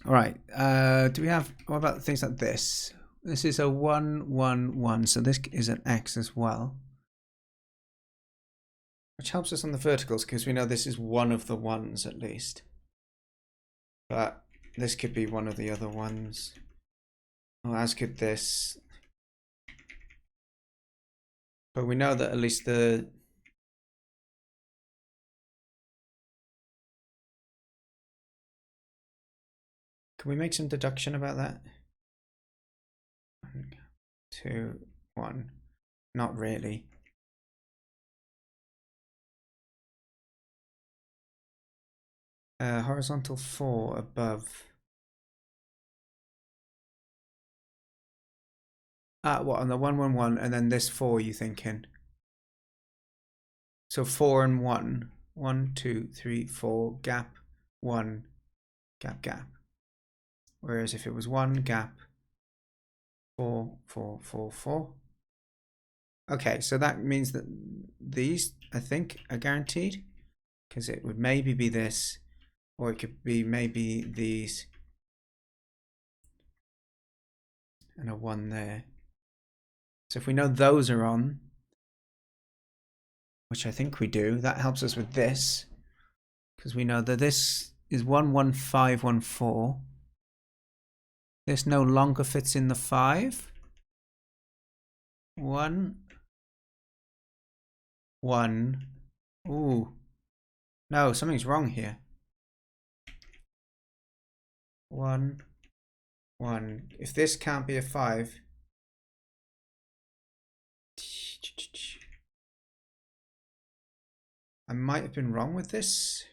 All right. Do we have, what about things like this? This is a 1, 1, 1. So this is an X as well. Which helps us on the verticals because we know this is one of the ones at least. But this could be one of the other ones. Well, as could this. But we know that at least the... Can we make some deduction about that? 1, 2, 1. Not really. Horizontal 4 above. What, on the 1, 1, 1, and then this 4 you thinking? So 4 and 1. 1, 2, 3, 4, gap, 1, gap, gap. Whereas if it was 1, gap, 4, 4, 4, 4. Okay, so that means that these, I think, are guaranteed. Because it would maybe be this, or it could be maybe these. And a 1 there. So if we know those are on, which I think we do, that helps us with this. Because we know that this is 1, 1, 5, 1, 4. This no longer fits in the 5. 1, 1. Ooh. No, something's wrong here. 1, 1. If this can't be a 5. I might have been wrong with this.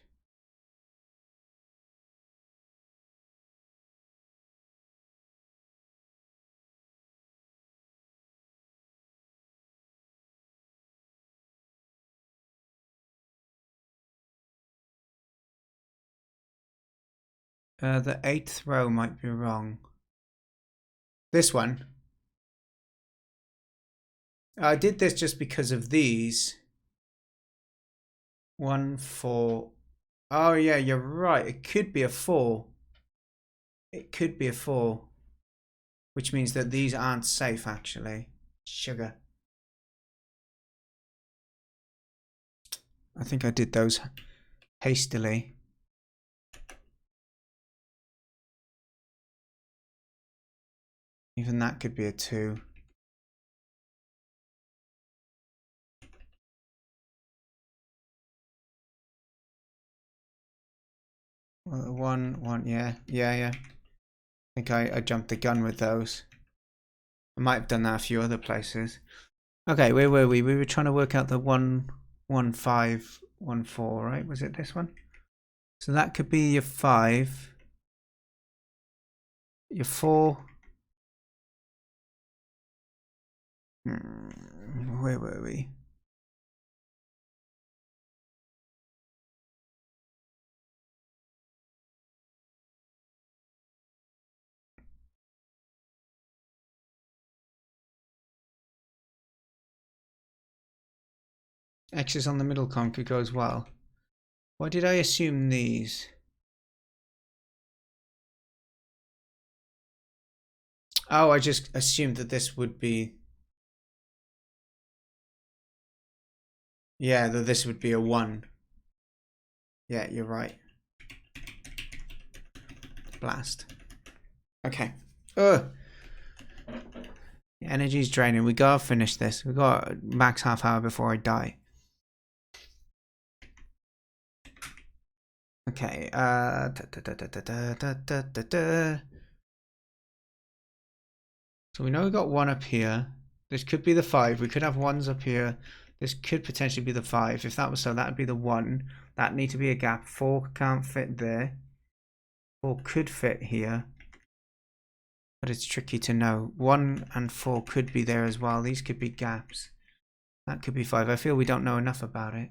The 8th row might be wrong. This one. I did this just because of these. 1, 4. Oh yeah, you're right. It could be a 4. It could be a 4. Which means that these aren't safe actually. Sugar. I think I did those hastily. Even that could be a 2. Well, 1, 1, yeah. I think I jumped the gun with those. I might have done that a few other places. Okay, where were we? We were trying to work out the 1, 1, 5, 1, 4, right? Was it this one? So that could be your 5. Your 4. Where were we? X's on the middle column could go as well. Why did I assume these? Oh, I just assumed that this would be... Yeah, that this would be a 1. Yeah, you're right. Blast. Okay. Ugh. Energy's draining. We gotta finish this. We got max half hour before I die. Okay. So we know we got 1 up here. This could be the 5. We could have 1s up here. This could potentially be the 5. If that was so, that would be the 1. That need to be a gap. 4 can't fit there. 4 could fit here. But it's tricky to know. 1 and 4 could be there as well. These could be gaps. That could be 5. I feel we don't know enough about it.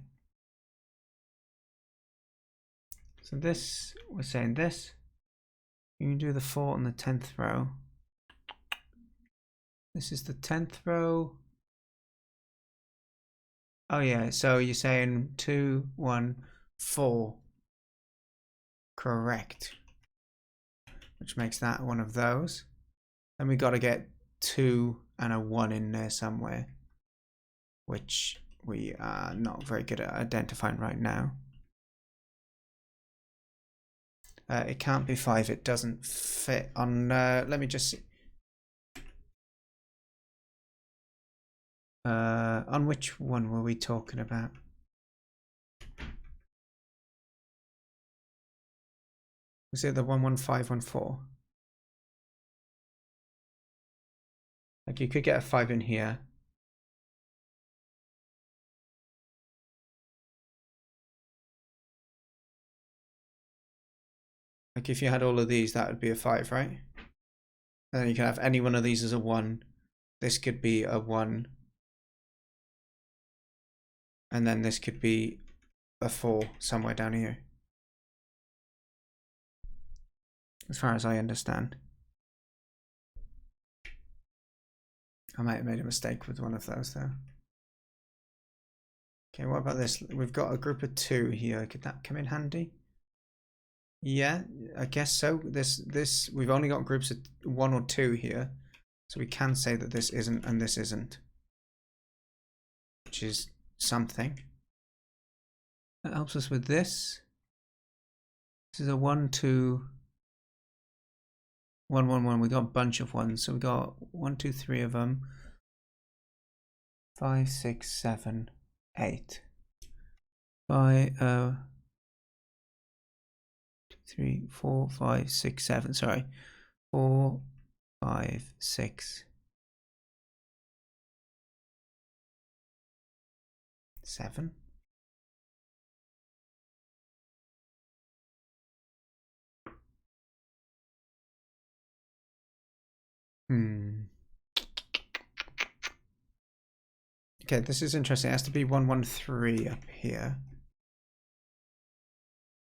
So this, we're saying this. You can do the 4 on the 10th row. This is the 10th row. Oh yeah, so you're saying 2, 1, 4. Correct. Which makes that one of those. Then we got to get 2 and a 1 in there somewhere. Which we are not very good at identifying right now. It can't be 5. It doesn't fit on... let me just see. On which one were we talking about? Was it the 11514? Like you could get a 5 in here. Like if you had all of these, that would be a 5, right? And then you can have any one of these as a 1. This could be a 1. And then this could be a 4 somewhere down here. As far as I understand. I might have made a mistake with one of those though. Okay, what about this? We've got a group of 2 here. Could that come in handy? Yeah, I guess so. This we've only got groups of 1 or 2 here. So we can say that this isn't and this isn't. Which is something. That helps us with this. This is a 1, 2, 1, 1, 1. We got a bunch of ones. So we got 1, 2, 3 of them. 5, 6, 7, 8. 5, 3, 4, 5, 6, 7. Sorry. 4, 5, 6, 7. Okay, this is interesting. It has to be 1, 1, 3 up here.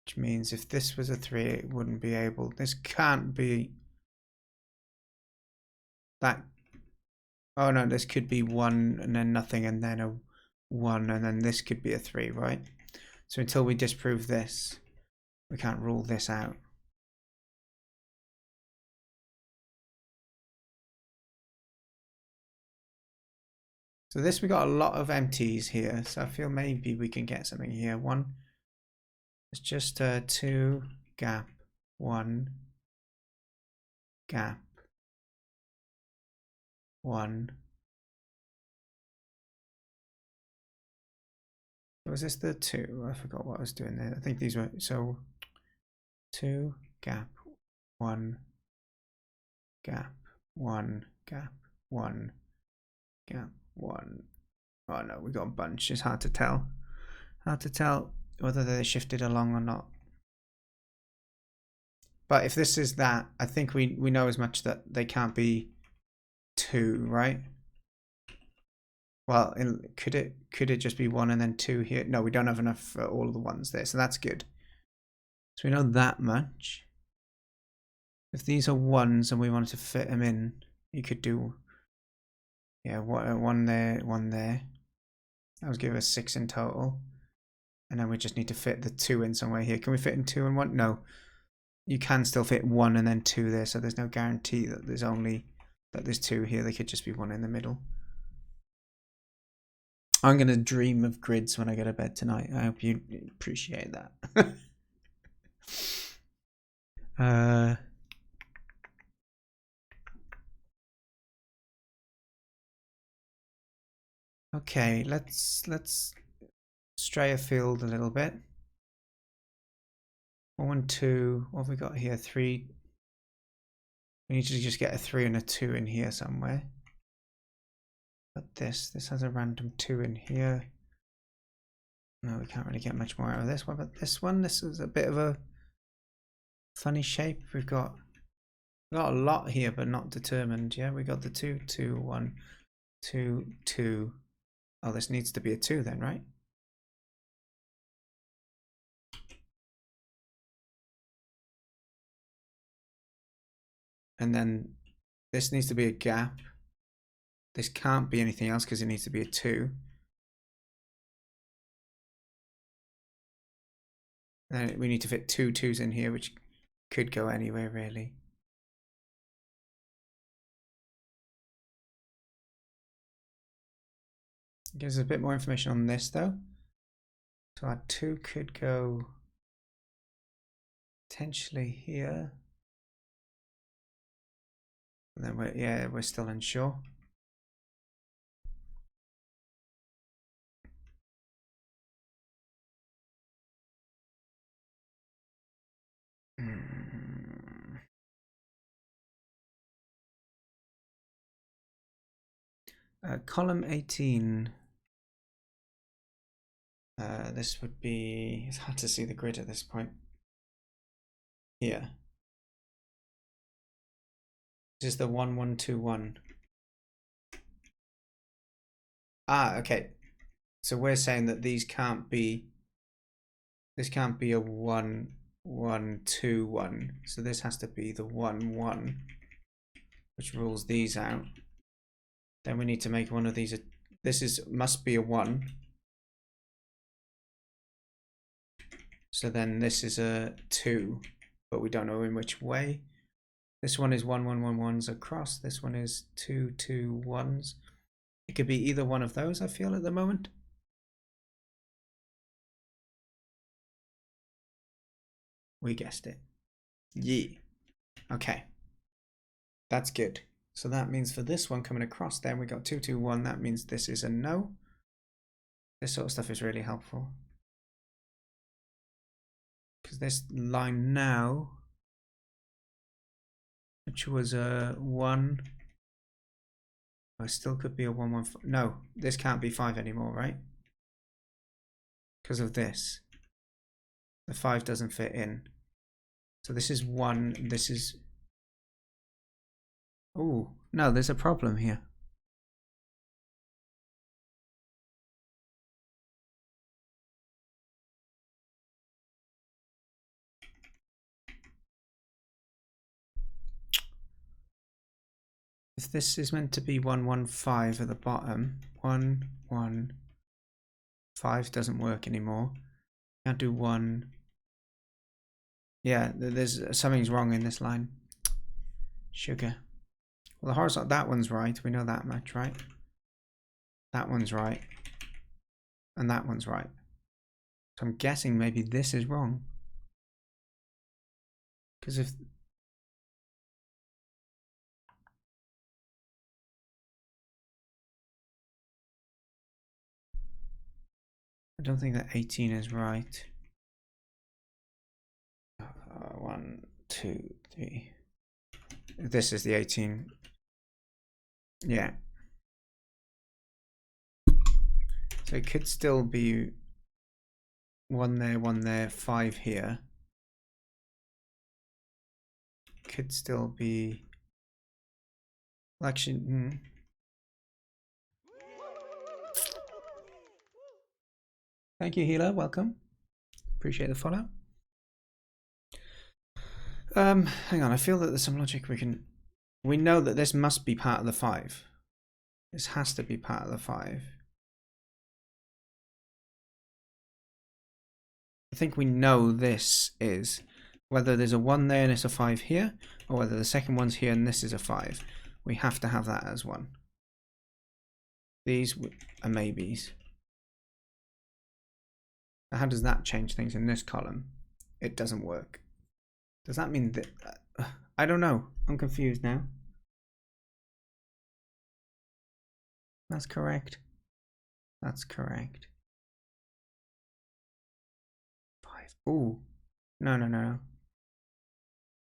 Which means if this was a 3, it wouldn't be able. This can't be that. Oh no, this could be 1 and then nothing and then a 1 and then this could be a 3, right? So until we disprove this, we can't rule this out. So this, we got a lot of empties here, so I feel maybe we can get something here. 1, it's just a 2 gap, 1 gap, 1. Was this the 2? I forgot what I was doing there. I think these were, so 2 gap, 1 gap, 1 gap, 1 gap, 1. Oh no, we got a bunch. It's hard to tell. Hard to tell whether they shifted along or not. But if this is that, I think we know as much that they can't be 2, right? Well, could it just be 1 and then 2 here? No, we don't have enough for all of the ones there, so that's good. So we know that much. If these are 1s and we wanted to fit them in, you could do, yeah, 1 there, 1 there. That would give us 6 in total. And then we just need to fit the 2 in somewhere here. Can we fit in 2 and 1? No. You can still fit 1 and then 2 there, so there's no guarantee that there's 2 here. They could just be 1 in the middle. I'm going to dream of grids when I go to bed tonight. I hope you appreciate that. Okay, let's stray afield a little bit. 1, 2. What have we got here? 3. We need to just get a 3 and a 2 in here somewhere. But this has a random 2 in here. No, we can't really get much more out of this. What about this one? This is a bit of a funny shape. We've got a lot here, but not determined. Yeah, we got the 2, 2, 1, 2, 2. Oh, this needs to be a 2 then, right? And then this needs to be a gap. This can't be anything else because it needs to be a 2. And we need to fit 2 2s in here, which could go anywhere really. Gives us a bit more information on this though. So our 2 could go potentially here. And then we're still unsure. Column 18. This would be, it's hard to see the grid at this point. Here. This is the 1 1 2 1. Ah, okay. So we're saying that these can't be. This can't be a 1 1 2 1. So this has to be the 1 1, which rules these out. Then we need to make one of these. This must be a 1. So then this is a 2, but we don't know in which way. This one is 1 1 1 1s across. This one is 2 2 1s. It could be either one of those, I feel, at the moment. We guessed it. Yeah. Okay. That's good. So that means for this one coming across there, we got 2 2 1. That means this is a no. This sort of stuff is really helpful. Because this line now, which was a 1, I still could be a 1 1. No, this can't be 5 anymore, right? Because of this. The 5 doesn't fit in. So this is 1. This is. Oh, no, there's a problem here. If this is meant to be 1 1 5 at the bottom, 1 1 5 doesn't work anymore. Can't do 1. Yeah, there's something's wrong in this line. Sugar. Well, the horizontal, that one's right. We know that much, right? That one's right. And that one's right. So I'm guessing maybe this is wrong. Because if... I don't think that 18 is right. 1, 2, 3. This is the 18. Yeah. So it could still be 1 there, 5 here. Could still be. Well, actually, Thank you, Healer. Welcome. Appreciate the follow. Hang on. I feel that there's some logic we can. We know that this must be part of the 5. This has to be part of the 5. I think we know this is whether there's a 1 there and it's a 5 here, or whether the second one's here and this is a 5. We have to have that as 1. These are maybes. Now, how does that change things in this column? It doesn't work. Does that mean that... I don't know. I'm confused now. That's correct. That's correct. 5. Ooh. No.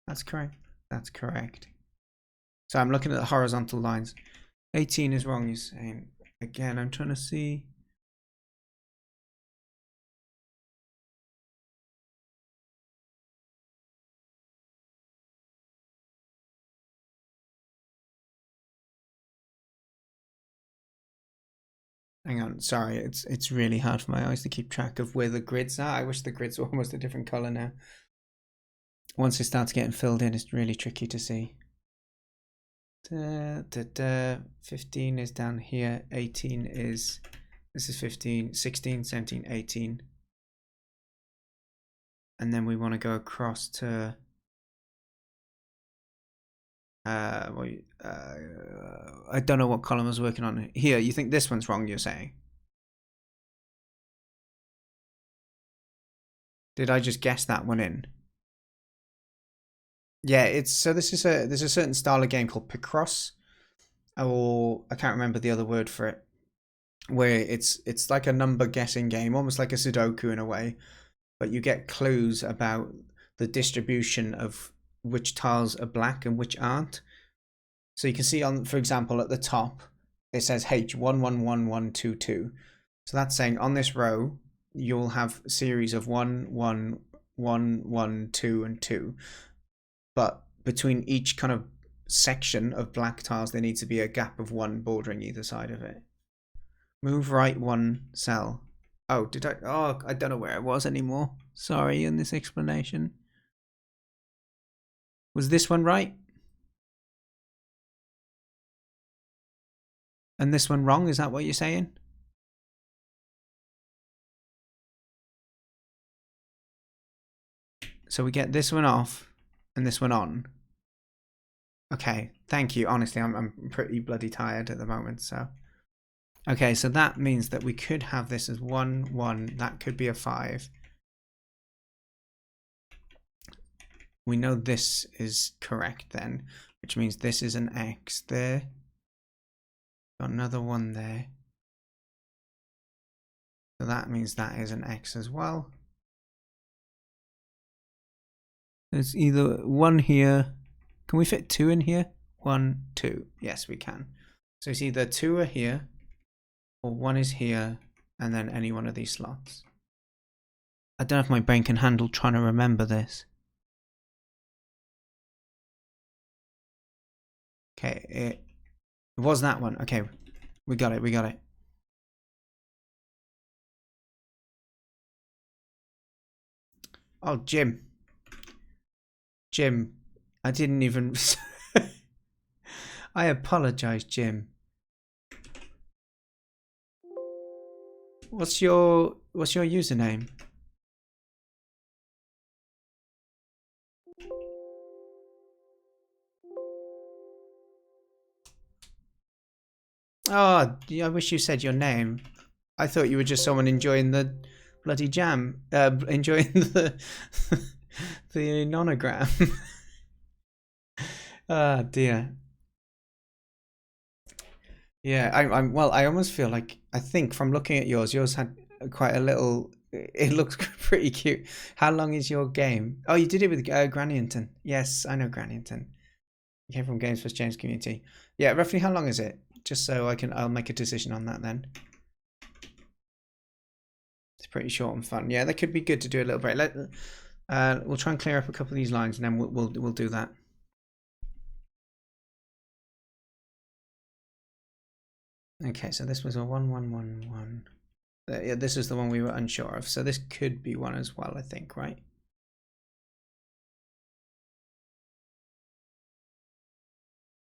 That's correct. That's correct. So I'm looking at the horizontal lines. 18 is wrong, you're saying. Again, I'm trying to see. Hang on, sorry, it's really hard for my eyes to keep track of where the grids are. I wish the grids were almost a different color now. Once it starts getting filled in, it's really tricky to see. 15 is down here, 18 is, this is 15, 16, 17, 18. And then we want to go across to I don't know what column I was working on here. You think this one's wrong, you're saying? Did I just guess that one in? Yeah, it's so there's a certain style of game called Picross, or I can't remember the other word for it, where it's like a number guessing game, almost like a Sudoku in a way, but you get clues about the distribution of which tiles are black and which aren't. So you can see on, for example, at the top, it says H111122. So that's saying on this row, you'll have a series of 1, 1, 1, 1, 2, and 2. But between each kind of section of black tiles, there needs to be a gap of 1 bordering either side of it. Move right 1 cell. Oh, did I? Oh, I don't know where I was anymore. Sorry, in this explanation. Was this one right? And this one wrong? Is that what you're saying? So we get this one off and this one on. Okay, thank you. Honestly, I'm pretty bloody tired at the moment, so. Okay, so that means that we could have this as 1, 1. That could be a 5. We know this is correct then, which means this is an X there. Got another 1 there. So that means that is an X as well. There's either 1 here. Can we fit 2 in here? 1, 2. Yes, we can. So it's either 2 are here, or 1 is here, and then any one of these slots. I don't know if my brain can handle trying to remember this. Okay, it was that one. Okay, we got it, we got it. Oh, Jim. Jim, I didn't even... I apologize, Jim. What's your username? Oh, I wish you said your name. I thought you were just someone enjoying the bloody jam, enjoying the the nonogram. Ah, dear. Yeah, I'm well, I almost feel like, I think from looking at yours had quite a little, it looks pretty cute. How long is your game? Oh, you did it with Grannington. Yes, I know Grannington. You came from Games First James Community. Yeah, roughly how long is it? Just so I'll make a decision on that then. It's pretty short and fun. Yeah, that could be good to do a little break. We'll try and clear up a couple of these lines, and then we'll do that. Okay, so this was a 1, 1, 1, 1. Yeah, this is the one we were unsure of. So this could be 1 as well, I think, right?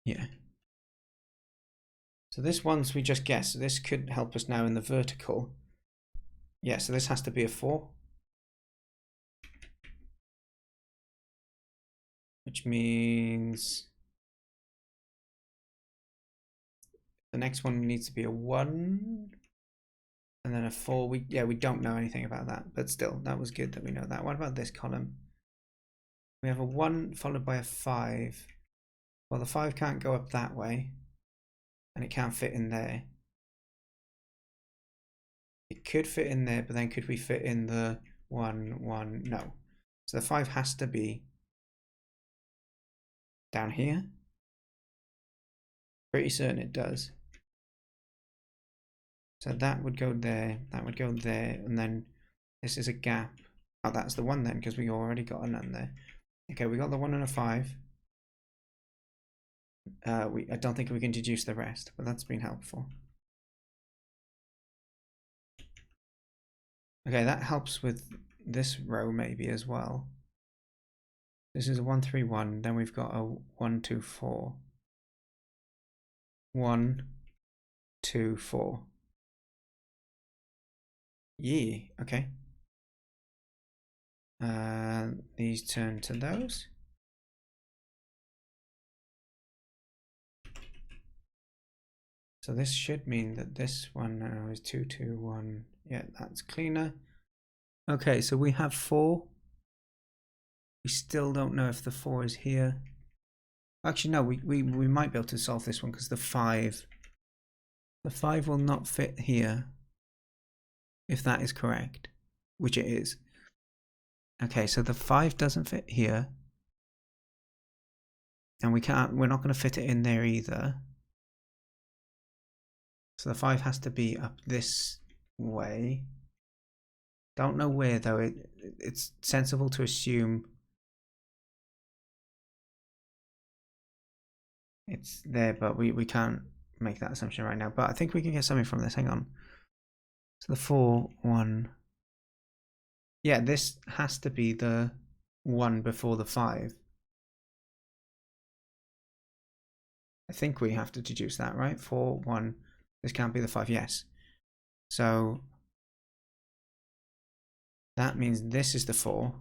Yeah. So this one's we just guessed. So this could help us now in the vertical. Yeah, so this has to be a 4. Which means the next one needs to be a 1. And then a 4. We don't know anything about that. But still, that was good that we know that. What about this column? We have a 1 followed by a 5. Well, the 5 can't go up that way. And it can't fit in there. It could fit in there, but then could we fit in the 1, 1? No. So the 5 has to be down here. Pretty certain it does. So that would go there, that would go there, and then this is a gap. Oh, that's the 1 then, because we already got a none there. Okay, we got the 1 and a 5. I don't think we can deduce the rest, but that's been helpful. Okay, that helps with this row maybe as well. This is a 1, 3, 1. Then we've got a 1, 2, 4. 1, 2, 4. Yeah, okay. These turn to those. So this should mean that this one now is 2, 2, 1. Yeah, that's cleaner. Okay, so we have 4. We still don't know if the 4 is here. Actually, no, we might be able to solve this one because the 5 will not fit here, if that is correct, which it is. Okay, so the 5 doesn't fit here. And we're not going to fit it in there either. So the 5 has to be up this way. Don't know where though. It's sensible to assume it's there, but we can't make that assumption right now. But I think we can get something from this. Hang on. So the 4, 1. Yeah, this has to be the 1 before the 5. I think we have to deduce that, right? 4, 1. This can't be the 5. Yes. So that means this is the 4,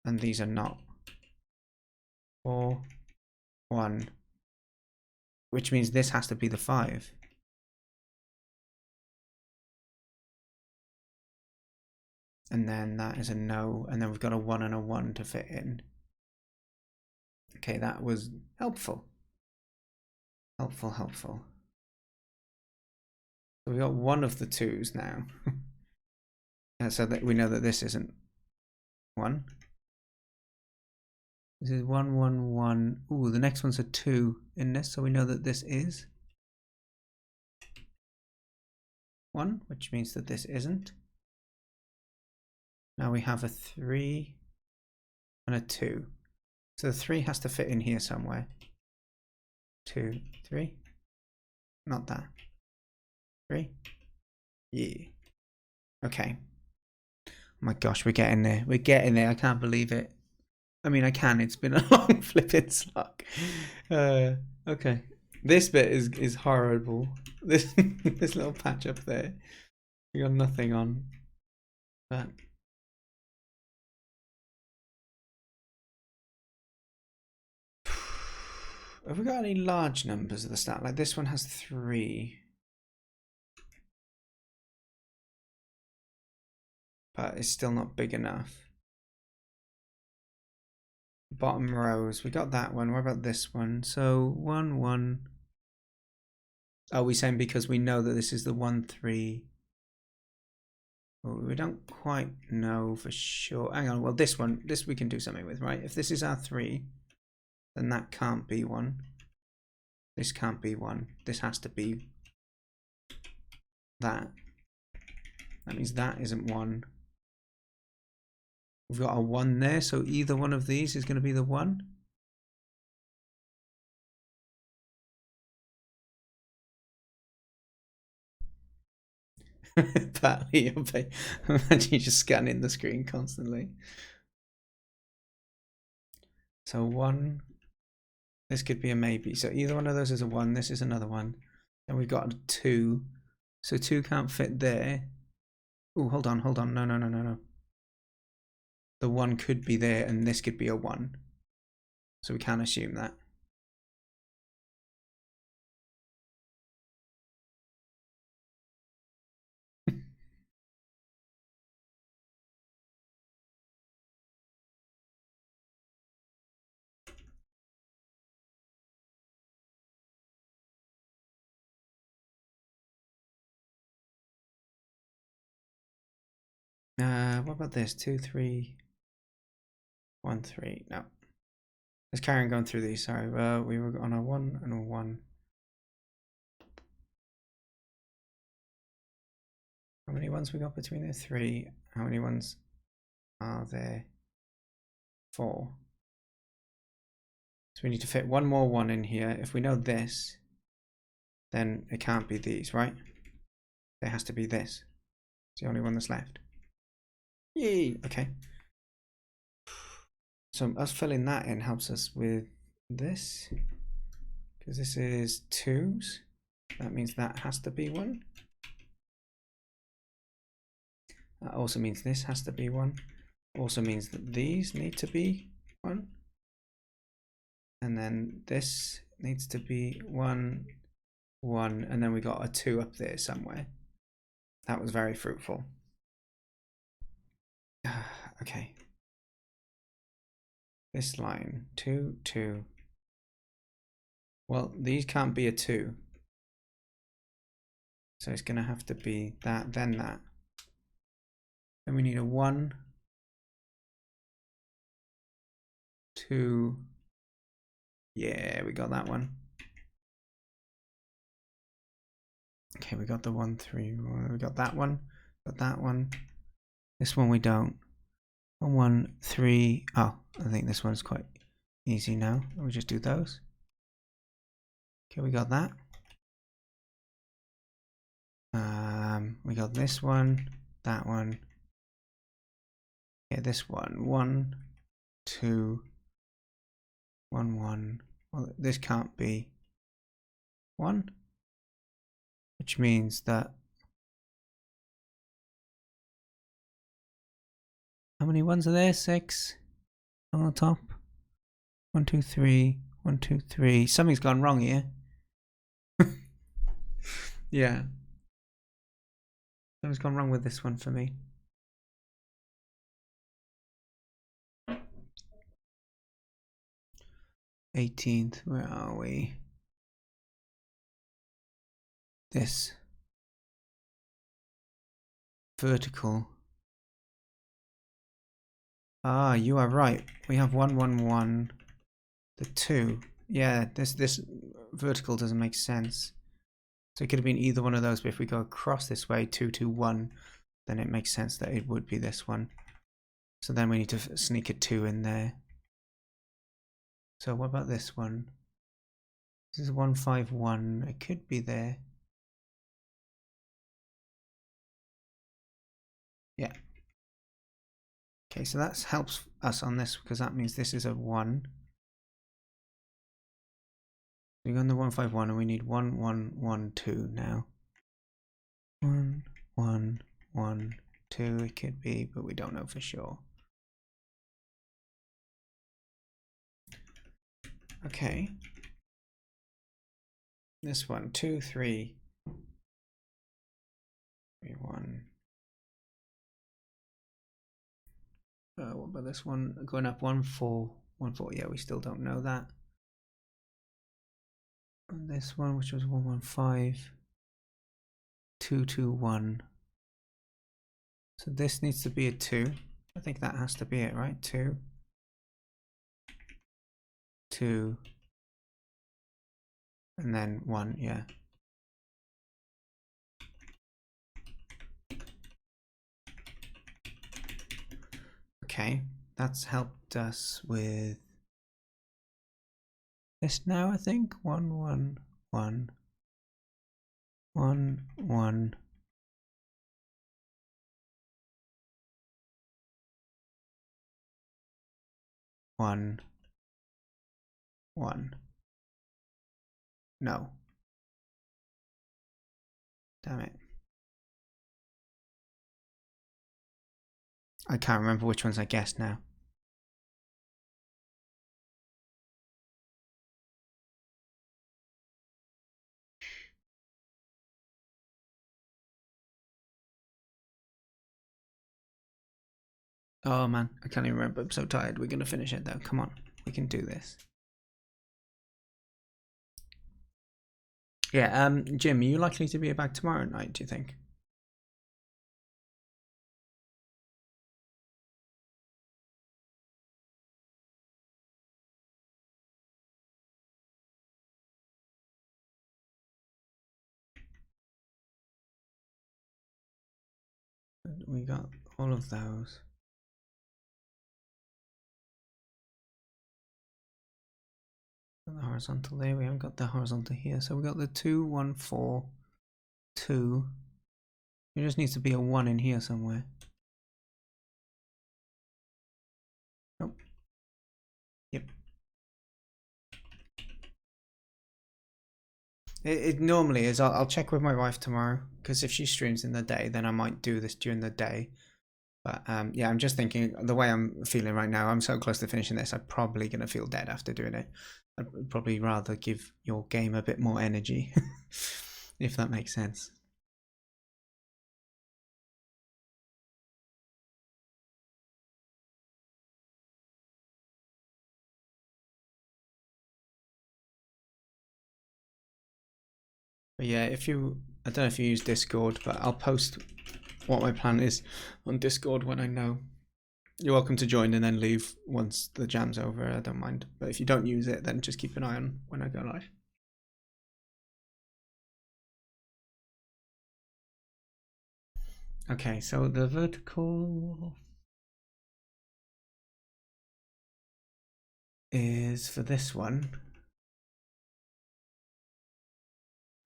and these are not. 4, 1. Which means this has to be the 5. And then that is a no, and then we've got a 1 and a 1 to fit in. Okay, that was helpful. Helpful. So we got one of the 2s now. So that we know that this isn't 1. This is 1, 1, 1. Ooh, the next one's a 2 in this, so we know that this is 1, which means that this isn't. Now we have a 3 and a 2. So the 3 has to fit in here somewhere. 2, 3. Not that. 3. Yeah. Okay. Oh my gosh, we're getting there. We're getting there. I can't believe it. I mean, I can. It's been a long flipping slog. Okay. This bit is horrible. This this little patch up there. We got nothing on. But have we got any large numbers at the start? Like this one has 3. But it's still not big enough. Bottom rows, we got that one. What about this one? So 1, 1. Are we saying because we know that this is the 1, 3? Well, we don't quite know for sure. Hang on, well this one, this we can do something with, right? If this is our 3, then that can't be 1. This can't be 1. This has to be that. That means that isn't 1. We've got a 1 there, so either one of these is going to be the 1. Partly, imagine you just scanning the screen constantly. So 1, this could be a maybe. So either one of those is a 1, this is another 1. Then we've got a 2. So 2 can't fit there. Oh, hold on. No. The 1 could be there and this could be a 1. So we can't assume that. What about this? 2, 3, 1, 3. No. Let's carry on going through these. Sorry, we were on a 1 and a 1. How many ones we got between there? 3. How many ones are there? 4. So we need to fit one more 1 in here. If we know this, then it can't be these, right? It has to be this. It's the only one that's left. Yay! Okay. So us filling that in helps us with this. Because this is 2s. That means that has to be 1. That also means this has to be 1. Also means that these need to be 1. And then this needs to be 1, 1. And then we got a 2 up there somewhere. That was very fruitful. Okay. This line, 2, 2. Well, these can't be a 2. So it's going to have to be that, then that. Then we need a 1, 2. Yeah, we got that one. Okay, we got the 1, 3. We got that one. Got that one. This one we don't. 1, 1, 3. Oh, I think this one's quite easy now. We just do those. Okay, we got that. We got this one, that one. Okay, this one. 1, 2, 1, 1. Well, this can't be 1, which means that. How many ones are there? 6 on the top. 1, 2, 3. 1, 2, 3. Something's gone wrong here. Yeah. Something's gone wrong with this one for me. 18th. Where are we? This. Vertical. Ah, you are right. We have 1, 1, 1. The 2. Yeah, this vertical doesn't make sense. So it could have been either one of those, but if we go across this way, 2, 2, 1, then it makes sense that it would be this one. So then we need to sneak a 2 in there. So what about this one? This is 1, 5, 1. It could be there. Yeah. Okay, so that helps us on this because that means this is a 1. We go on the 1, 5, 1 and we need 1, 1, 1, 2 now. 1, 1, 1, 2 it could be, but we don't know for sure. Okay. This one, 2, 3, 3, 1. What about this one? Going up 1, 4, 1, 4. Yeah, we still don't know that. And this one, which was 1, 1, 5, 2, 2, 1. So this needs to be a 2. I think that has to be it, right? 2, 2, and then 1. Yeah. Okay, that's helped us with this now, I think. 1, 1, 1, 1, 1. 1, 1. No. Damn it. I can't remember which ones I guessed now. Oh man, I can't even remember. I'm so tired. We're gonna finish it though. Come on, we can do this. Yeah, Jim, are you likely to be back tomorrow night, do you think? We got all of those. Got the horizontal there. We haven't got the horizontal here. So we got the 2, 1, 4, 2. There just needs to be a 1 in here somewhere. Nope. Yep. It normally is. I'll check with my wife tomorrow because if she streams in the day, then I might do this during the day. But yeah, I'm just thinking the way I'm feeling right now, I'm so close to finishing this, I'm probably going to feel dead after doing it. I'd probably rather give your game a bit more energy, if that makes sense. But yeah, I don't know if you use Discord, but I'll post what my plan is on Discord when I know. You're welcome to join and then leave once the jam's over. I don't mind. But if you don't use it, then just keep an eye on when I go live. Okay, so the vertical is for this one.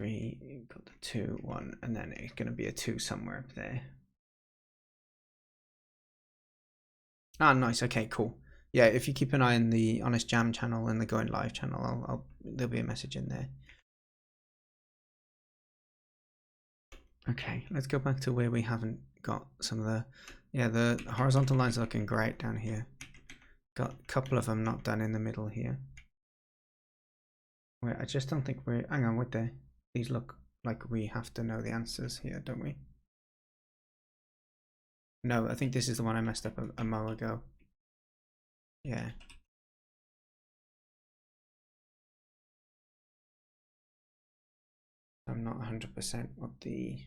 3, you've got the 2, 1, and then it's going to be a 2 somewhere up there. Ah, nice. Okay, cool. Yeah, if you keep an eye on the Honest Jam channel and the Going Live channel, there'll be a message in there. Okay, let's go back to where we haven't got some of the... Yeah, the horizontal lines are looking great down here. Got a couple of them not done in the middle here. Wait, I just don't think we're... Hang on, wait there. These look like we have to know the answers here, don't we? No, I think this is the one I messed up a mo ago. Yeah. I'm not 100% what the...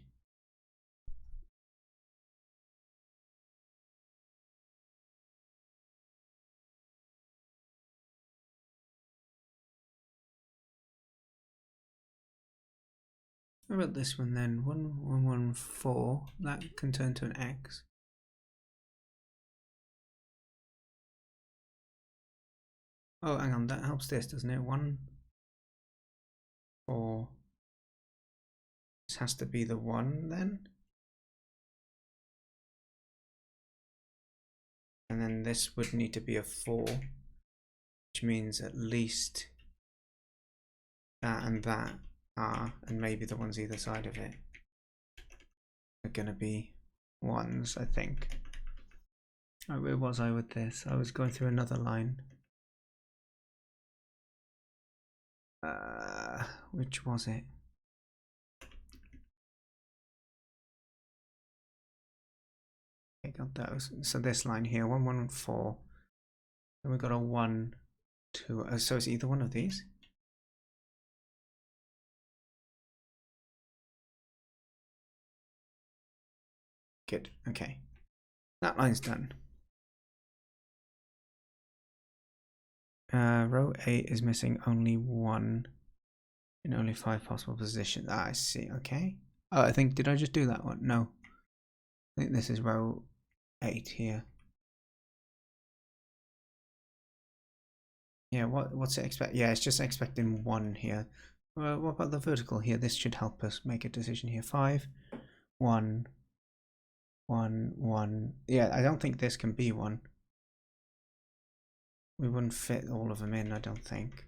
What about this one then? 1114. That can turn to an X. Oh, hang on, that helps this, doesn't it? 1, 4. This has to be the 1 then. And then this would need to be a 4, which means at least that and that are, and maybe the ones either side of it, are going to be 1s, I think. Oh, where was I with this? I was going through another line. Which was it? I got those. So this line here, 1, 1, 4. Then we got a 1, 2. So it's either one of these. Good. Okay. That line's done. Row 8 is missing only 1 in only 5 possible positions. Ah, I see. Okay. Oh, I think, did I just do that one? No. I think this is row 8 here. Yeah, what's it expect? Yeah, it's just expecting 1 here. What about the vertical here? This should help us make a decision here. 5, 1, 1, 1. Yeah, I don't think this can be 1. We wouldn't fit all of them in, I don't think.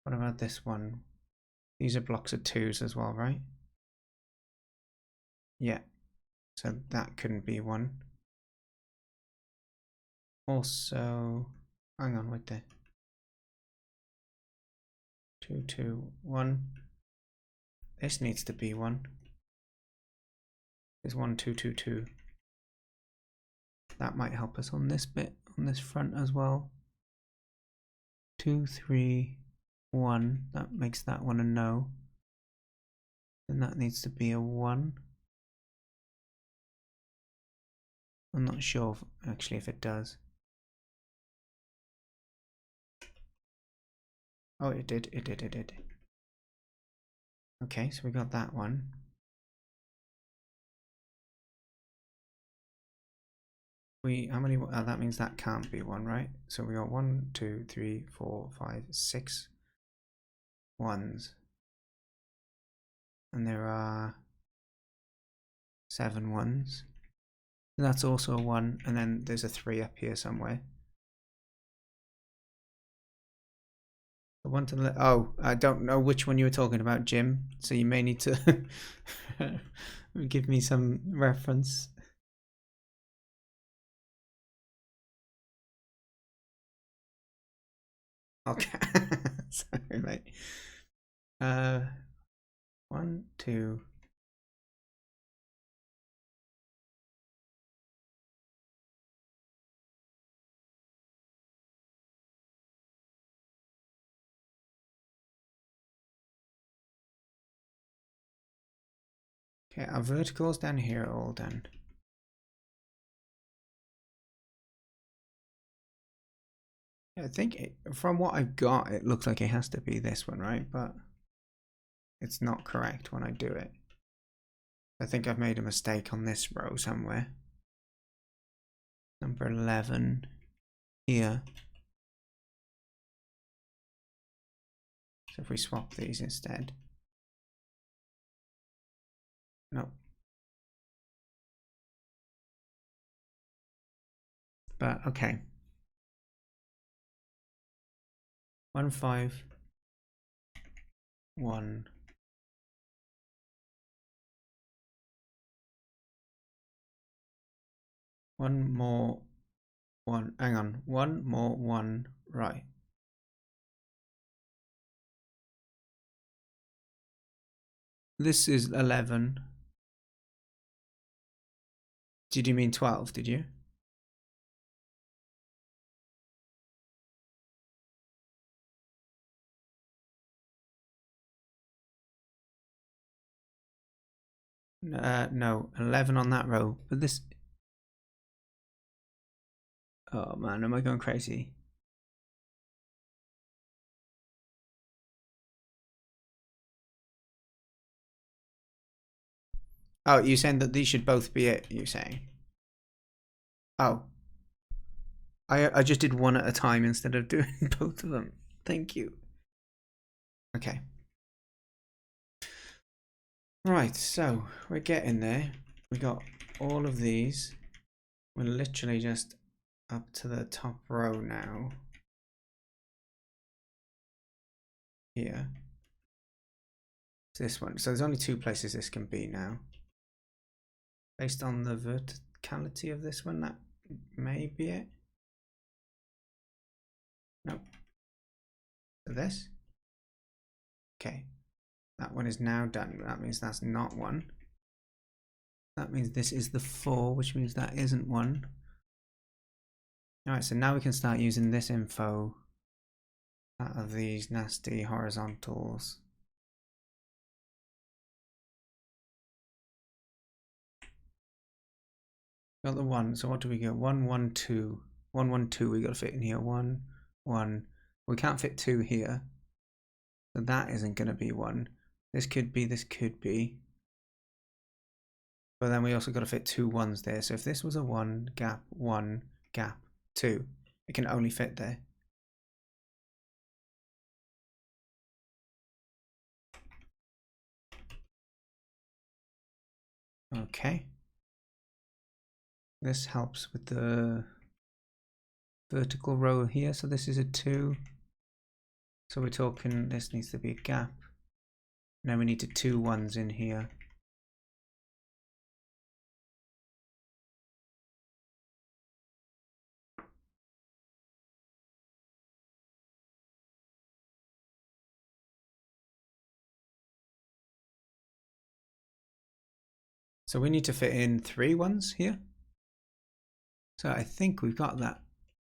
What about this one? These are blocks of 2s as well, right? Yeah. So that couldn't be 1. Also, hang on, wait there. 2, 2, 1. This needs to be 1. There's 1, 2, 2, 2. That might help us on this bit, on this front as well. 2, 3, 1. That makes that one a no. Then that needs to be a 1. I'm not sure actually if it does. Oh, it did. Okay, so we got that one. How many? That means that can't be 1, right? So we got 1, 2, 3, 4, 5, 6 1s, and there are 7 1s. That's also a 1, and then there's a 3 up here somewhere. The one to the oh, I don't know which one you were talking about, Jim. So you may need to give me some reference. Okay, sorry, mate. 1, 2. Okay, our verticals down here are all done. I think from what I've got, it looks like it has to be this one, right? But it's not correct when I do it. I think I've made a mistake on this row somewhere. Number 11 here. So if we swap these instead. No. But okay. 1 5 1 1 more 1. Hang on. 1 more 1. Right. This is 11. Did you mean 12? Did you? No, 11 on that row. But this. Oh man, am I going crazy? Oh, you're saying that these should both be it, you're saying? Oh. I just did one at a time instead of doing both of them. Thank you. Okay. Right, so we're getting there. We got all of these. We're literally just up to the top row now. Here. This one. So there's only 2 places this can be now. Based on the verticality of this one, that may be it. Nope. So this. Okay. That one is now done. That means that's not 1. That means this is the 4, which means that isn't 1. Alright, so now we can start using this info out of these nasty horizontals. Got the 1, so what do we get? 1 1 2. 1 1 2 we got to fit in here. 1 1. We can't fit 2 here. So that isn't going to be 1. This could be, this could be. But then we also got to fit 2 1s there. So if this was a 1 gap 2, it can only fit there. Okay. This helps with the vertical row here. So this is a 2. So we're talking this needs to be a gap. Now we need to 2 1s in here. So we need to fit in 3 1s here. So I think we've got that.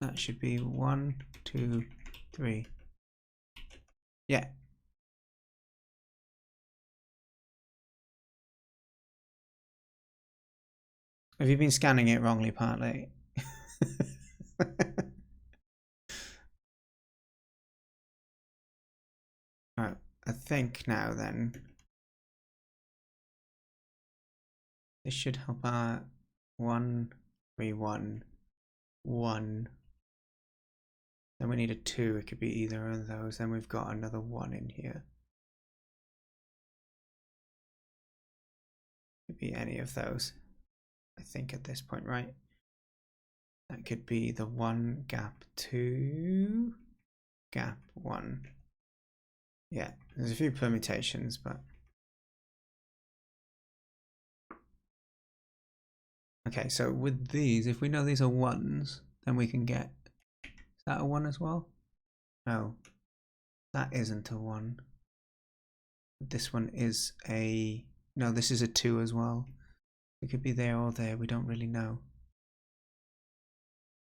That should be 1 2 3. Yeah. Have you been scanning it wrongly, partly? Right, I think now then this should help our 1 3 1 1. Then we need a 2. It could be either of those. Then we've got another 1 in here. Could be any of those. I think at this point, right? That could be the 1 gap 2 gap 1. Yeah, there's a few permutations, but okay, so with these, if we know these are 1s, then we can get, is that a 1 as well? No, that isn't a 1. This one is a, no, this is a 2 as well. It could be there or there, we don't really know.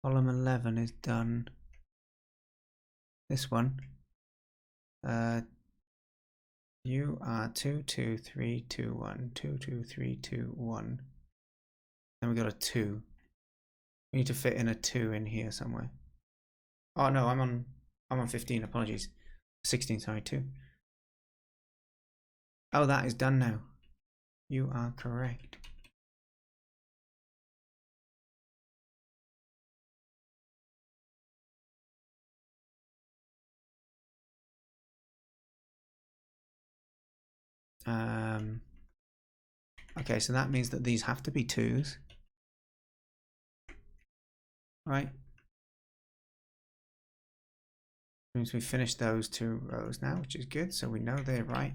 Column 11 is done. This one, you are 2 2 3 2 1 2 2 3 2 1. Then we got a 2. We need to fit in a 2 in here somewhere. Oh no, I'm on 15, apologies. 16, sorry, 2. Oh, that is done now. You are correct. Okay, so that means that these have to be 2s. Right? Means we finished those 2 rows now, which is good, so we know they're right.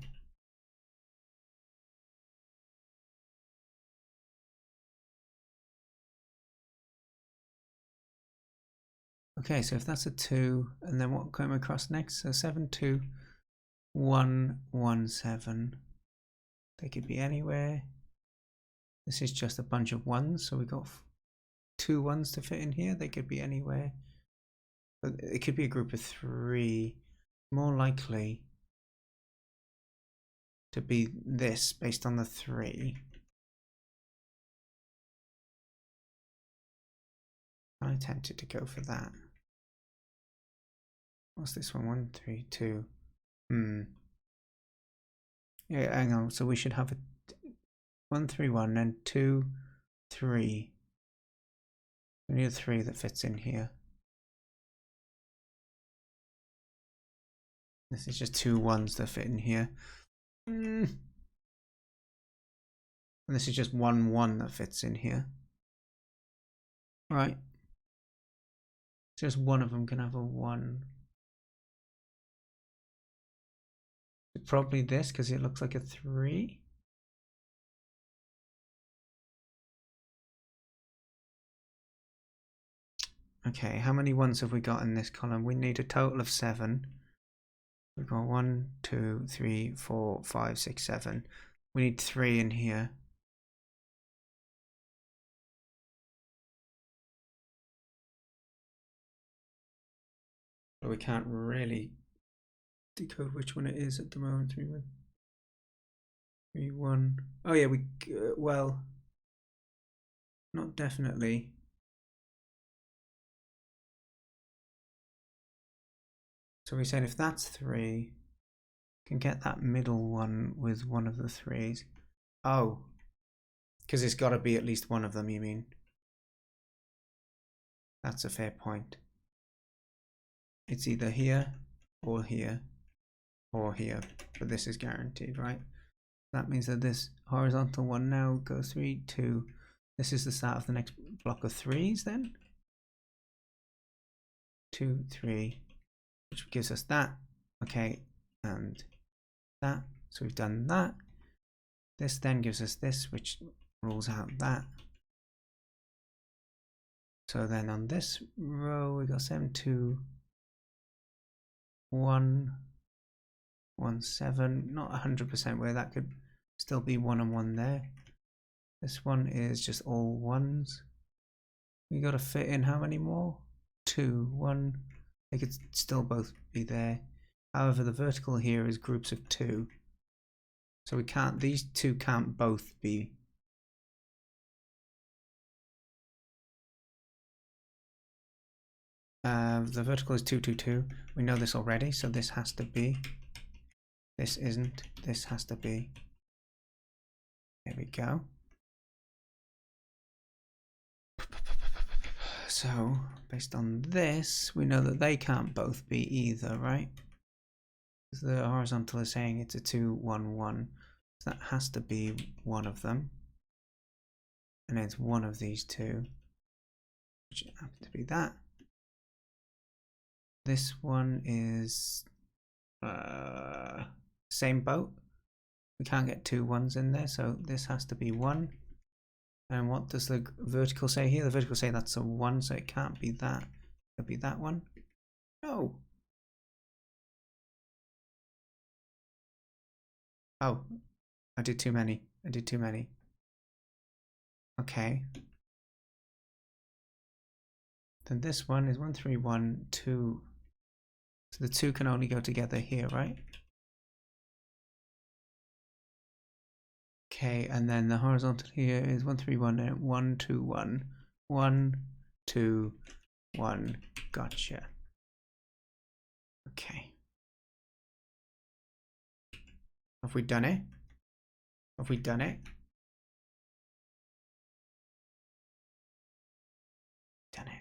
Okay, so if that's a 2, and then what came across next? So 7, 2, 1, 1, 7. They could be anywhere. This is just a bunch of 1s, so we got 2 1s to fit in here. They could be anywhere. But it could be a group of 3. More likely to be this based on the 3. I tempted to go for that. What's this one? 1, 3, 2. Yeah, hang on. So we should have a 1, 3, 1, and 2, 3. We need a 3 that fits in here. This is just 2 1s that fit in here. And this is just 1 1 that fits in here. Right. Just one of them can have a 1. Probably this because it looks like a 3. Okay, how many 1s have we got in this column? We need a total of 7. We've got 1, 2, 3, 4, 5, 6, 7. We need 3 in here. But we can't really decode which one it is at the moment. 3, 1. 3, 1. Oh yeah, we well, not definitely. So we said if that's 3, can get that middle one with one of the 3s. Oh, because it's got to be at least one of them, you mean? That's a fair point. It's either here or here or here, but this is guaranteed, right? That means that this horizontal one now goes 3, 2. This is the start of the next block of 3s then. 2, 3, which gives us that. Okay, and that. So we've done that. This then gives us this, which rules out that. So then on this row, we got 7, 2, 1, 1, 7. Not 100% where that could still be 1 and 1 there. This one is just all 1s. We got to fit in how many more? 2, 1. They could still both be there. However, the vertical here is groups of 2. So we can't, these 2 can't both be. The vertical is 2, 2, 2. We know this already, so this has to be. This isn't. This has to be. There we go. So, based on this, we know that they can't both be either, right? Because the horizontal is saying it's a 2, 1, 1. So that has to be one of them. And it's one of these 2, which happens to be that. This one is same boat. We can't get 2 1s in there, so this has to be 1. And what does the vertical say here? The vertical say that's a 1, so it can't be that. It'll be that one. No. Oh, I did too many. I did too many. Okay. Then this one is 1, 3, 1, 2. So the 2 can only go together here, right? Okay, and then the horizontal here is 1, 3, 1, and 1, 2, 1. 1, 2, 1. Gotcha. Okay. Have we done it? Have we done it? Done it.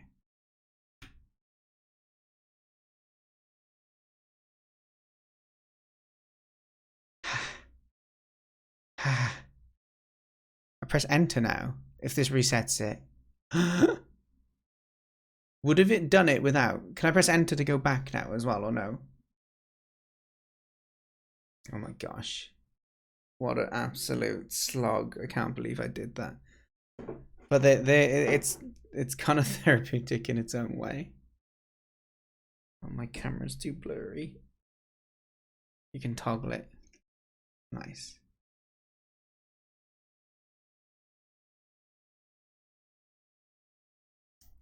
press enter now if this resets it. Would have it done it without? Can I press enter to go back now as well, or no? Oh my gosh. What an absolute slog. I can't believe I did that. But it's kind of therapeutic in its own way. Oh, my camera's too blurry. You can toggle it. Nice.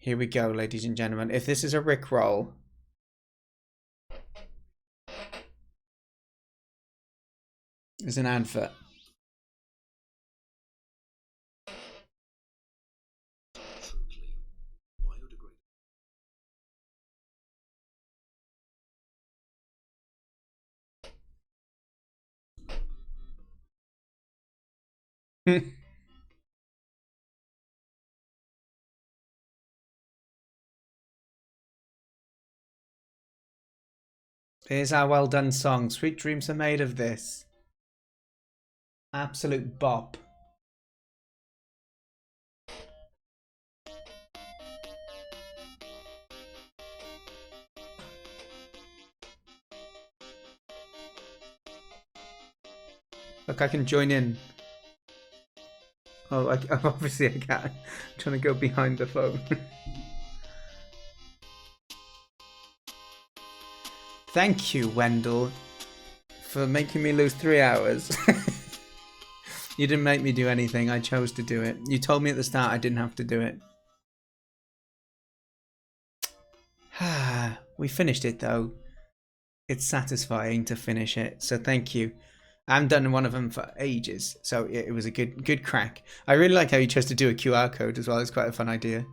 Here we go, ladies and gentlemen. If this is a Rickroll, it's an advert. Here's our well done song. Sweet dreams are made of this. Absolute bop. Look, I can join in. Oh, obviously I can't. I'm trying to go behind the phone. Thank you, Wendel, for making me lose 3 hours. You didn't make me do anything. I chose to do it. You told me at the start I didn't have to do it. We finished it though. It's satisfying to finish it, so thank you. I haven't done one of them for ages, so it was a good crack. I really like how you chose to do a QR code as well. It's quite a fun idea.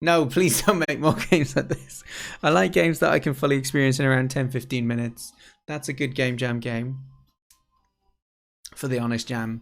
No, please don't make more games like this. I like games that I can fully experience in around 10-15 minutes. That's a good game jam game for the Honest Jam.